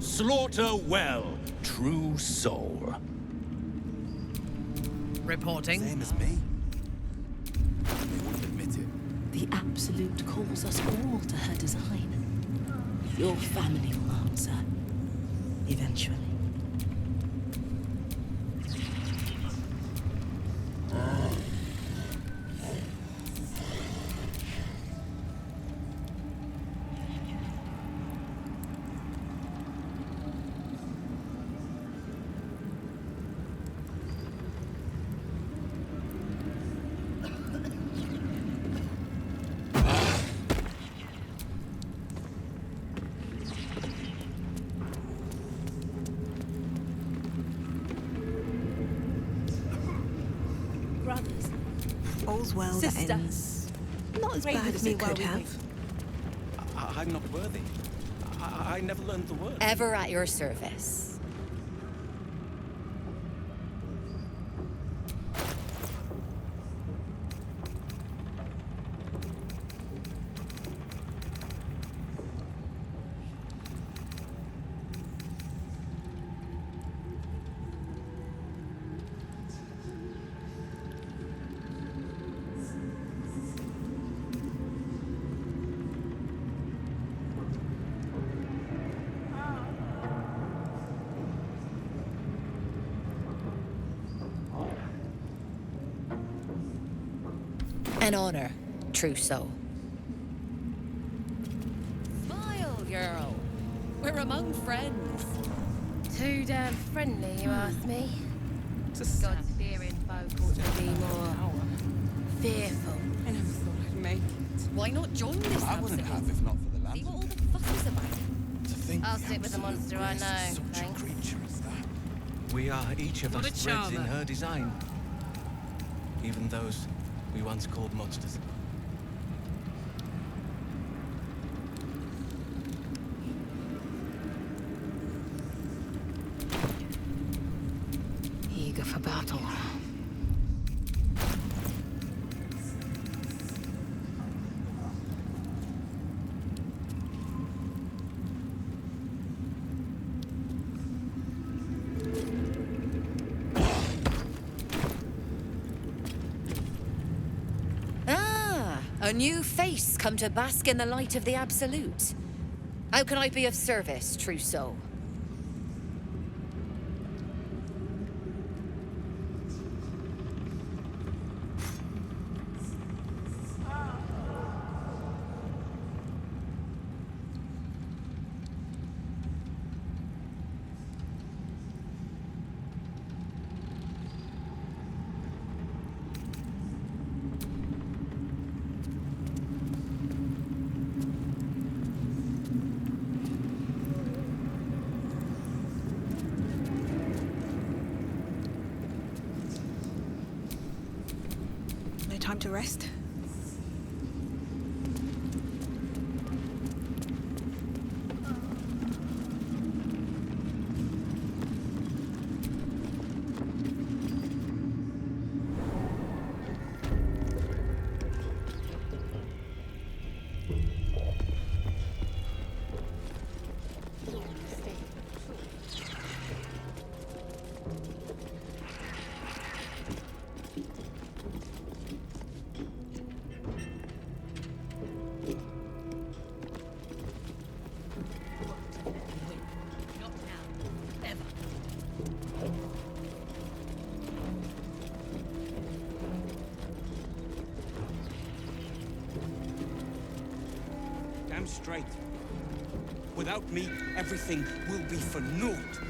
Slaughter well, true soul. Reporting. Same as me. They wouldn't admit it. The Absolute calls us all to her design. Your family will answer. Eventually. Brothers. All's well that Sister. ends. Not as bad as it could have. I'm not worthy. I never learned the word. Ever at your service. An honor, true soul. Smile, girl. We're among friends. Too damn friendly, you ask me. God-fearing folk ought to be more fearful. I never thought I'd make it. Why not join this I wouldn't absolute? have if not for the See lantern. what all the fuss is about. To think I'll the stick with the Absolute monster I graces know, such a thanks. creature as that. We are each of What us a threads in charmer. her design. Even those we once called monsters. Eager for battle. A new face come to bask in the light of the Absolute. How can I be of service, true soul? No time to rest. straight. Without me, everything will be for naught.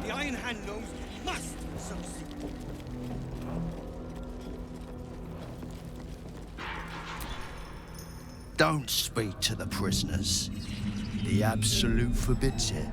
The Iron Hand knows he must succeed. Don't speak to the prisoners. The Absolute forbids it.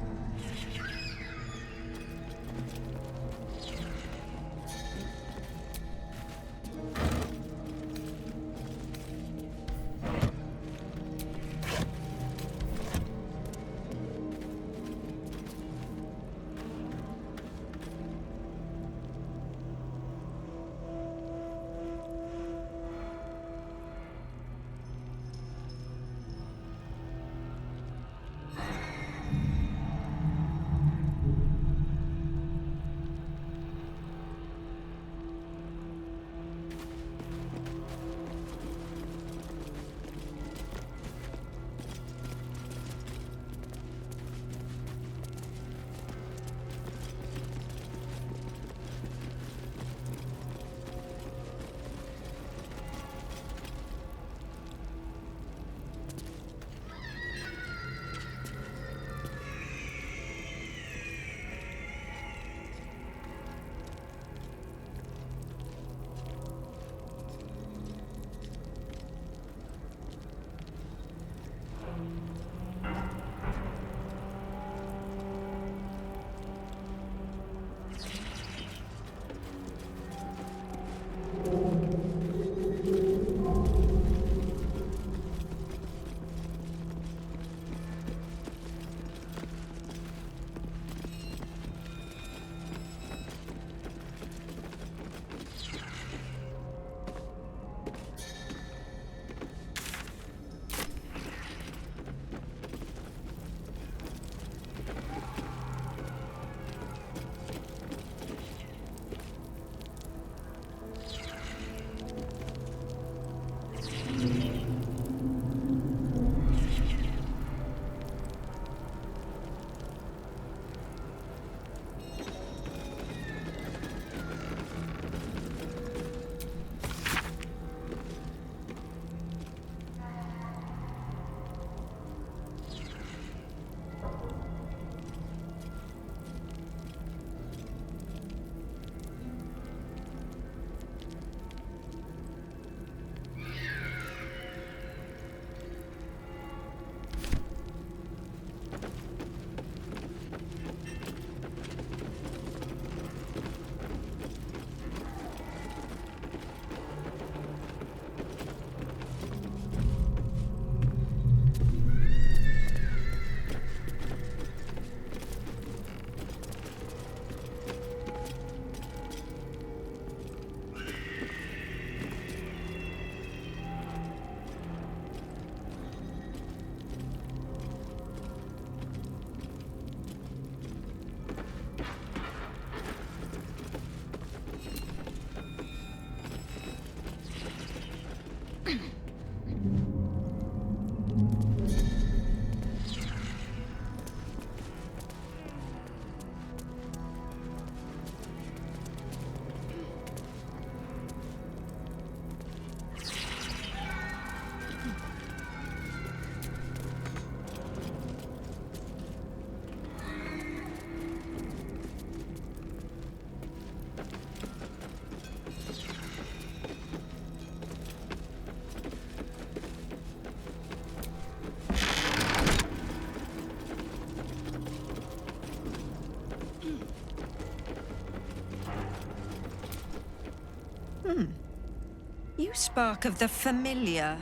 You spark of the familiar.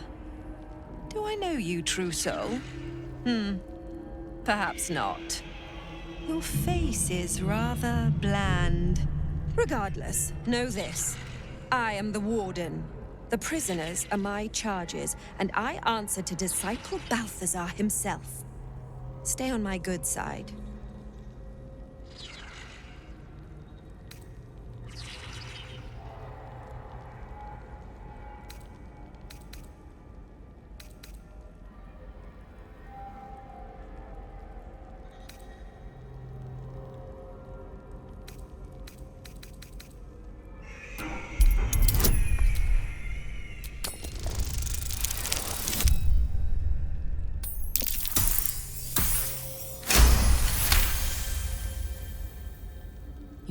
Do I know you, true soul? Perhaps not. Your face is rather bland. Regardless, know this. I am the warden. The prisoners are my charges, and I answer to Disciple Balthazar himself. Stay on my good side.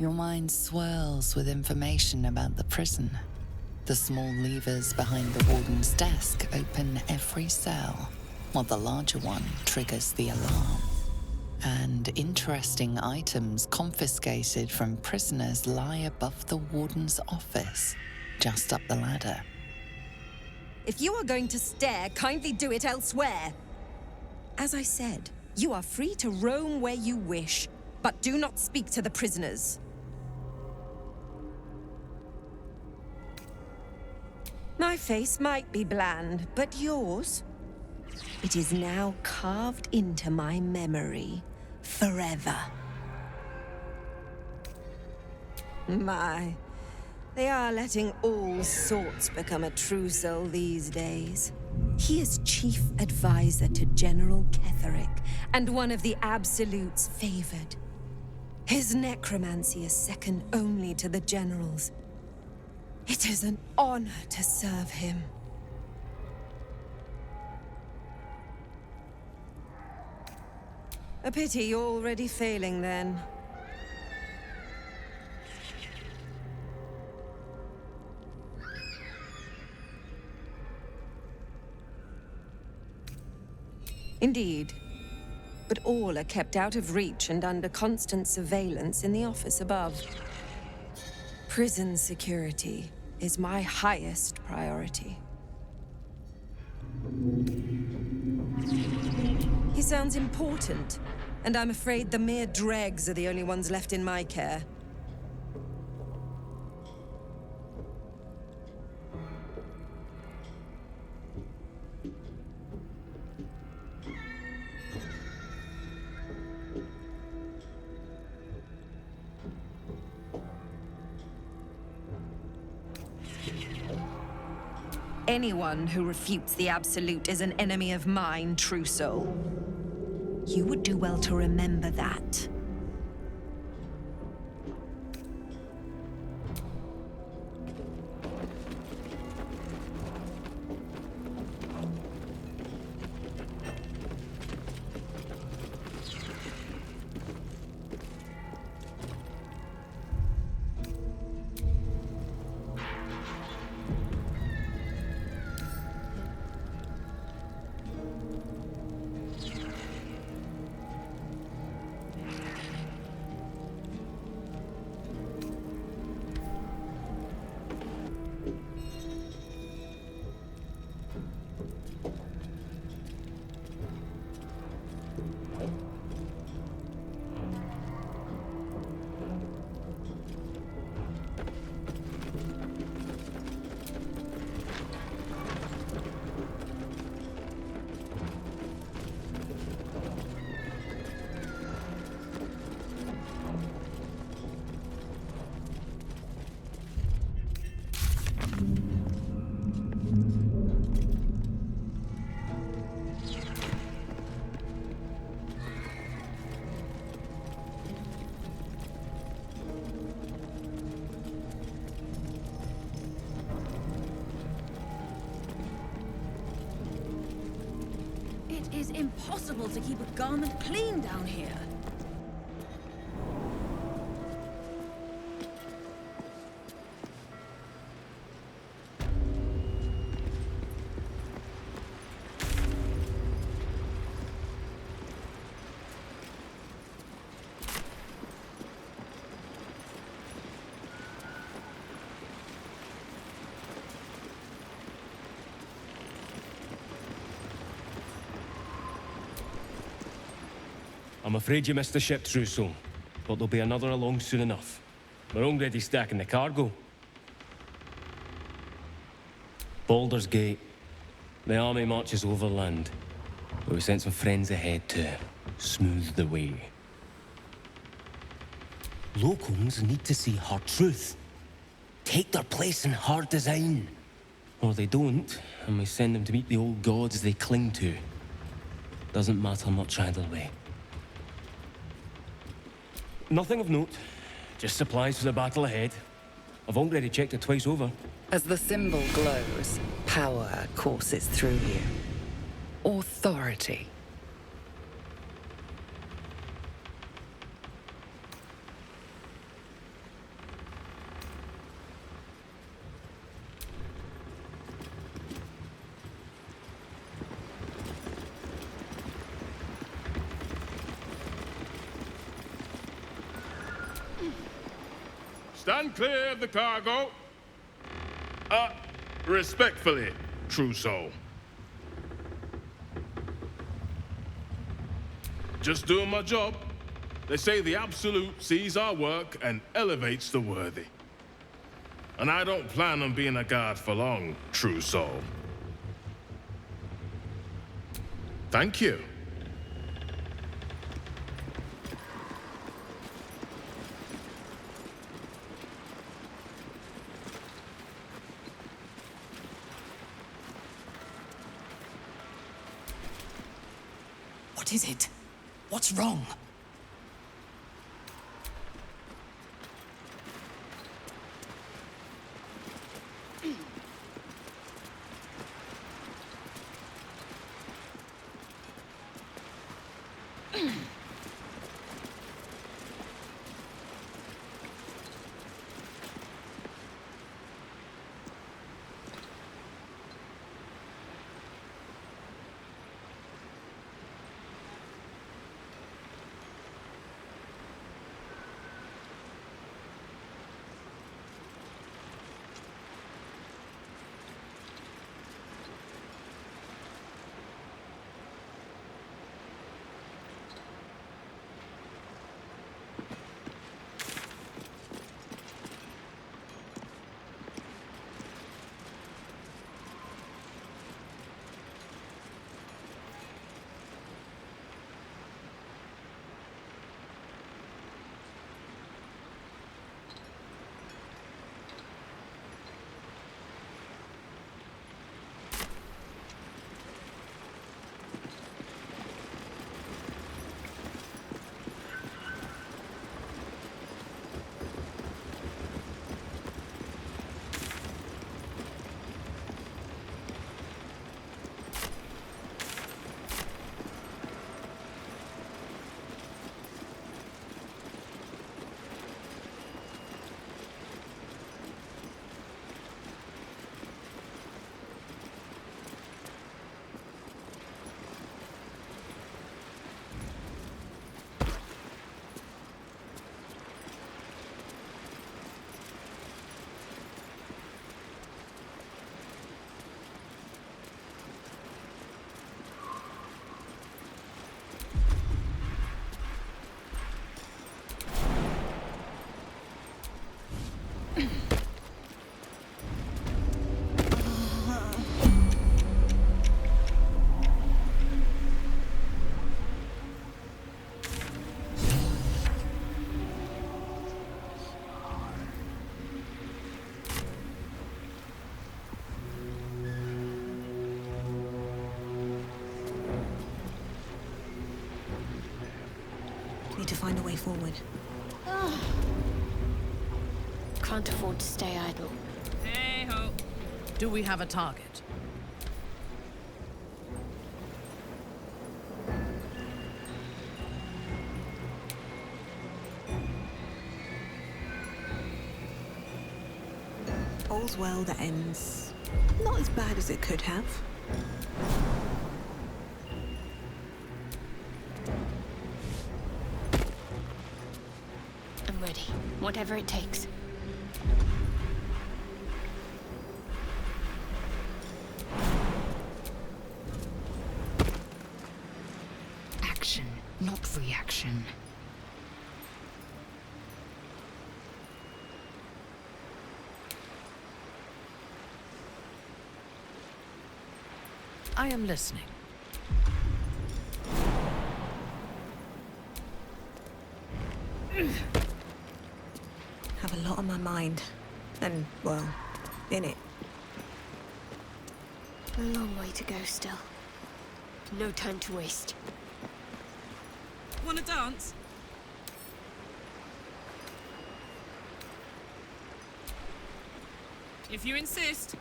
Your mind swirls with information about the prison. The small levers behind the warden's desk open every cell, while the larger one triggers the alarm. And interesting items confiscated from prisoners lie above the warden's office, just up the ladder. If you are going to stare, kindly do it elsewhere. As I said, you are free to roam where you wish, but do not speak to the prisoners. My face might be bland, but yours? It is now carved into my memory, forever. My, they are letting all sorts become a trousseau these days. He is chief advisor to General Ketherick, and one of the Absolute's favored. His necromancy is second only to the General's. It is an honor to serve him. A pity you're already failing, then. Indeed. But all are kept out of reach and under constant surveillance in the office above. Prison security is my highest priority. He sounds important, and I'm afraid the mere dregs are the only ones left in my care. Anyone who refutes the Absolute is an enemy of mine, true soul. You would do well to remember that. It is impossible to keep a garment clean down here. I'm afraid you missed the ship, Trousseau, but there'll be another along soon enough. We're already stacking the cargo. Baldur's Gate. The army marches overland, but we sent some friends ahead to smooth the way. Locals need to see her truth. Take their place in her design. Or they don't, and we send them to meet the old gods they cling to. Doesn't matter much either way. Nothing of note. Just supplies for the battle ahead. I've already checked it twice over. As the symbol glows, power courses through you. Authority. Stand clear of the cargo. Respectfully, true soul. Just doing my job. They say the Absolute sees our work and elevates the worthy. And I don't plan on being a guard for long, true soul. Thank you. What is it? What's wrong? Need to find a way forward. Can't afford to stay idle. Hey-ho. Do we have a target? All's well that ends not as bad as it could have. I'm ready. Whatever it takes. Action, not reaction. I am listening. Have a lot on my mind. And, well, in it. A long way to go still. No time to waste. Wanna dance? If you insist.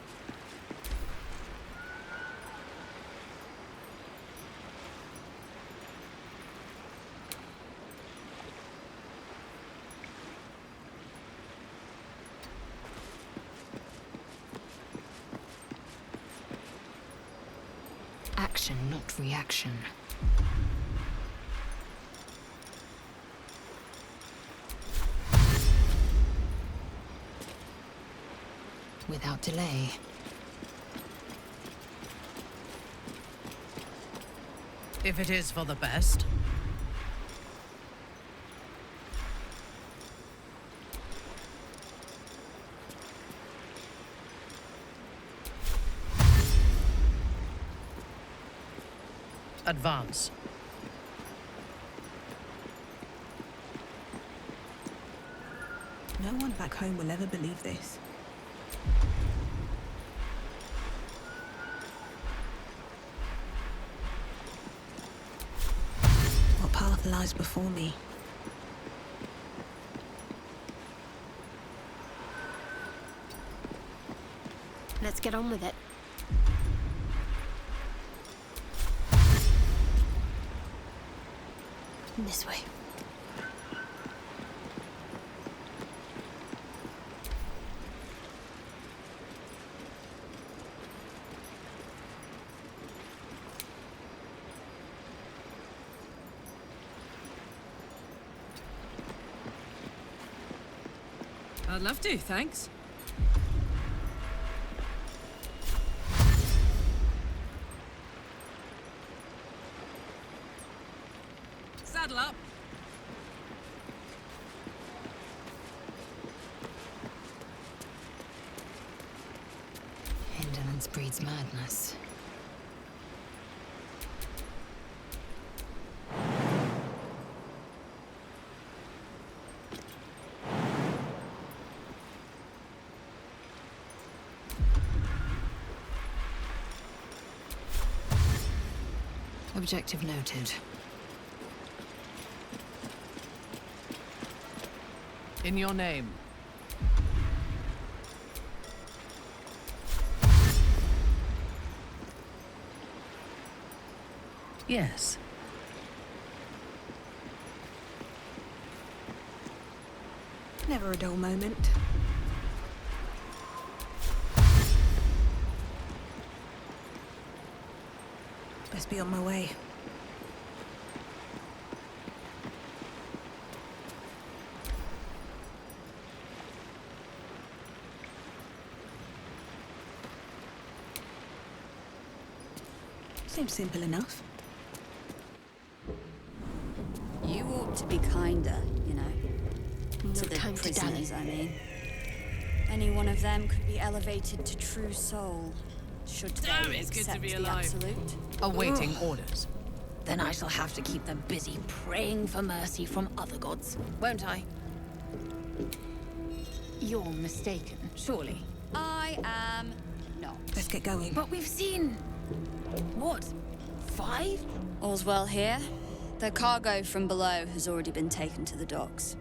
Action, not reaction. without delay. If it is for the best. Advance. No one back home will ever believe this. What path lies before me? Let's get on with it. This way. I'd love to, thanks. Saddle up. Indolence breeds madness. Objective noted. In your name. Yes. Never a dull moment. Best be on my way. Seems simple enough. You ought to be kinder, you know. No To the time to prisoners, dally. I mean. Any one of them could be elevated to true soul, should Damn, they it's good to accept be the alive. absolute. Awaiting orders. Then I shall have to keep them busy praying for mercy from other gods, won't I? You're mistaken, surely. I am not. Let's get going. But we've seen... what? 5? All's well here. The cargo from below has already been taken to the docks.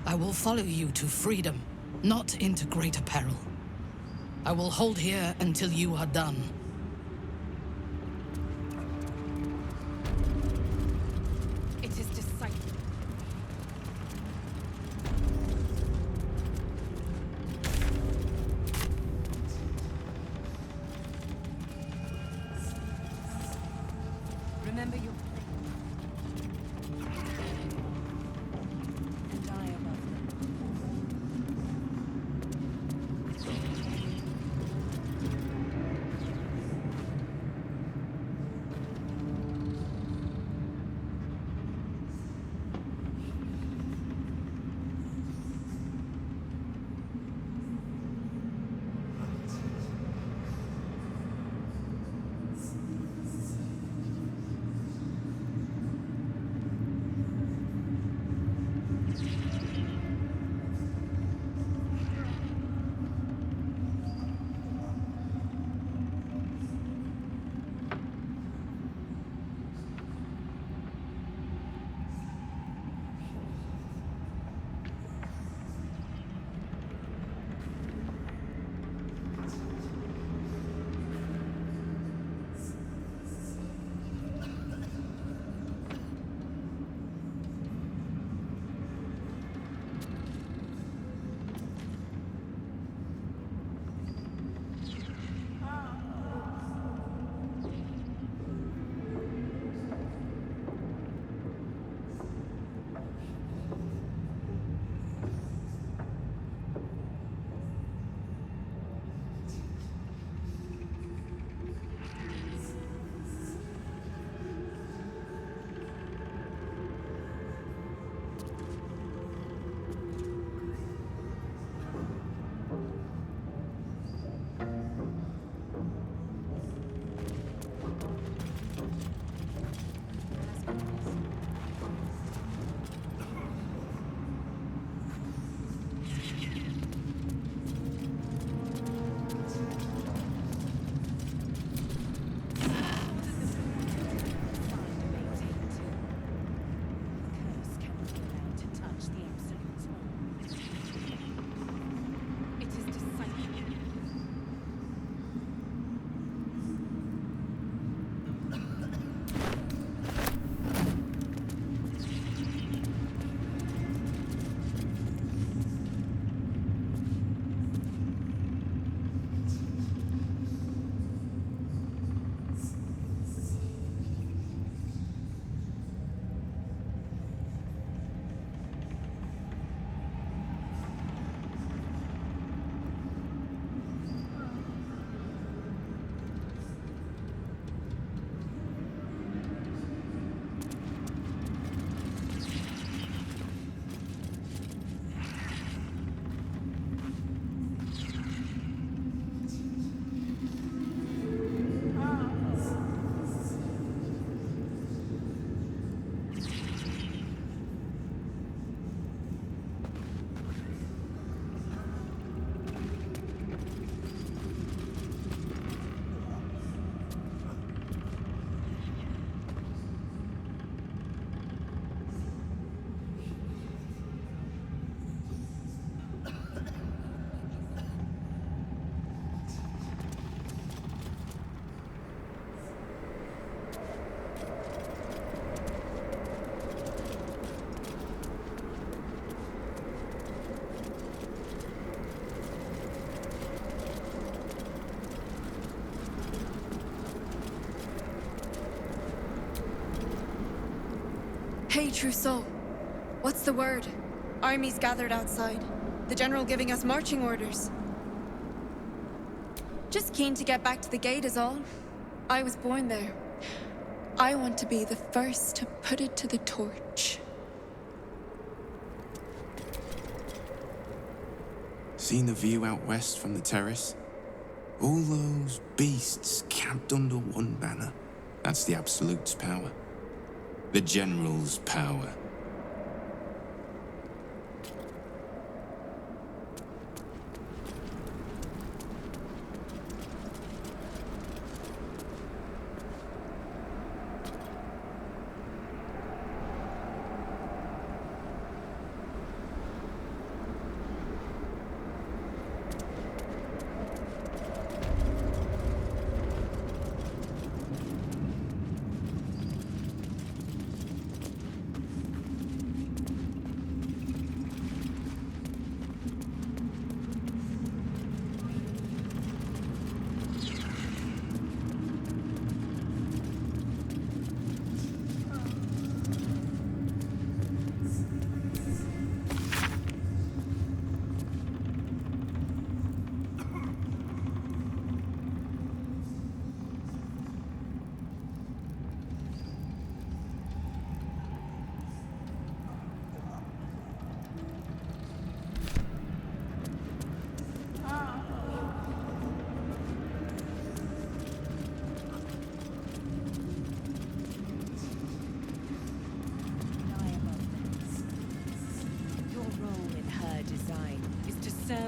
I will follow you to freedom, not into greater peril. I will hold here until you are done. It is decisive. Remember your place. And I above them. Hey, Trousseau. What's the word? Armies gathered outside. The general giving us marching orders. Just keen to get back to the gate is all. I was born there. I want to be the first to put it to the torch. Seen the view out west from the terrace? All those beasts camped under one banner. That's the Absolute's power. The General's power.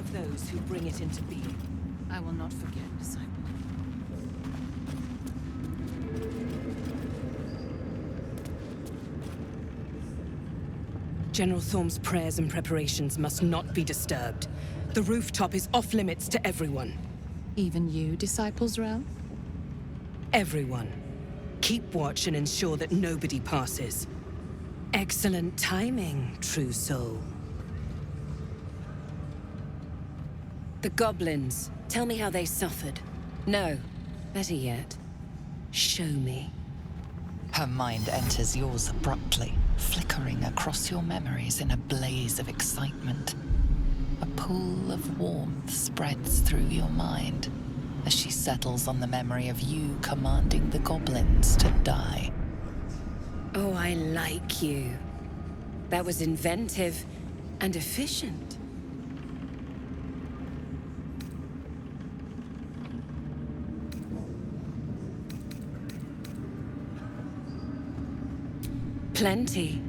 save those who bring it into being. I will not forget, disciple. General Thorm's prayers and preparations must not be disturbed. The rooftop is off limits to everyone. Even you, Disciples Realm? Everyone. Keep watch and ensure that nobody passes. Excellent timing, true soul. The goblins. Tell me how they suffered. No, better yet, show me. Her mind enters yours abruptly, flickering across your memories in a blaze of excitement. A pool of warmth spreads through your mind as she settles on the memory of you commanding the goblins to die. Oh, I like you. That was inventive and efficient. Plenty.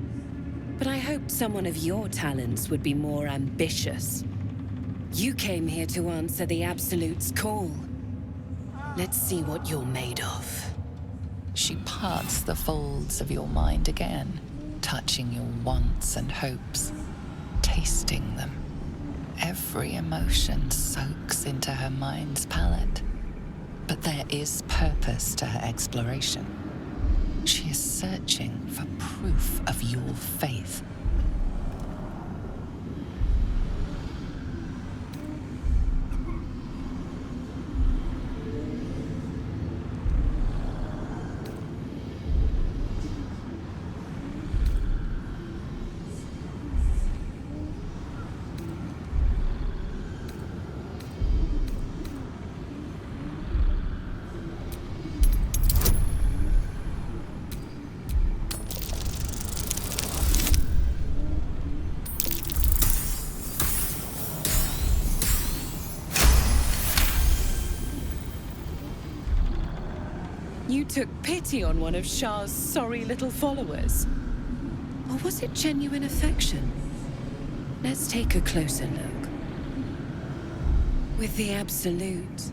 But I hoped someone of your talents would be more ambitious. You came here to answer the Absolute's call. Let's see what you're made of. She parts the folds of your mind again, touching your wants and hopes, tasting them. Every emotion soaks into her mind's palette. But there is purpose to her exploration. She is searching for proof of your faith. You took pity on one of Shah's sorry little followers? Or was it genuine affection? Let's take a closer look. With the Absolute,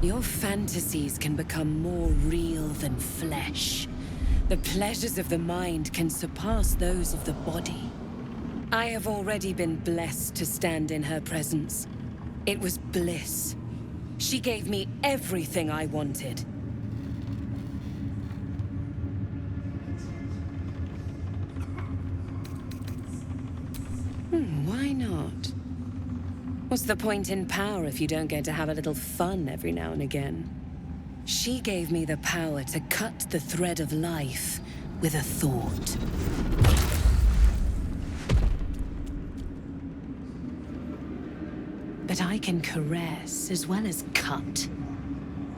your fantasies can become more real than flesh. The pleasures of the mind can surpass those of the body. I have already been blessed to stand in her presence. It was bliss. She gave me everything I wanted. Why not? What's the point in power if you don't get to have a little fun every now and again? She gave me the power to cut the thread of life with a thought. But I can caress as well as cut.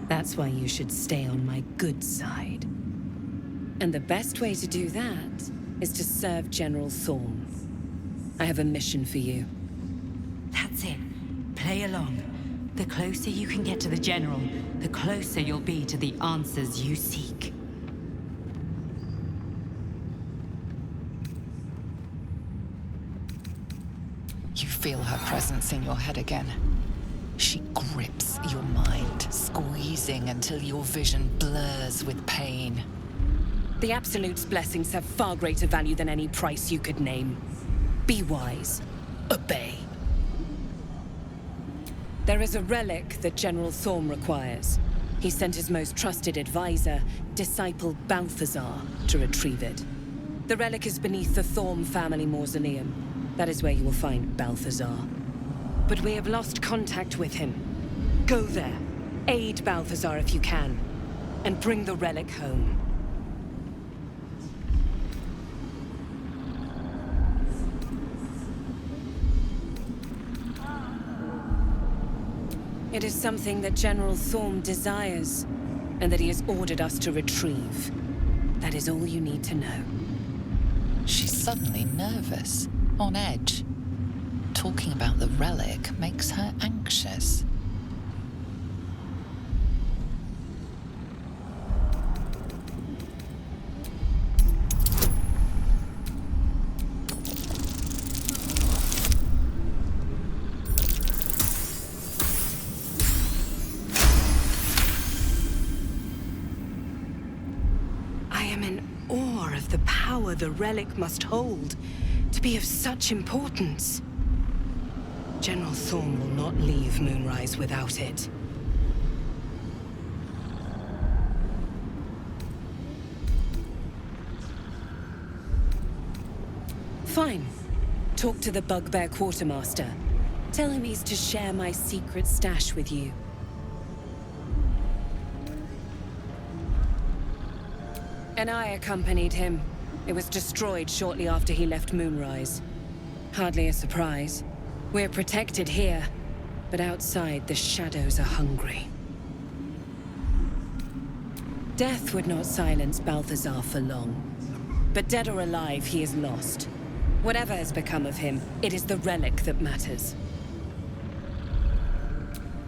That's why you should stay on my good side. And the best way to do that is to serve General Thorm. I have a mission for you. That's it. Play along. The closer you can get to the General, the closer you'll be to the answers you seek. You feel her presence in your head again. She grips your mind, squeezing until your vision blurs with pain. The Absolute's blessings have far greater value than any price you could name. Be wise. Obey. There is a relic that General Thorm requires. He sent his most trusted advisor, disciple Balthazar, to retrieve it. The relic is beneath the Thorm family mausoleum. That is where you will find Balthazar. But we have lost contact with him. Go there, aid Balthazar if you can, and bring the relic home. It is something that General Thorm desires, and that he has ordered us to retrieve. That is all you need to know. She's suddenly nervous, on edge. Talking about the relic makes her anxious. I'm in awe of the power the relic must hold to be of such importance. General Thorn will not leave Moonrise without it. Fine. Talk to the Bugbear Quartermaster. Tell him he's to share my secret stash with you. And I accompanied him. It was destroyed shortly after he left Moonrise. Hardly a surprise. We're protected here, but outside the shadows are hungry. Death would not silence Balthazar for long. But dead or alive, he is lost. Whatever has become of him, it is the relic that matters.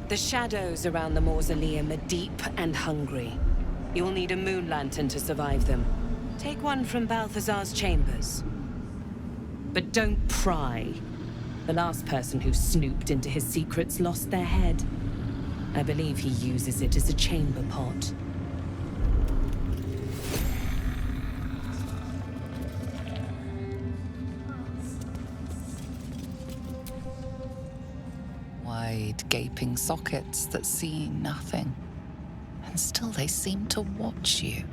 The shadows around the mausoleum are deep and hungry. You'll need a moon lantern to survive them. Take one from Balthazar's chambers. But don't pry. The last person who snooped into his secrets lost their head. I believe he uses it as a chamber pot. Wide, gaping sockets that see nothing. And still they seem to watch you.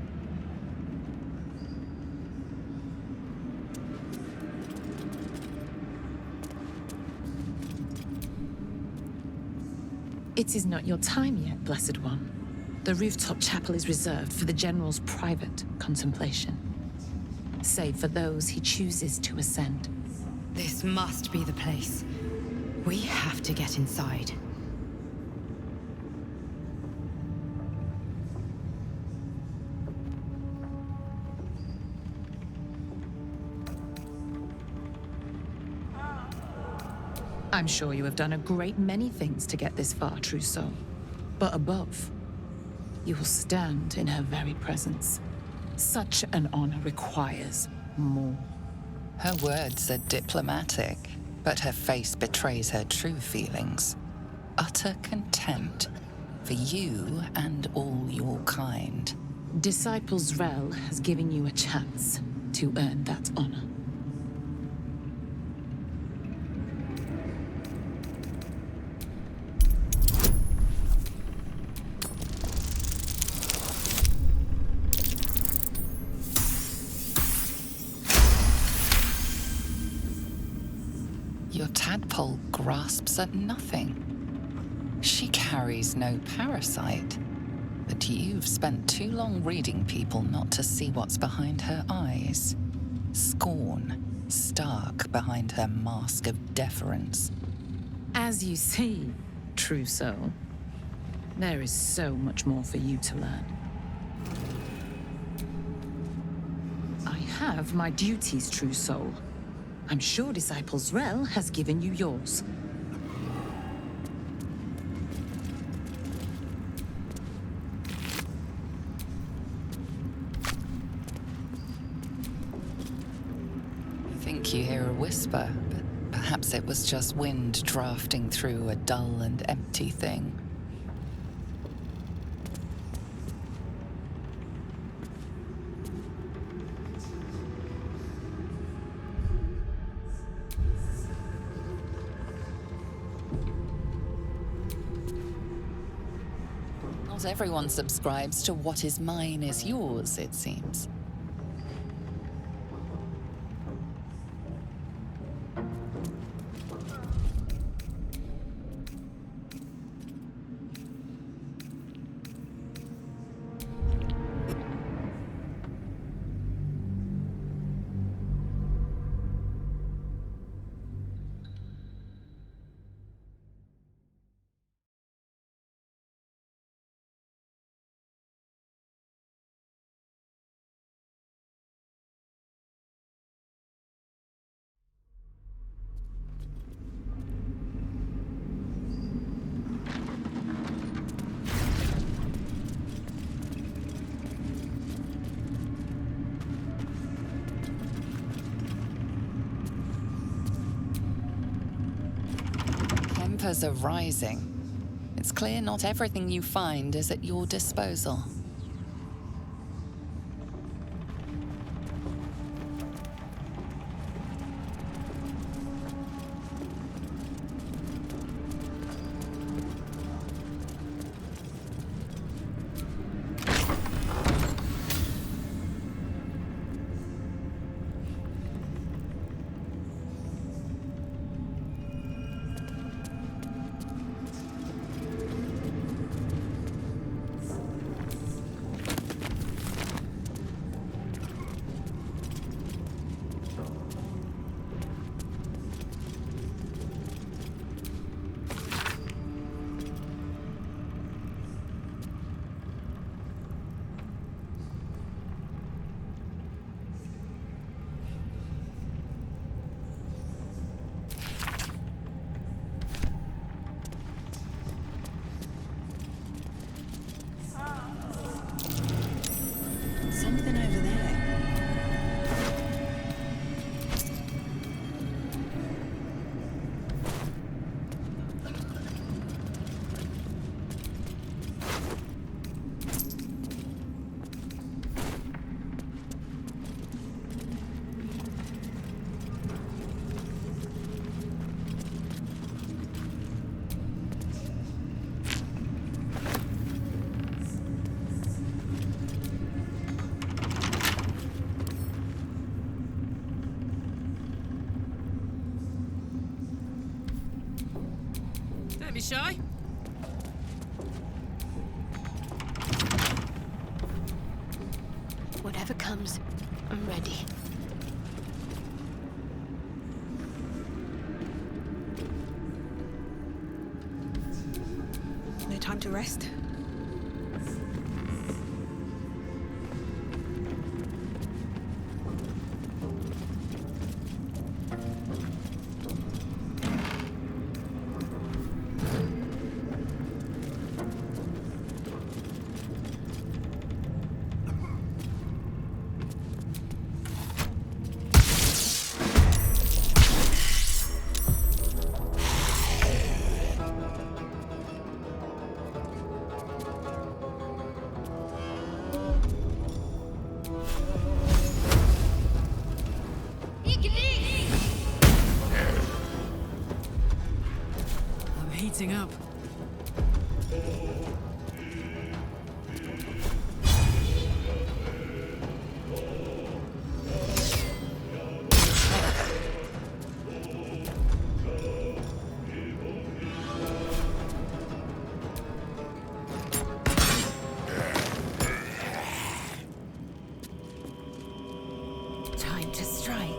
It is not your time yet, Blessed One. The rooftop chapel is reserved for the General's private contemplation, save for those he chooses to ascend. This must be the place. We have to get inside. I'm sure you have done a great many things to get this far, true soul. But above, you will stand in her very presence. Such an honor requires more. Her words are diplomatic, but her face betrays her true feelings. Utter contempt for you and all your kind. Disciples Rel has given you a chance to earn that honor. Your tadpole grasps at nothing. She carries no parasite, but you've spent too long reading people not to see what's behind her eyes. Scorn, stark behind her mask of deference. As you see, true soul, there is so much more for you to learn. I have my duties, true soul. I'm sure Disciples Rel has given you yours. You think you hear a whisper, but perhaps it was just wind drafting through a dull and empty thing. Not everyone subscribes to what is mine is yours, it seems. Tempers are rising. It's clear not everything you find is at your disposal. something over there. Don't be shy. Whatever comes, I'm ready. No time to rest. I'm heating up. Time to strike.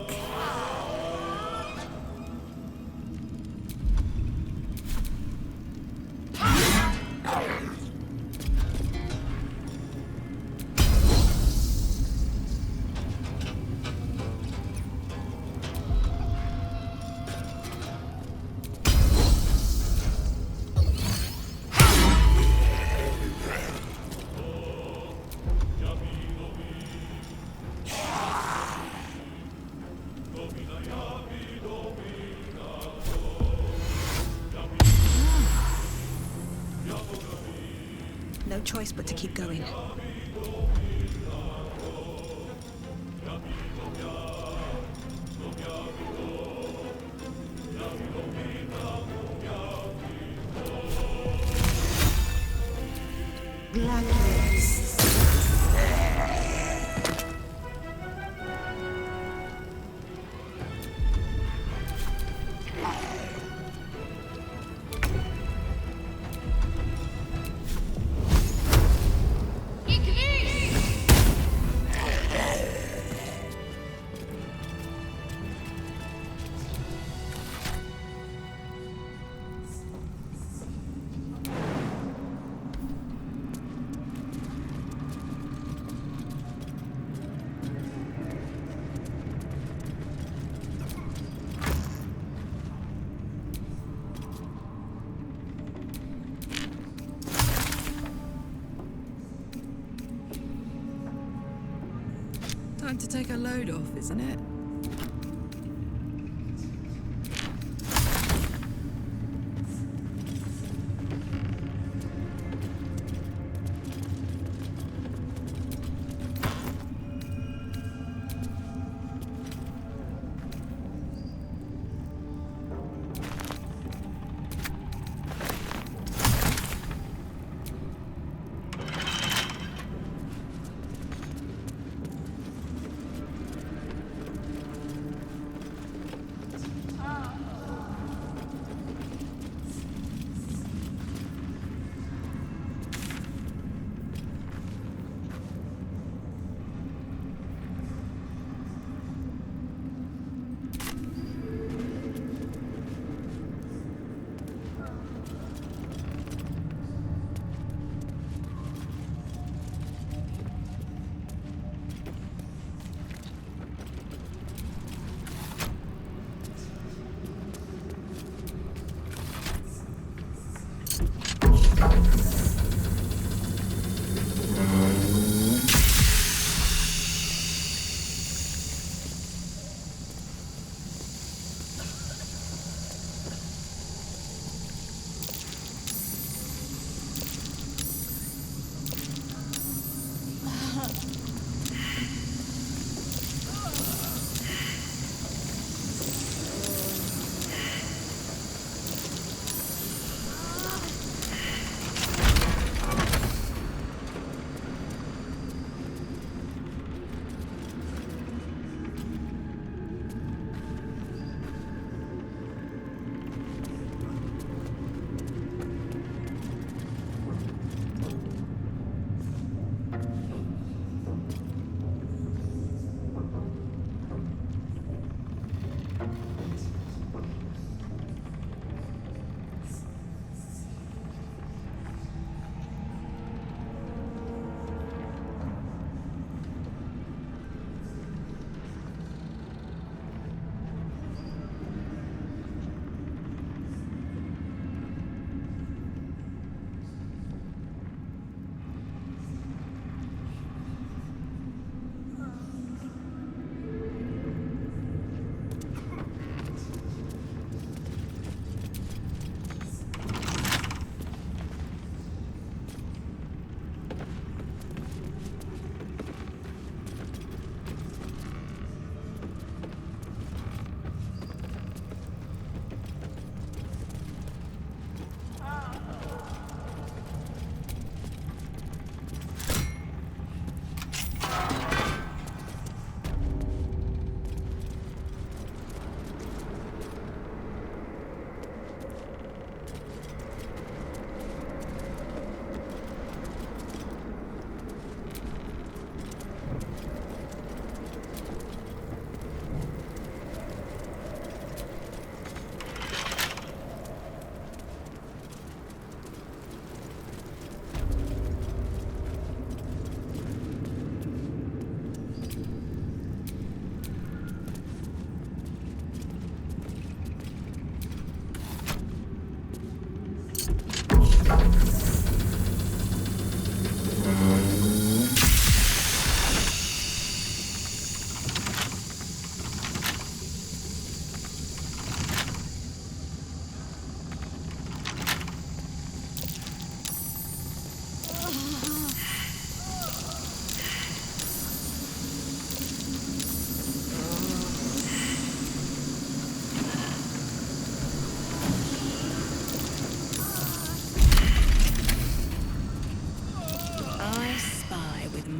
No choice but to keep going. Time to take a load off, isn't it?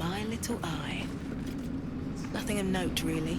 my little eye. Nothing of note, really.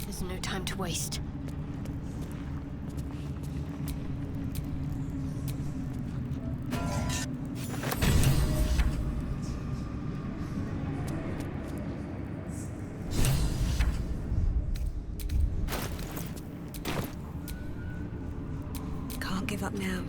There's no time to waste. Can't give up now.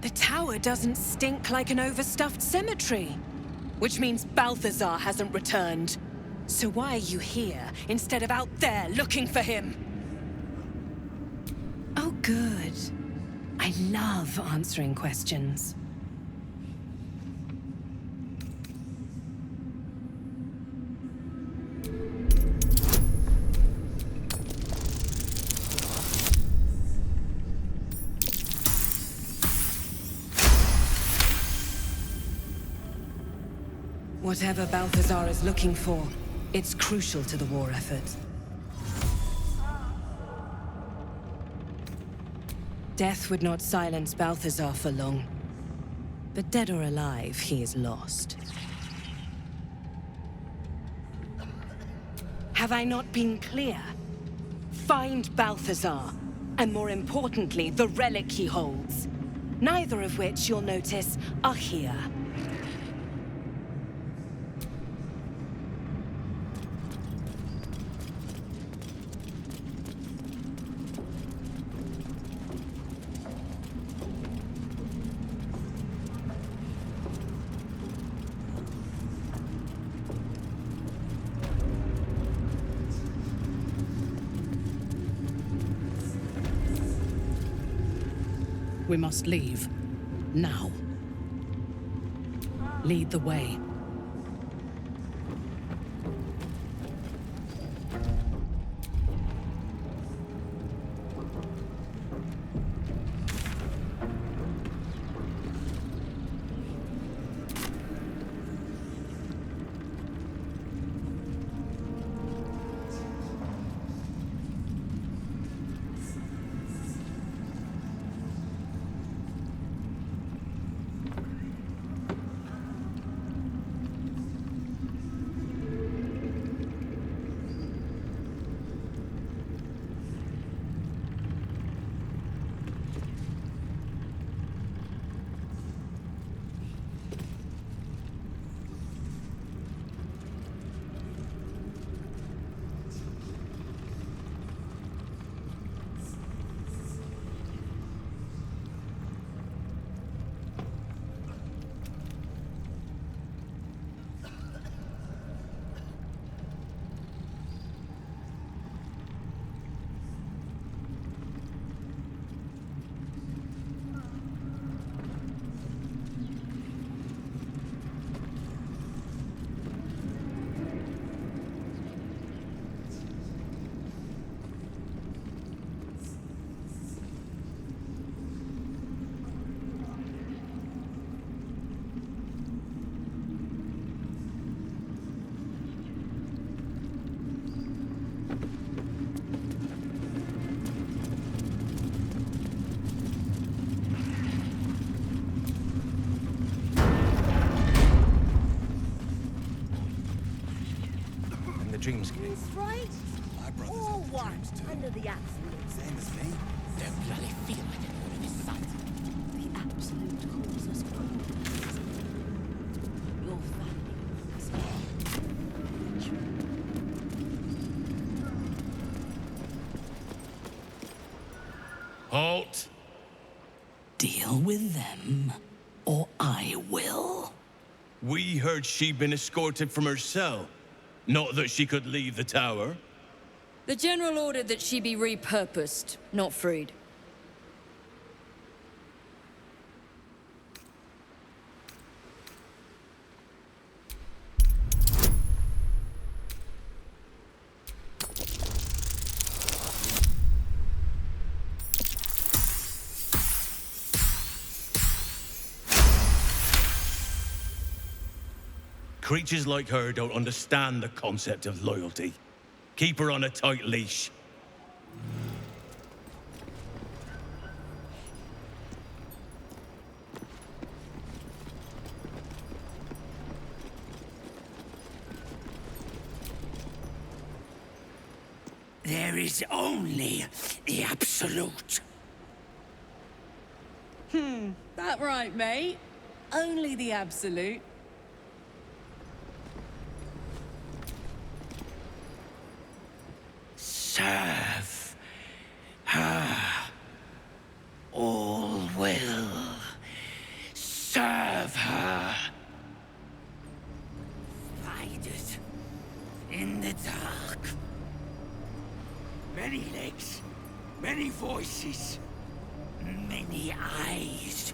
The tower doesn't stink like an overstuffed cemetery. Which means Balthazar hasn't returned. So why are you here instead of out there looking for him? Oh, good. I love answering questions. Whatever Balthazar is looking for, it's crucial to the war effort. Death would not silence Balthazar for long. But dead or alive, he is lost. Have I not been clear? Find Balthazar, and more importantly, the relic he holds. Neither of which, you'll notice, are here. We must leave. Now. Lead the way. Dreamscape. Right? My brother's All on the one dreams too. under the absolute. Same as me. Don't bloody feel like it all in his sight. The absolute calls us all. Your family. Halt! Deal with them, or I will. We heard she'd been escorted from her cell. Not that she could leave the tower. The General ordered that she be repurposed, not freed. Creatures like her don't understand the concept of loyalty. Keep her on a tight leash. There is only the Absolute. That right, mate? Only the Absolute. Serve her. All will serve her. Find it in the dark. Many legs, many voices, many eyes.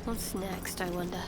What's next, I wonder?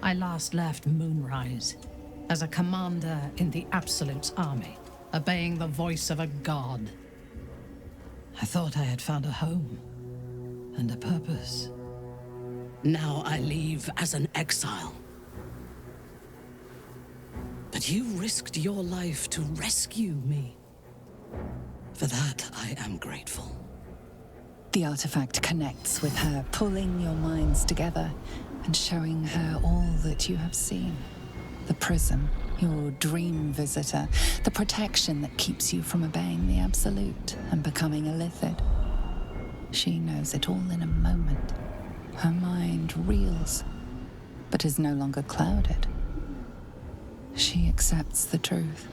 I last left Moonrise as a commander in the Absolute's army, obeying the voice of a god. I thought I had found a home and a purpose. Now I leave as an exile. But you risked your life to rescue me. For that, I am grateful. The artifact connects with her, pulling your minds together and showing her all that you have seen. The prism, your dream visitor, the protection that keeps you from obeying the Absolute and becoming a Lithid. She knows it all in a moment. Her mind reels, but is no longer clouded. She accepts the truth.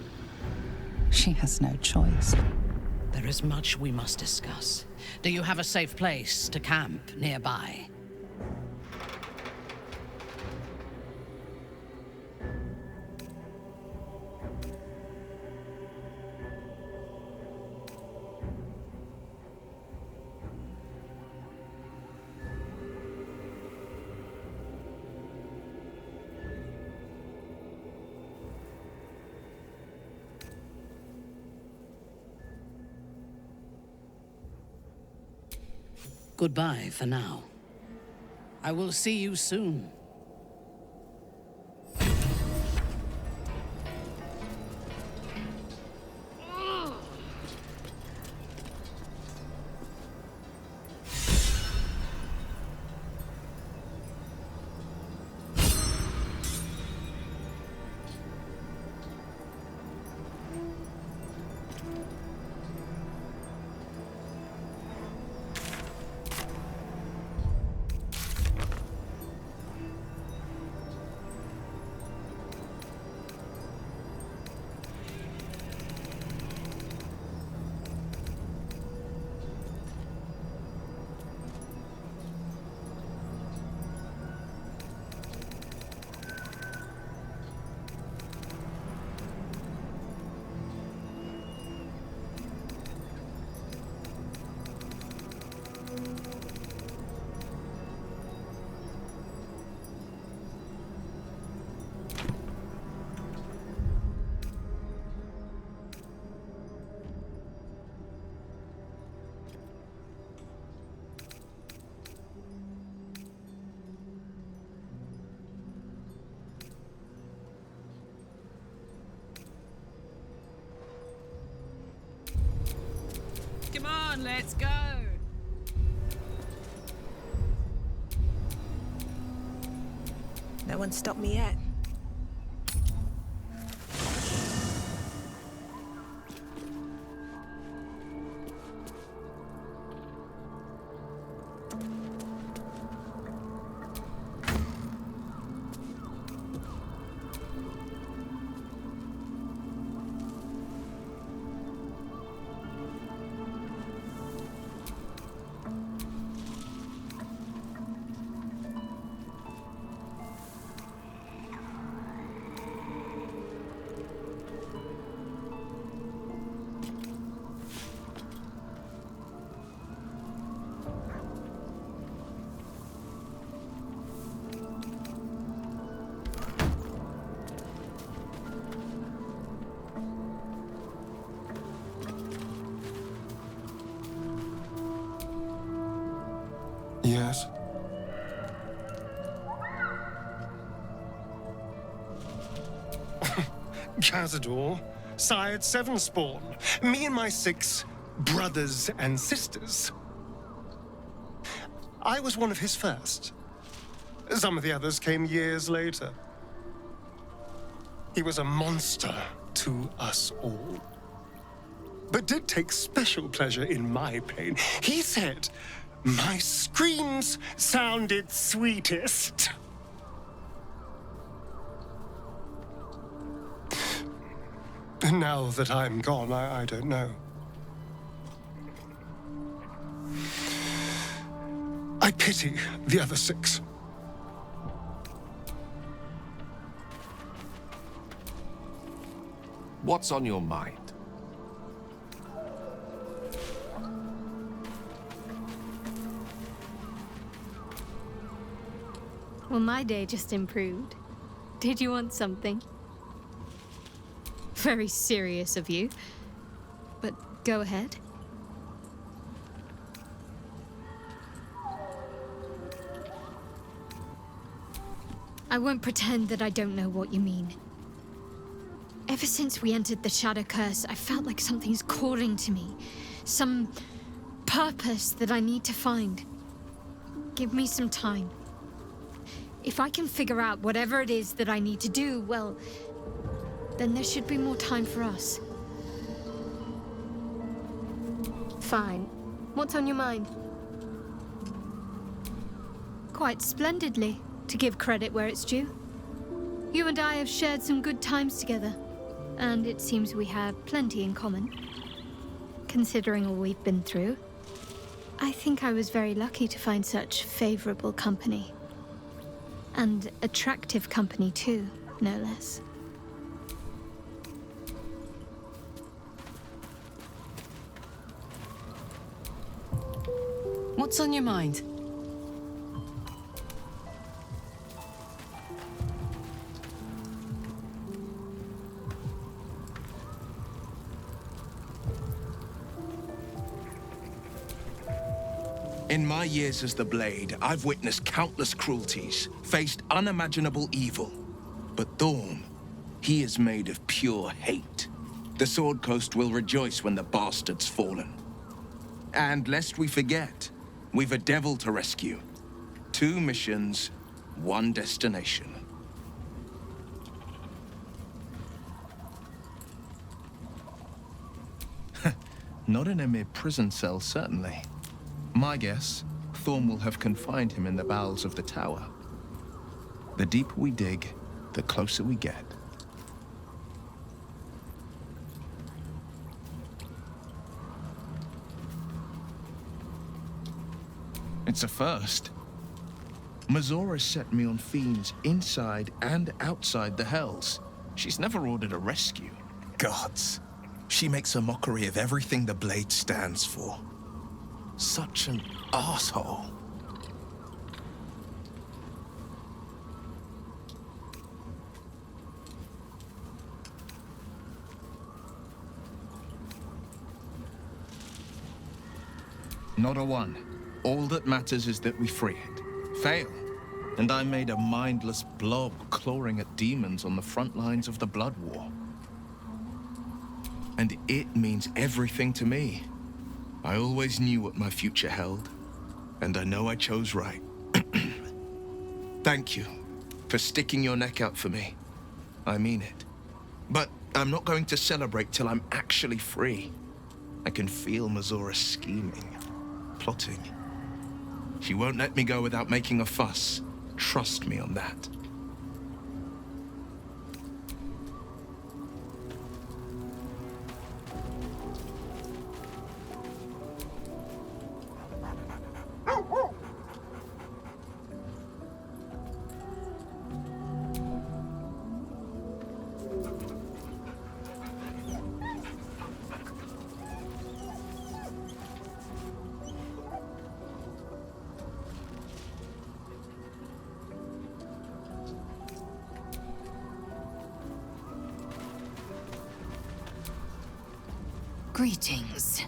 She has no choice. There is much we must discuss. Do you have a safe place to camp nearby? Goodbye for now. I will see you soon. Come on, let's go! No one stopped me yet. Yes. Cazador, sired 7 spawn. Me and my 6 brothers and sisters. I was one of his first. Some of the others came years later. He was a monster to us all, but did take special pleasure in my pain. He said my screams sounded sweetest. Now that I'm gone, I don't know. I pity the other 6. What's on your mind? Well, my day just improved. Did you want something? Very serious of you. But go ahead. I won't pretend that I don't know what you mean. Ever since we entered the Shadow Curse, I felt like something's calling to me. Some purpose that I need to find. Give me some time. If I can figure out whatever it is that I need to do, well, then there should be more time for us. Fine. What's on your mind? Quite splendidly, to give credit where it's due. You and I have shared some good times together, and it seems we have plenty in common. Considering all we've been through, I think I was very lucky to find such favorable company. And attractive company too, no less. What's on your mind? In my years as the Blade, I've witnessed countless cruelties, faced unimaginable evil. But Thorn, he is made of pure hate. The Sword Coast will rejoice when the bastard's fallen. And lest we forget, we've a devil to rescue. 2 missions, 1 destination. Not in a mere prison cell, certainly. My guess, Thorn will have confined him in the bowels of the tower. The deeper we dig, the closer we get. It's a first. Mazora set me on fiends inside and outside the Hells. She's never ordered a rescue. Gods. She makes a mockery of everything the Blade stands for. Such an asshole. Not a one. All that matters is that we free it. Fail, and I'm made a mindless blob clawing at demons on the front lines of the Blood War. And it means everything to me. I always knew what my future held, and I know I chose right. Thank you for sticking your neck out for me. I mean it. But I'm not going to celebrate till I'm actually free. I can feel Mazora scheming, plotting. She won't let me go without making a fuss. Trust me on that. Greetings.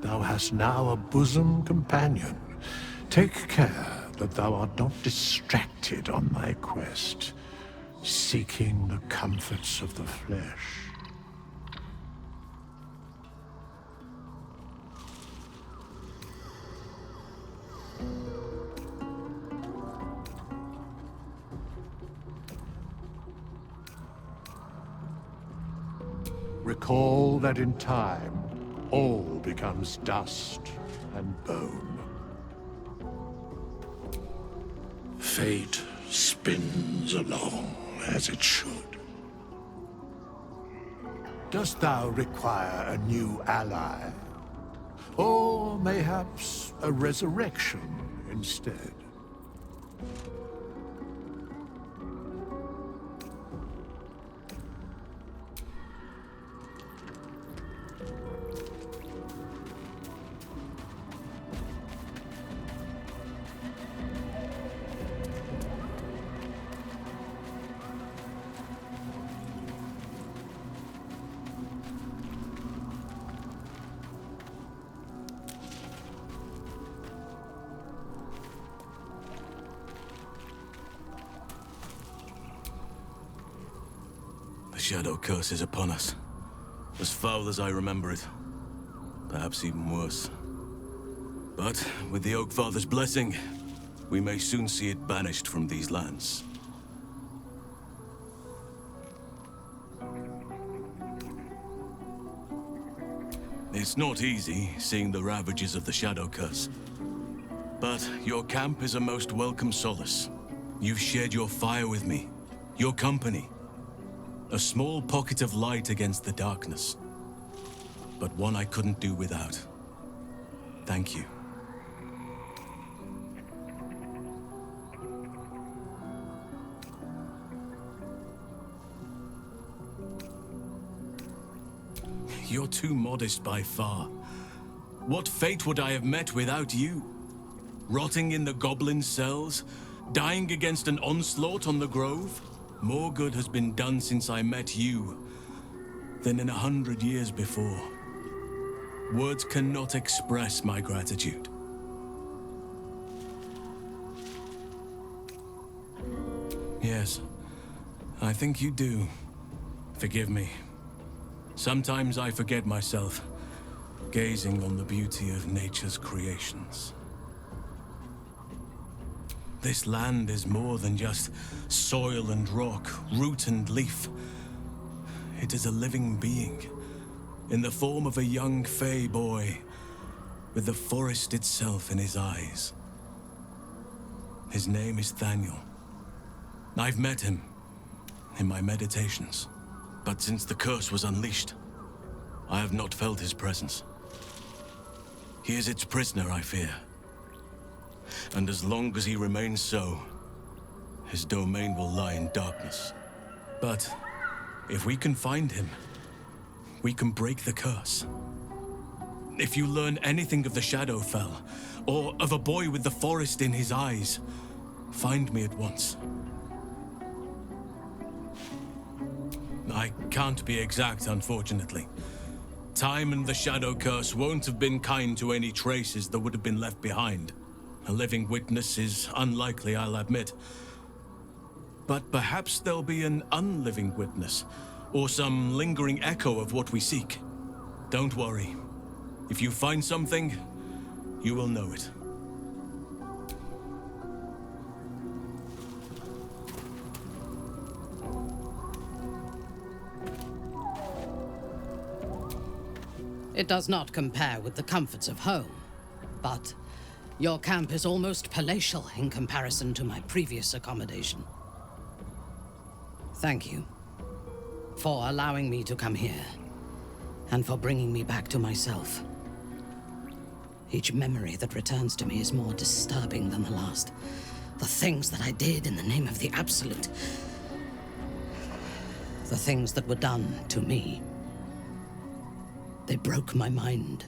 Thou hast now a bosom companion. Take care that thou art not distracted on thy quest, seeking the comforts of the flesh. Recall that in time, all becomes dust and bone. Fate spins along as it should. Dost thou require a new ally? Or mayhaps a resurrection instead? The Shadow Curse is upon us. As foul as I remember it. Perhaps even worse. But with the Oak Father's blessing, we may soon see it banished from these lands. It's not easy, seeing the ravages of the Shadow Curse. But your camp is a most welcome solace. You've shared your fire with me, your company. A small pocket of light against the darkness. But one I couldn't do without. Thank you. You're too modest by far. What fate would I have met without you? Rotting in the goblin cells? Dying against an onslaught on the grove? More good has been done since I met you than in 100 years before. Words cannot express my gratitude. Yes, I think you do. Forgive me. Sometimes I forget myself, gazing on the beauty of nature's creations. This land is more than just soil and rock, root and leaf. It is a living being, in the form of a young fey boy, with the forest itself in his eyes. His name is Thaniel. I've met him in my meditations, but since the curse was unleashed, I have not felt his presence. He is its prisoner, I fear. And as long as he remains so, his domain will lie in darkness. But if we can find him, we can break the curse. If you learn anything of the Shadowfell, or of a boy with the forest in his eyes, find me at once. I can't be exact, unfortunately. Time and the Shadow Curse won't have been kind to any traces that would have been left behind. A living witness is unlikely, I'll admit. But perhaps there'll be an unliving witness, or some lingering echo of what we seek. Don't worry. If you find something, you will know it. It does not compare with the comforts of home, but your camp is almost palatial in comparison to my previous accommodation. Thank you for allowing me to come here, and for bringing me back to myself. Each memory that returns to me is more disturbing than the last. The things that I did in the name of the Absolute. The things that were done to me. They broke my mind.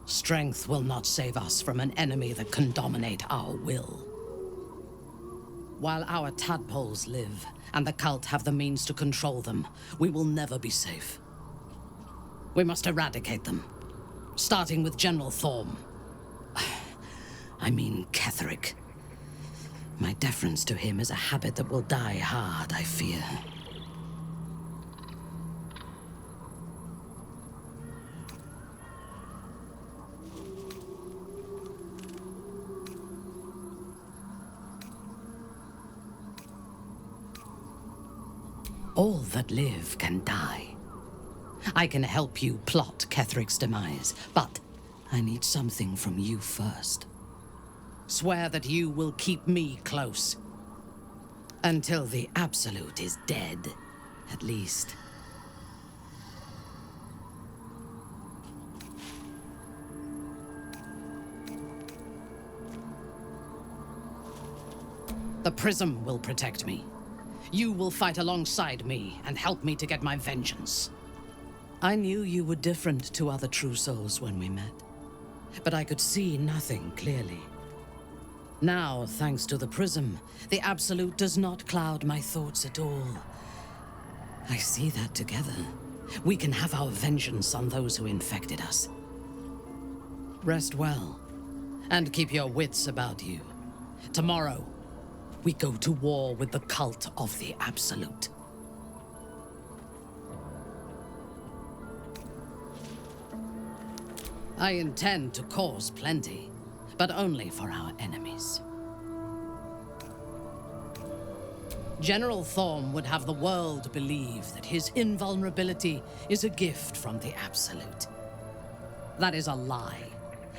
Strength will not save us from an enemy that can dominate our will. While our tadpoles live, and the cult have the means to control them, we will never be safe. We must eradicate them, starting with General Thorm. I mean Ketheric. My deference to him is a habit that will die hard, I fear. All that live can die. I can help you plot Ketheric's demise, but I need something from you first. Swear that you will keep me close. Until the Absolute is dead, at least. The Prism will protect me. You will fight alongside me and help me to get my vengeance. I knew you were different to other true souls when we met, but I could see nothing clearly. Now, thanks to the Prism, the Absolute does not cloud my thoughts at all. I see that together, we can have our vengeance on those who infected us. Rest well, and keep your wits about you. Tomorrow, we go to war with the cult of the Absolute. I intend to cause plenty, but only for our enemies. General Thorm would have the world believe that his invulnerability is a gift from the Absolute. That is a lie,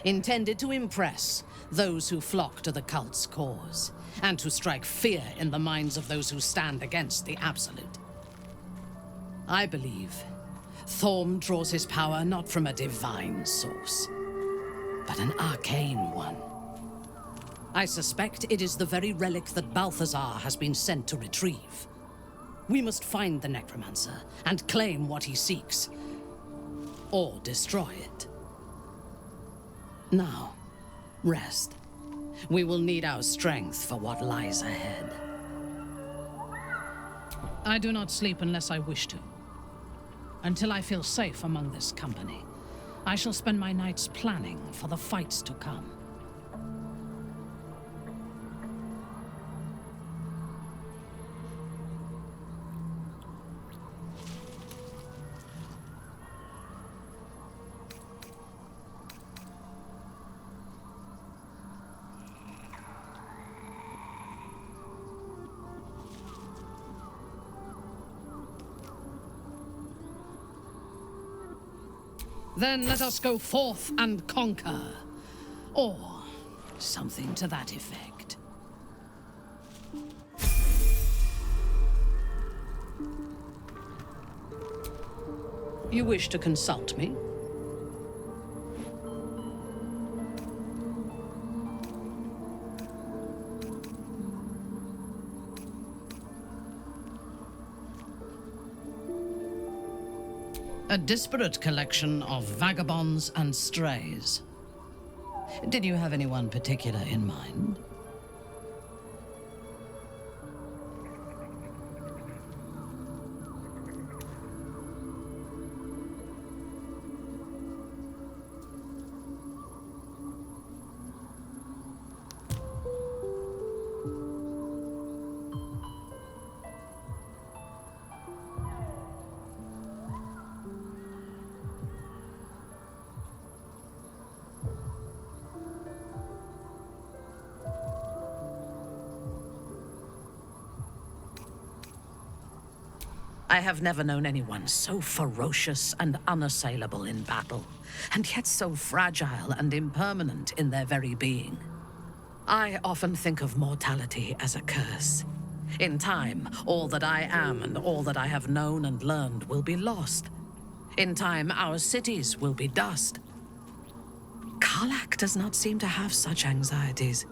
intended to impress those who flock to the cult's cause, and to strike fear in the minds of those who stand against the Absolute. I believe Thorm draws his power not from a divine source, but an arcane one. I suspect it is the very relic that Balthazar has been sent to retrieve. We must find the necromancer and claim what he seeks. Or destroy it. Now, rest. We will need our strength for what lies ahead. I do not sleep unless I wish to. Until I feel safe among this company, I shall spend my nights planning for the fights to come. Then let us go forth and conquer. Or something to that effect. You wish to consult me? A disparate collection of vagabonds and strays. Did you have anyone particular in mind? I have never known anyone so ferocious and unassailable in battle, and yet so fragile and impermanent in their very being. I often think of mortality as a curse. In time, all that I am and all that I have known and learned will be lost. In time, our cities will be dust. Karlach does not seem to have such anxieties.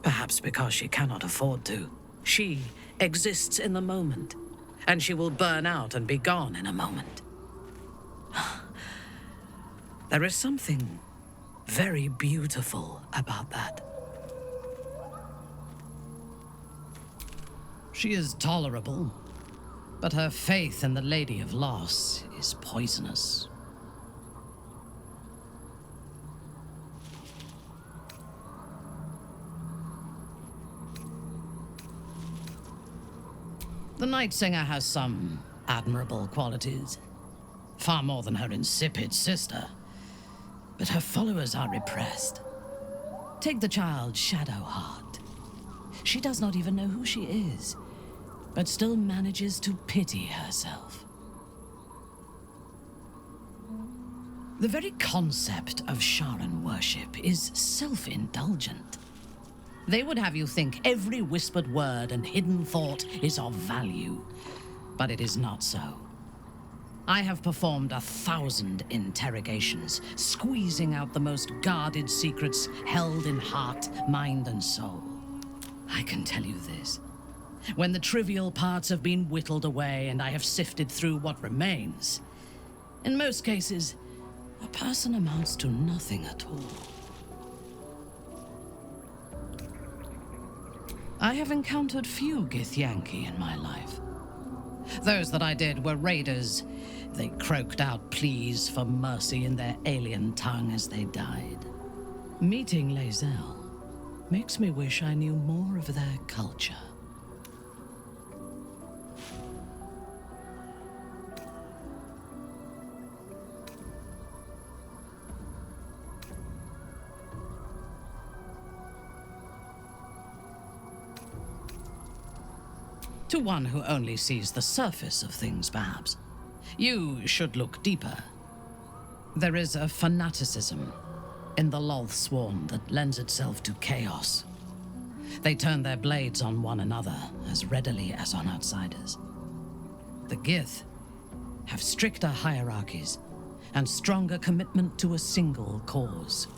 Perhaps because she cannot afford to. She exists in the moment. And she will burn out and be gone in a moment. There is something very beautiful about that. She is tolerable, but her faith in the Lady of Loss is poisonous. The Night Singer has some admirable qualities. Far more than her insipid sister. But her followers are repressed. Take the child Shadowheart. She does not even know who she is, but still manages to pity herself. The very concept of Sharan worship is self-indulgent. They would have you think every whispered word and hidden thought is of value, but it is not so. I have performed 1,000 interrogations, squeezing out the most guarded secrets held in heart, mind, and soul. I can tell you this. When the trivial parts have been whittled away and I have sifted through what remains, in most cases, a person amounts to nothing at all. I have encountered few Githyanki in my life. Those that I did were raiders. They croaked out pleas for mercy in their alien tongue as they died. Meeting Lae'zel makes me wish I knew more of their culture. To one who only sees the surface of things, perhaps. You should look deeper. There is a fanaticism in the Lothsworn that lends itself to chaos. They turn their blades on one another as readily as on outsiders. The Gith have stricter hierarchies, and stronger commitment to a single cause.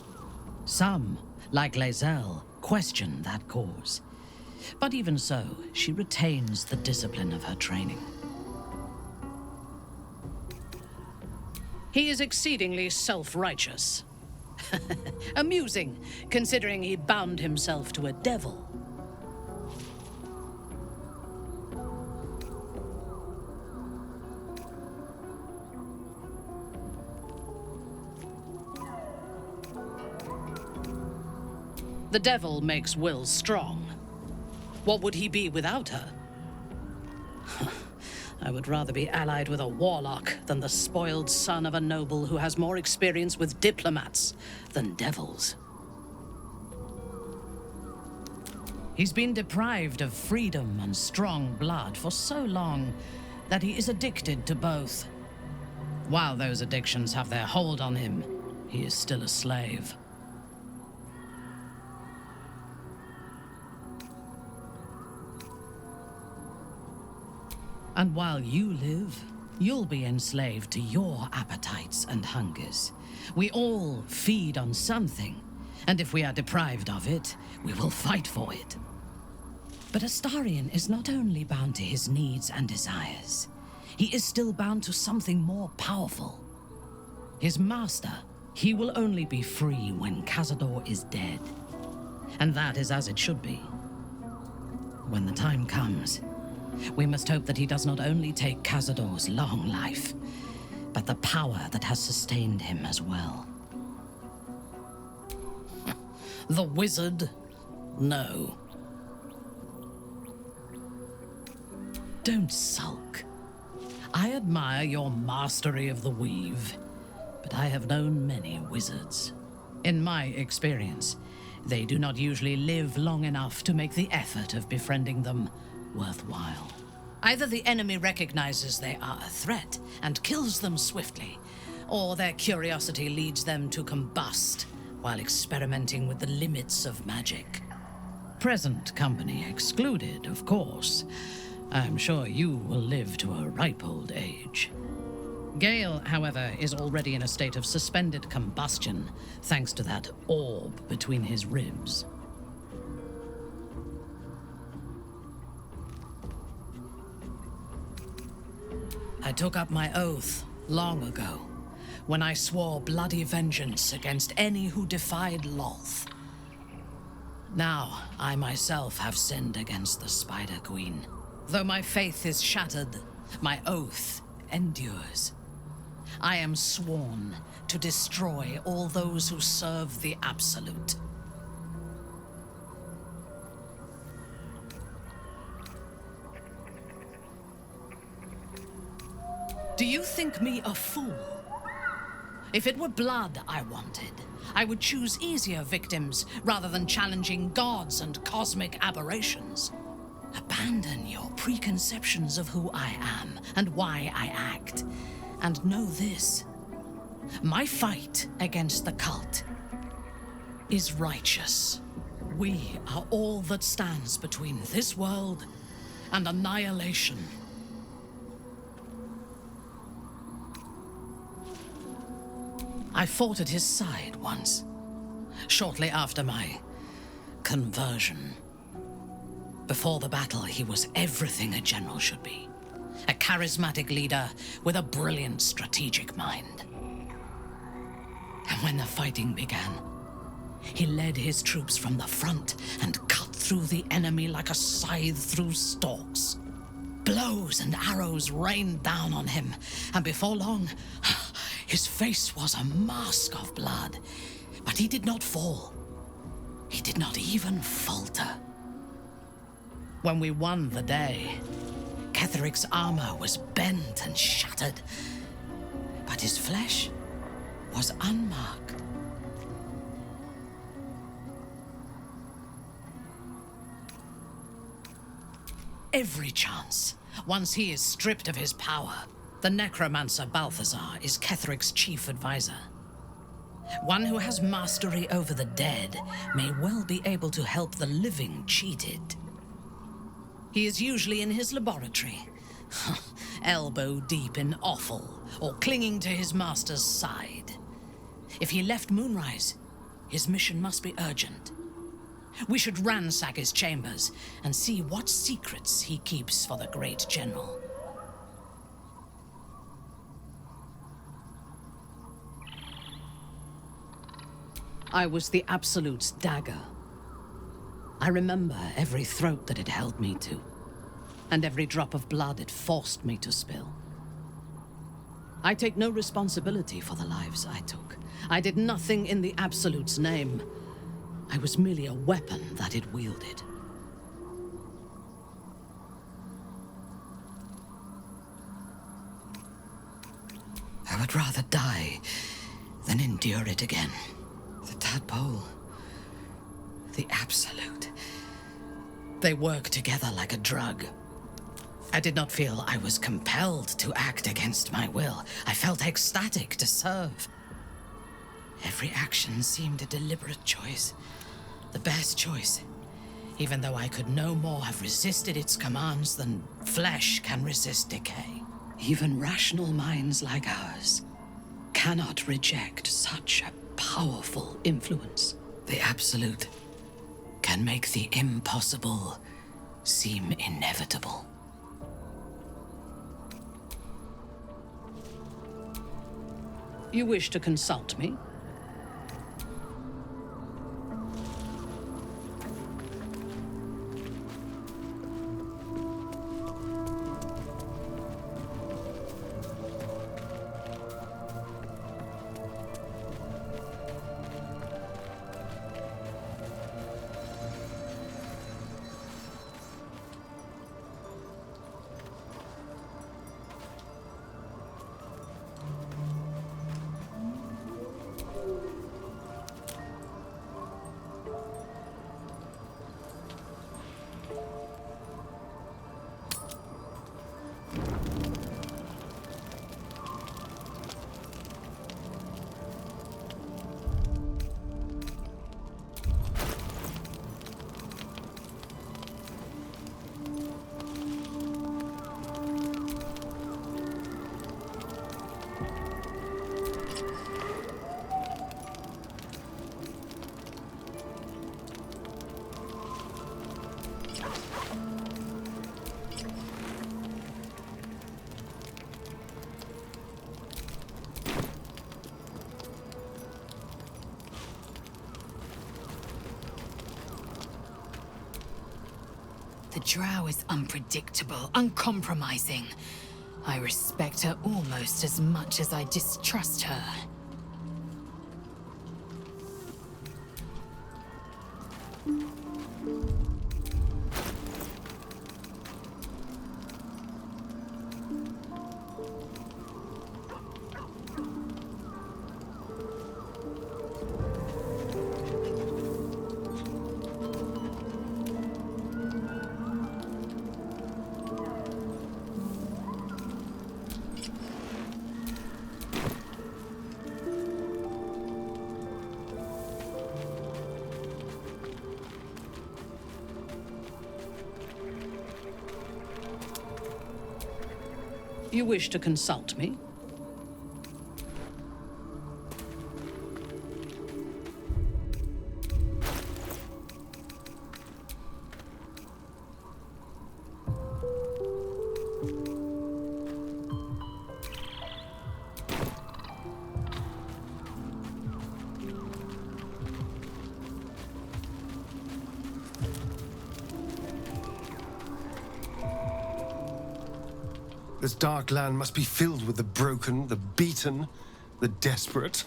Some, like Lae'zel, question that cause. But even so, she retains the discipline of her training. He is exceedingly self-righteous. Amusing, considering he bound himself to a devil. The devil makes wills strong. What would he be without her? I would rather be allied with a warlock than the spoiled son of a noble who has more experience with diplomats than devils. He's been deprived of freedom and strong blood for so long that he is addicted to both. While those addictions have their hold on him, he is still a slave. And while you live, you'll be enslaved to your appetites and hungers. We all feed on something, and if we are deprived of it, we will fight for it. But Astarion is not only bound to his needs and desires, he is still bound to something more powerful. His master, he will only be free when Cazador is dead. And that is as it should be. When the time comes, we must hope that he does not only take Cazador's long life, but the power that has sustained him as well. The wizard? No. Don't sulk. I admire your mastery of the weave, but I have known many wizards. In my experience, they do not usually live long enough to make the effort of befriending them worthwhile. Either the enemy recognizes they are a threat and kills them swiftly, or their curiosity leads them to combust while experimenting with the limits of magic. Present company excluded, of course. I'm sure you will live to a ripe old age. Gale, however, is already in a state of suspended combustion, thanks to that orb between his ribs. I took up my oath long ago, when I swore bloody vengeance against any who defied Lolth. Now, I myself have sinned against the Spider Queen. Though my faith is shattered, my oath endures. I am sworn to destroy all those who serve the Absolute. Do you think me a fool? If it were blood I wanted, I would choose easier victims rather than challenging gods and cosmic aberrations. Abandon your preconceptions of who I am and why I act. And know this: my fight against the cult is righteous. We are all that stands between this world and annihilation. I fought at his side once, shortly after my conversion. Before the battle, he was everything a general should be. A charismatic leader with a brilliant strategic mind. And when the fighting began, he led his troops from the front and cut through the enemy like a scythe through stalks. Blows and arrows rained down on him, and before long, his face was a mask of blood. But he did not fall. He did not even falter. When we won the day, Ketheric's armor was bent and shattered, but his flesh was unmarked. Every chance, once he is stripped of his power, the necromancer Balthazar is Ketheric's chief advisor. One who has mastery over the dead may well be able to help the living cheated. He is usually in his laboratory, elbow deep in offal, or clinging to his master's side. If he left Moonrise, his mission must be urgent. We should ransack his chambers and see what secrets he keeps for the great general. I was the Absolute's dagger. I remember every throat that it held me to, and every drop of blood it forced me to spill. I take no responsibility for the lives I took. I did nothing in the Absolute's name. I was merely a weapon that it wielded. I would rather die than endure it again. The tadpole, the Absolute, they work together like a drug. I did not feel I was compelled to act against my will. I felt ecstatic to serve. Every action seemed a deliberate choice, the best choice, even though I could no more have resisted its commands than flesh can resist decay. Even rational minds like ours cannot reject such a powerful influence. The Absolute can make the impossible seem inevitable. You wish to consult me? The drow is unpredictable, uncompromising. I respect her almost as much as I distrust her. You wish to consult me? This dark land must be filled with the broken, the beaten, the desperate.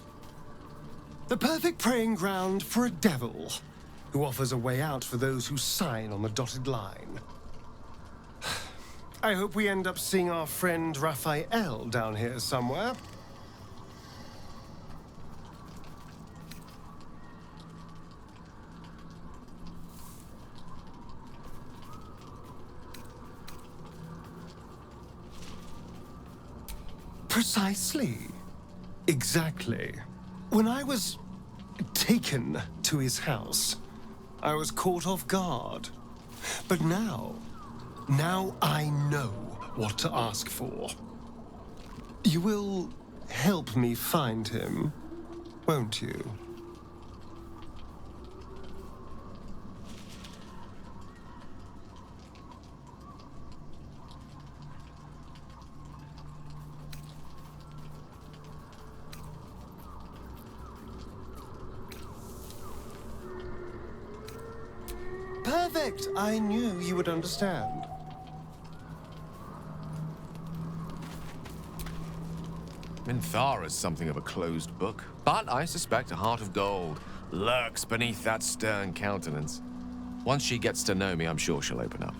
The perfect preying ground for a devil who offers a way out for those who sign on the dotted line. I hope we end up seeing our friend Raphael down here somewhere. Precisely. Exactly. When I was taken to his house, I was caught off guard. But now I know what to ask for. You will help me find him, won't you? Perfect! I knew you would understand. Minthara is something of a closed book, but I suspect a heart of gold lurks beneath that stern countenance. Once she gets to know me, I'm sure she'll open up.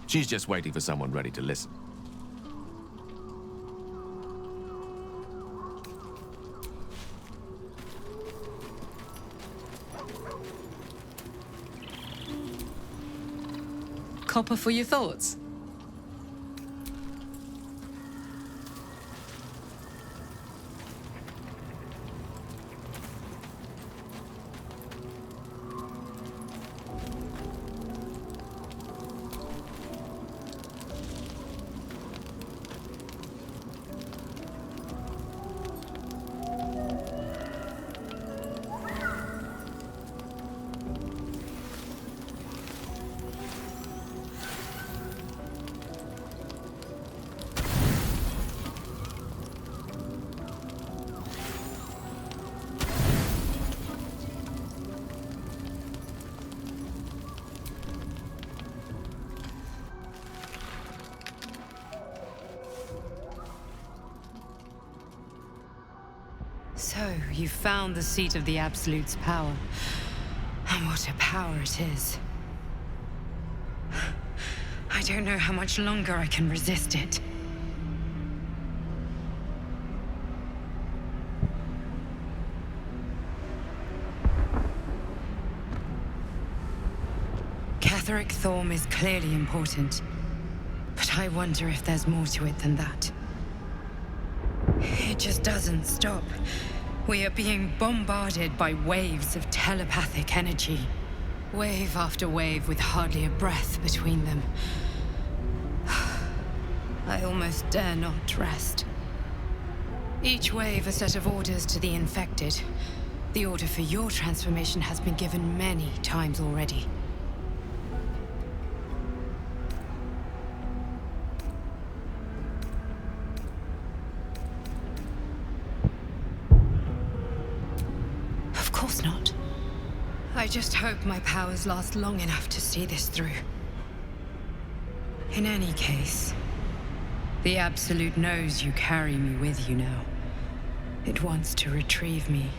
She's just waiting for someone ready to listen. Copper for your thoughts? So, you found the seat of the Absolute's power. And what a power it is. I don't know how much longer I can resist it. Catherick Thorm is clearly important, but I wonder if there's more to it than that. It just doesn't stop. We are being bombarded by waves of telepathic energy. Wave after wave with hardly a breath between them. I almost dare not rest. Each wave a set of orders to the infected. The order for your transformation has been given many times already. Of course not. I just hope my powers last long enough to see this through. In any case, the Absolute knows you carry me with you now. It wants to retrieve me.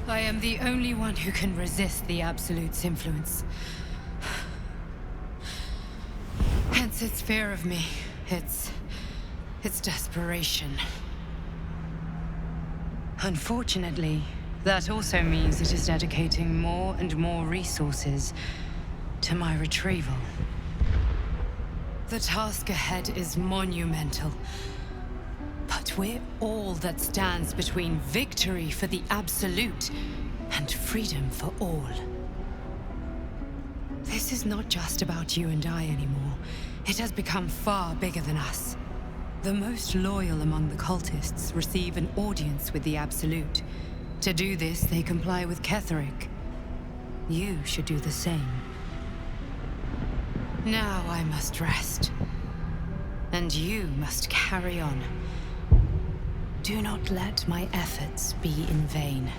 I am the only one who can resist the Absolute's influence. Hence its fear of me, its desperation. Unfortunately, that also means it is dedicating more and more resources to my retrieval. The task ahead is monumental, but we're all that stands between victory for the Absolute and freedom for all. This is not just about you and I anymore. It has become far bigger than us. The most loyal among the cultists receive an audience with the Absolute. To do this, they comply with Catherick. You should do the same. Now I must rest. And you must carry on. Do not let my efforts be in vain.